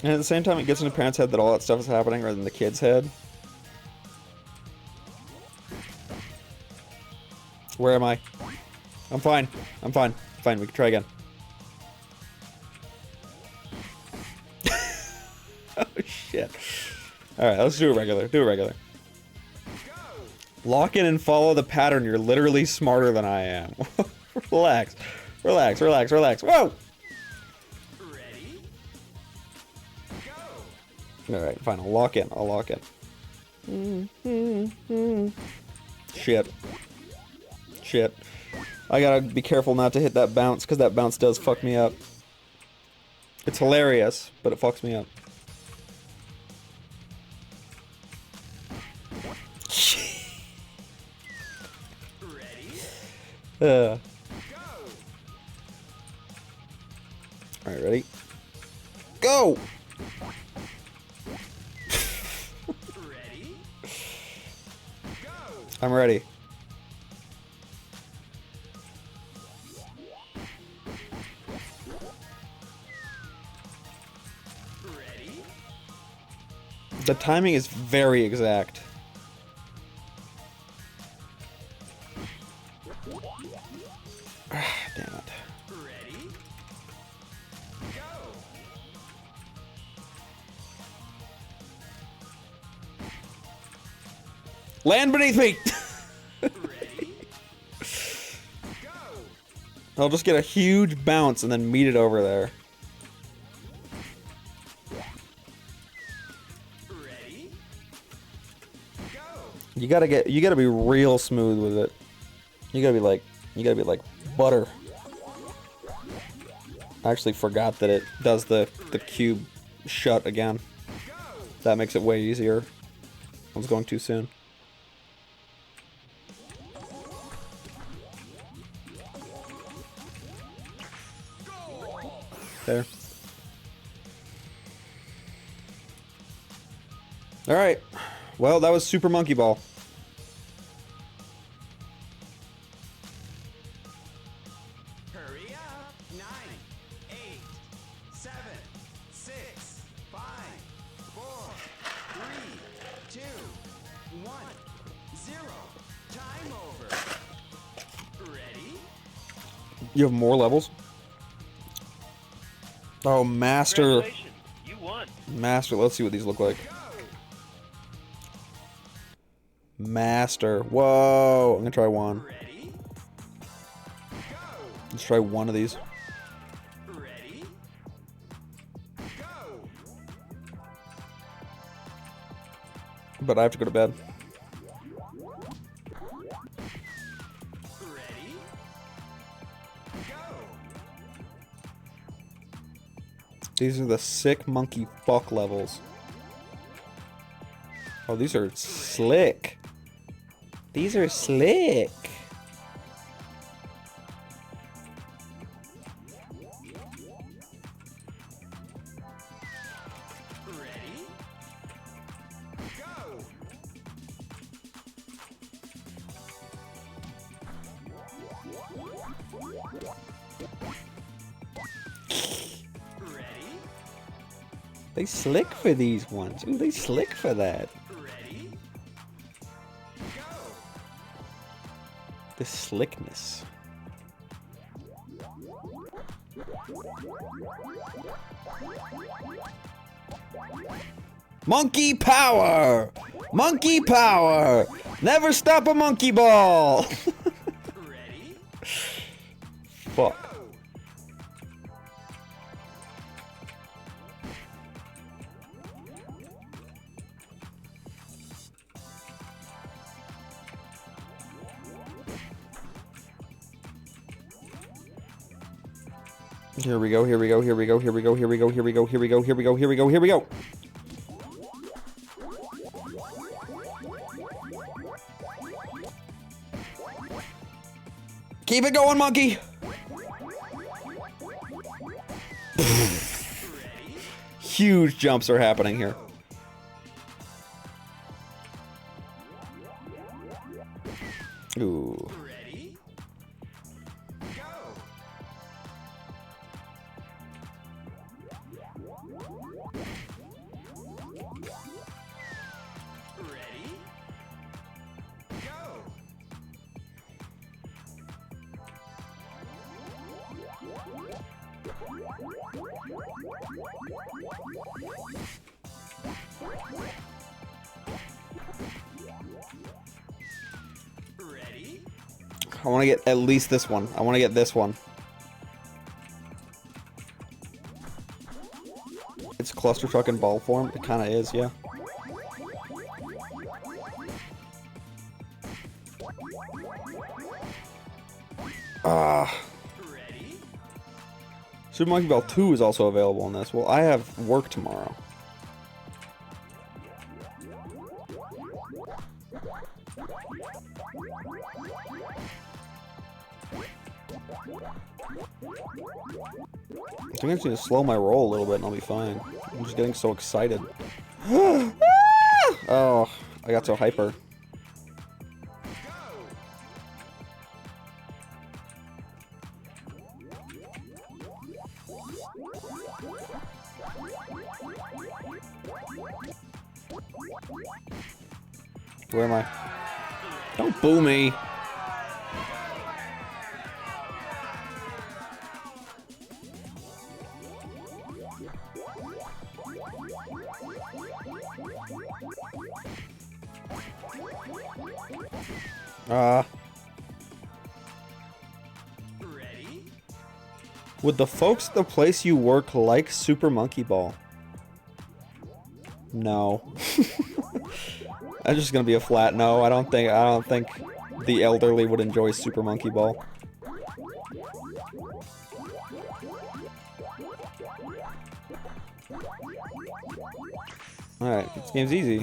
And at the same time, it gets in the parents' head that all that stuff is happening rather than the kid's head. Where am I? I'm fine. I'm fine. Fine, we can try again. Oh, shit. Alright, let's do it regular. Do it regular. Lock in and follow the pattern. You're literally smarter than I am. Relax. Relax, relax, relax. Whoa! Alright, fine, I'll lock in, I'll lock in. Shit. Shit. I gotta be careful not to hit that bounce, because that bounce does fuck me up. It's hilarious, but it fucks me up. Alright, ready? Go! I'm ready. The timing is very exact. Damn it. Land beneath me! I'll just get a huge bounce and then meet it over there. You gotta be real smooth with it. You gotta be like butter. I actually forgot that it does the cube shut again. That makes it way easier. I was going too soon. There. Alright. Well, that was Super Monkey Ball. Hurry up. 9, 8, 7, 6, 5, 4, 3, 2, 1, 0. Time over. Ready? You have more levels? Oh, Master. You won. Master. Let's see what these look like. Master. Whoa. I'm gonna try one. Ready? Let's try one of these. Ready? Go. But I have to go to bed. Ready? Go. These are the sick monkey fuck levels. Oh, these are slick. These are slick. Ready? Go. Ready? They slick for these ones. Ooh, they slick for that. Ready? Go. The slickness. Monkey power! Monkey power! Never stop a monkey ball! Ready? Fuck. Here we go, here we go, here we go, here we go, here we go, here we go, here we go, here we go, here we go, here we go. Keep it going, monkey! Huge jumps are happening here. Ooh. Ready? Go. Ready? Go. Ready? I want to get at least this one. I want to get this one. It's cluster truck in ball form. It kind of is, yeah. Ready? Super Monkey Ball 2 is also available in this. Well, I have work tomorrow. I think I just need to slow my roll a little bit and I'll be fine. I'm just getting so excited. Oh, I got so hyper. Where am I? Don't boo me. Would the folks at the place you work like Super Monkey Ball? No. That's just gonna be a flat no. I don't think the elderly would enjoy Super Monkey Ball. Alright, this game's easy.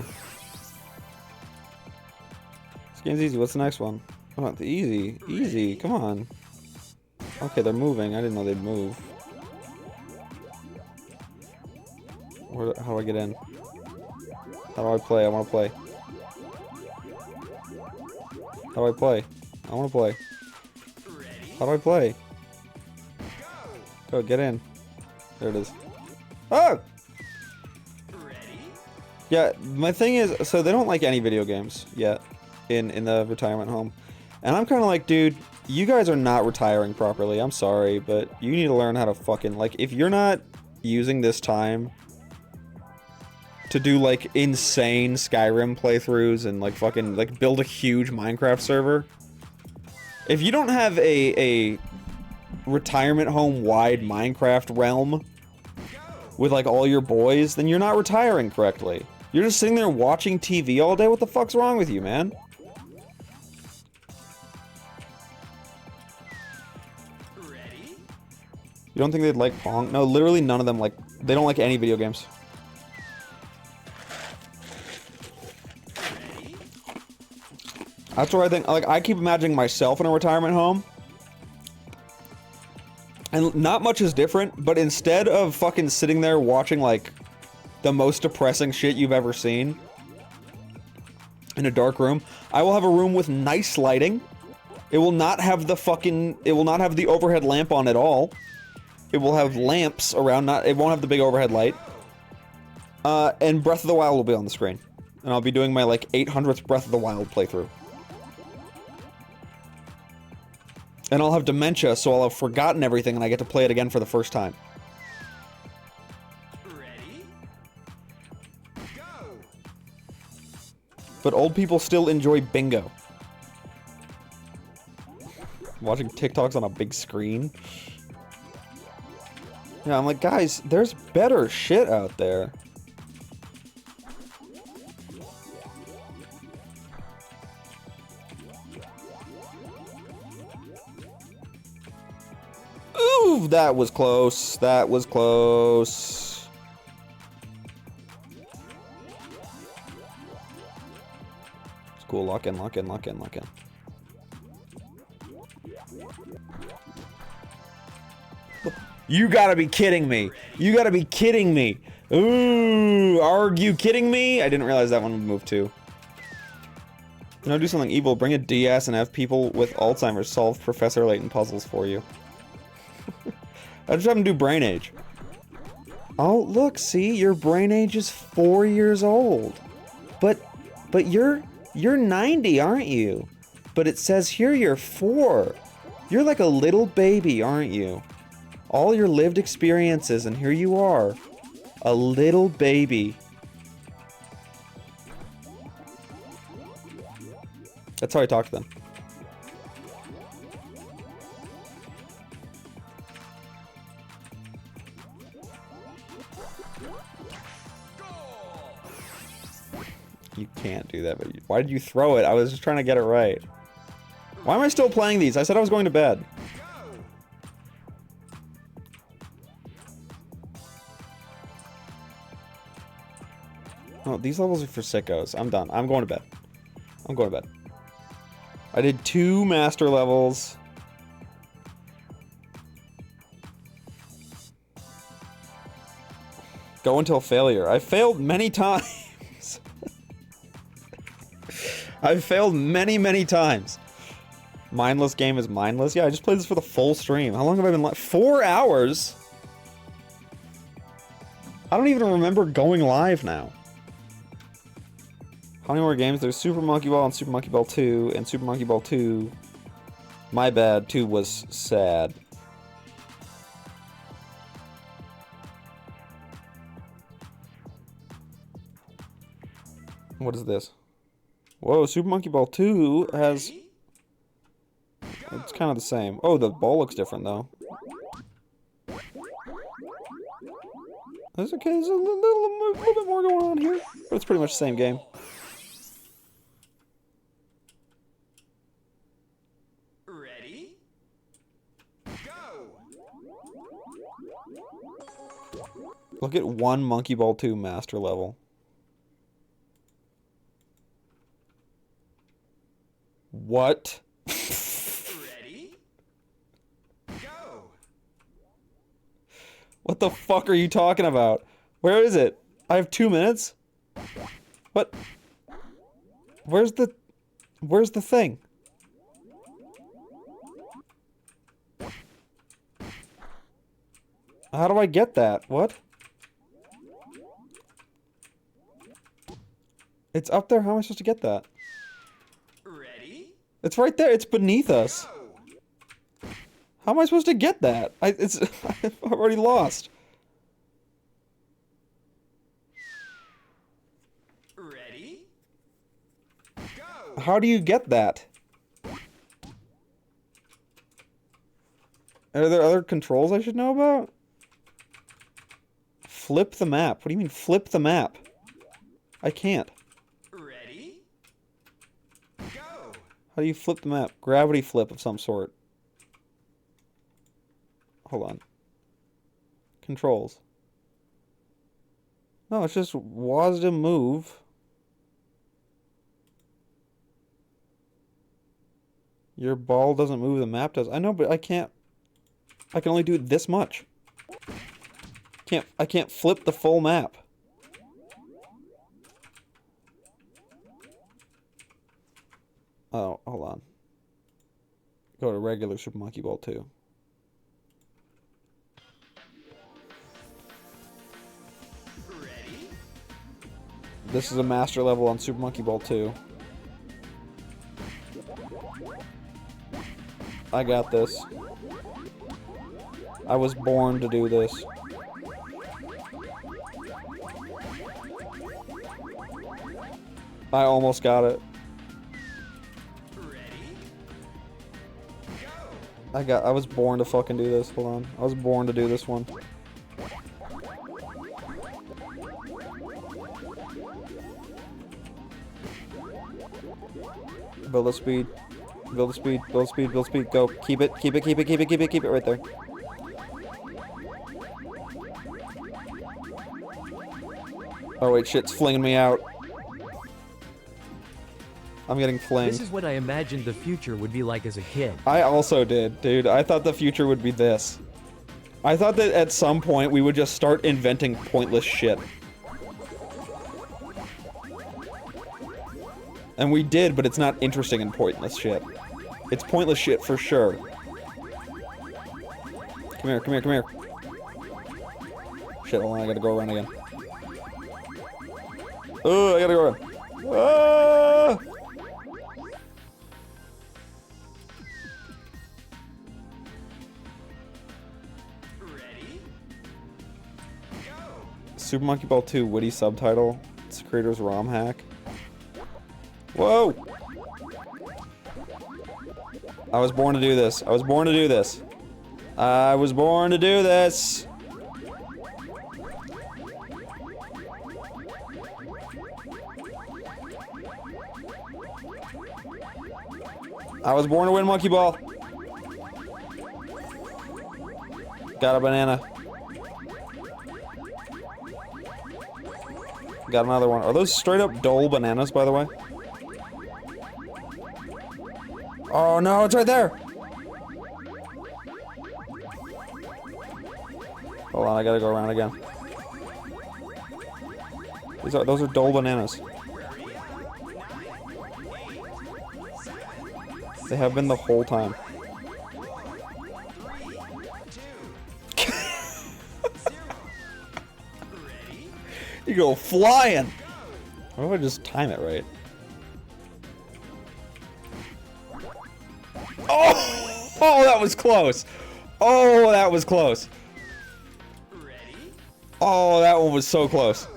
This game's easy. What's the next one? Oh, the easy. Easy. Come on. Okay, they're moving. I didn't know they'd move. How do I get in? How do I play? I want to play. How do I play? I want to play. How do I play? Go, get in. There it is. Oh! Yeah, my thing is, so they don't like any video games yet in the retirement home. And I'm kind of like, dude, you guys are not retiring properly. I'm sorry, but you need to learn how to fucking, like, if you're not using this time to do, like, insane Skyrim playthroughs and, like, fucking, like, build a huge Minecraft server, if you don't have a retirement home-wide Minecraft realm with, like, all your boys, then you're not retiring correctly. You're just sitting there watching TV all day? What the fuck's wrong with you, man? You don't think they'd like Pong? No, literally none of them like... They don't like any video games. That's where I think... Like, I keep imagining myself in a retirement home. And not much is different, but instead of fucking sitting there watching, like, the most depressing shit you've ever seen in a dark room, I will have a room with nice lighting. It will not have the fucking... It will not have the overhead lamp on at all. It will have lamps around, it won't have the big overhead light. And Breath of the Wild will be on the screen. And I'll be doing my, like, 800th Breath of the Wild playthrough. And I'll have dementia, so I'll have forgotten everything and I get to play it again for the first time. Ready? Go! But old people still enjoy bingo. Watching TikToks on a big screen. Yeah, I'm like, guys, there's better shit out there. Ooh, that was close. That was close. It's cool. Lock in, lock in, lock in, lock in. You gotta be kidding me. You gotta be kidding me. Ooh, are you kidding me? I didn't realize that one would move too. You know, do something evil. Bring a DS and have people with Alzheimer's solve Professor Layton puzzles for you. I just have them do Brain Age. Oh, look, see? Your Brain Age is 4 years old. But you're 90, aren't you? But it says here you're 4. You're like a little baby, aren't you? All your lived experiences, and here you are. A little baby. That's how I talk to them. You can't do that, but why did you throw it? I was just trying to get it right. Why am I still playing these? I said I was going to bed. Oh, these levels are for sickos. I'm done. I'm going to bed. I'm going to bed. I did 2 master levels. Go until failure. I failed many times. I've failed many, many times. Mindless game is mindless. Yeah, I just played this for the full stream. How long have I been live? 4 hours? I don't even remember going live now. How many more games? There's Super Monkey Ball and Super Monkey Ball 2, and Super Monkey Ball 2. My bad, 2 was sad. What is this? Whoa, Super Monkey Ball 2 has... It's kind of the same. Oh, the ball looks different, though. That's okay, there's a little bit more going on here. But it's pretty much the same game. Ready? Go! Look at one Monkey Ball 2 master level. What? Ready? Go! What the fuck are you talking about? Where is it? I have 2 minutes? What? Where's the thing? How do I get that? What? It's up there. How am I supposed to get that? Ready? It's right there. It's beneath us. How am I supposed to get that? It's I've already lost. Ready? Go! How do you get that? Are there other controls I should know about? Flip the map. What do you mean flip the map? I can't. Ready? Go! How do you flip the map? Gravity flip of some sort. Hold on. Controls. No, it's just WASD move. Your ball doesn't move, the map does. I know, but I can't. I can only do this much. I can't flip the full map. Oh, hold on. Go to regular Super Monkey Ball 2. Ready? This is a master level on Super Monkey Ball 2. I got this. I was born to do this. I almost got it. Ready? I was born to fucking do this. Hold on. I was born to do this one. Build the speed. Build the speed. Build the speed. Build speed. Go. Keep it. Keep it. Keep it. Keep it. Keep it. Keep it right there. Oh wait, shit's flinging me out. I'm getting flinged. This is what I imagined the future would be like as a kid. I also did, dude. I thought the future would be this. I thought that at some point we would just start inventing pointless shit. And we did, but it's not interesting and pointless shit. It's pointless shit for sure. Come here, come here, come here. Shit, hold on, I gotta go around again. Oh, I gotta go around. Ah! Ready? Go! Super Monkey Ball 2 witty subtitle. It's the creator's ROM hack. Whoa! I was born to do this. I was born to do this. I was born to do this. I was born to win Monkey Ball. Got a banana. Got another one. Are those straight up Dole bananas, by the way? Oh no, it's right there! Hold on, I gotta go around again. Those are dull bananas. They have been the whole time. You go flying! What if I just time it right? Oh! Oh, that was close! Oh, that was close! Oh, that one was so close.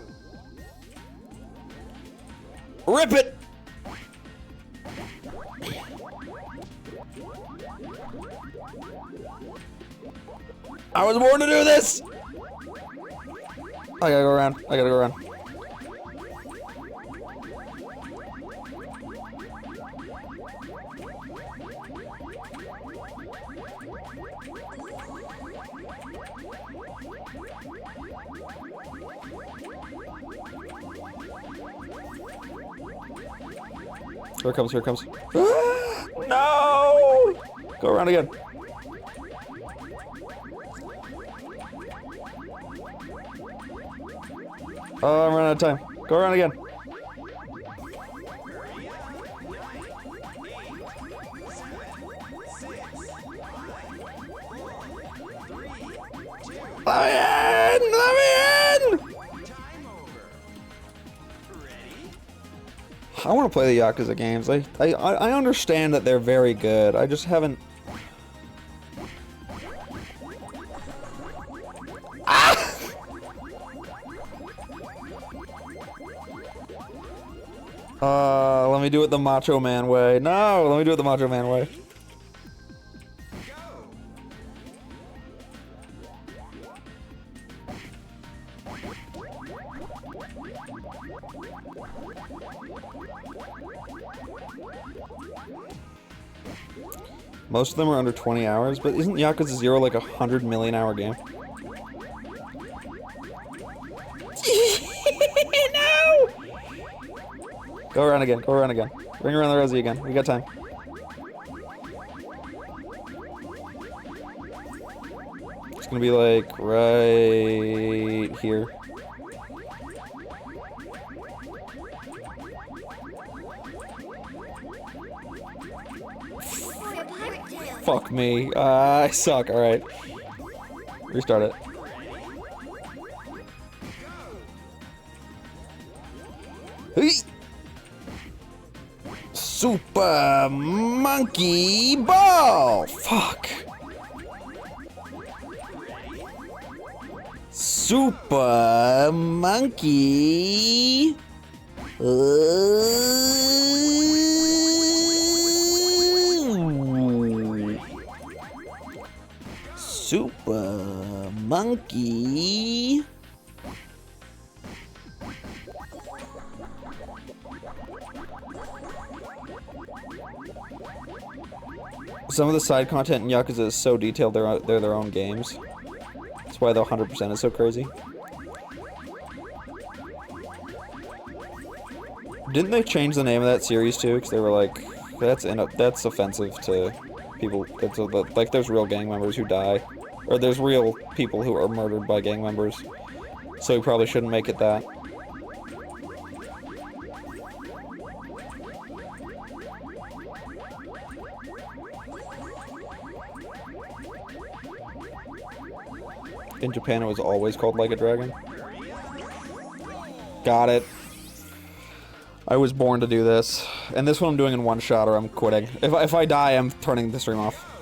Rip it! I was born to do this! I gotta go around. I gotta go around. Here it comes, here it comes. No! Go around again. Oh, I'm running out of time. Go around again. Let me in! Let me in! I want to play the Yakuza games. I understand that they're very good. I just haven't. Let me do it the Macho Man way. No, let me do it the Macho Man way. Most of them are under 20 hours, but isn't Yakuza 0 like a 100 million hour game? No! Go around again, go around again. Bring around the Rosie again. We got time. It's gonna be like right here. Fuck me. I suck. Alright. Restart it. Hey! Super Monkey Ball! Fuck. Super Monkey. Super Monkey. Some of the side content in Yakuza is so detailed, they're their own games. That's why the 100% is so crazy. Didn't they change the name of that series too? Because they were like, that's offensive to people. Like, there's real gang members who die, or there's real people who are murdered by gang members. So we probably shouldn't make it that. In Japan, it was always called Like a Dragon. Got it. I was born to do this. And this one I'm doing in one shot or I'm quitting. If I die, I'm turning the stream off.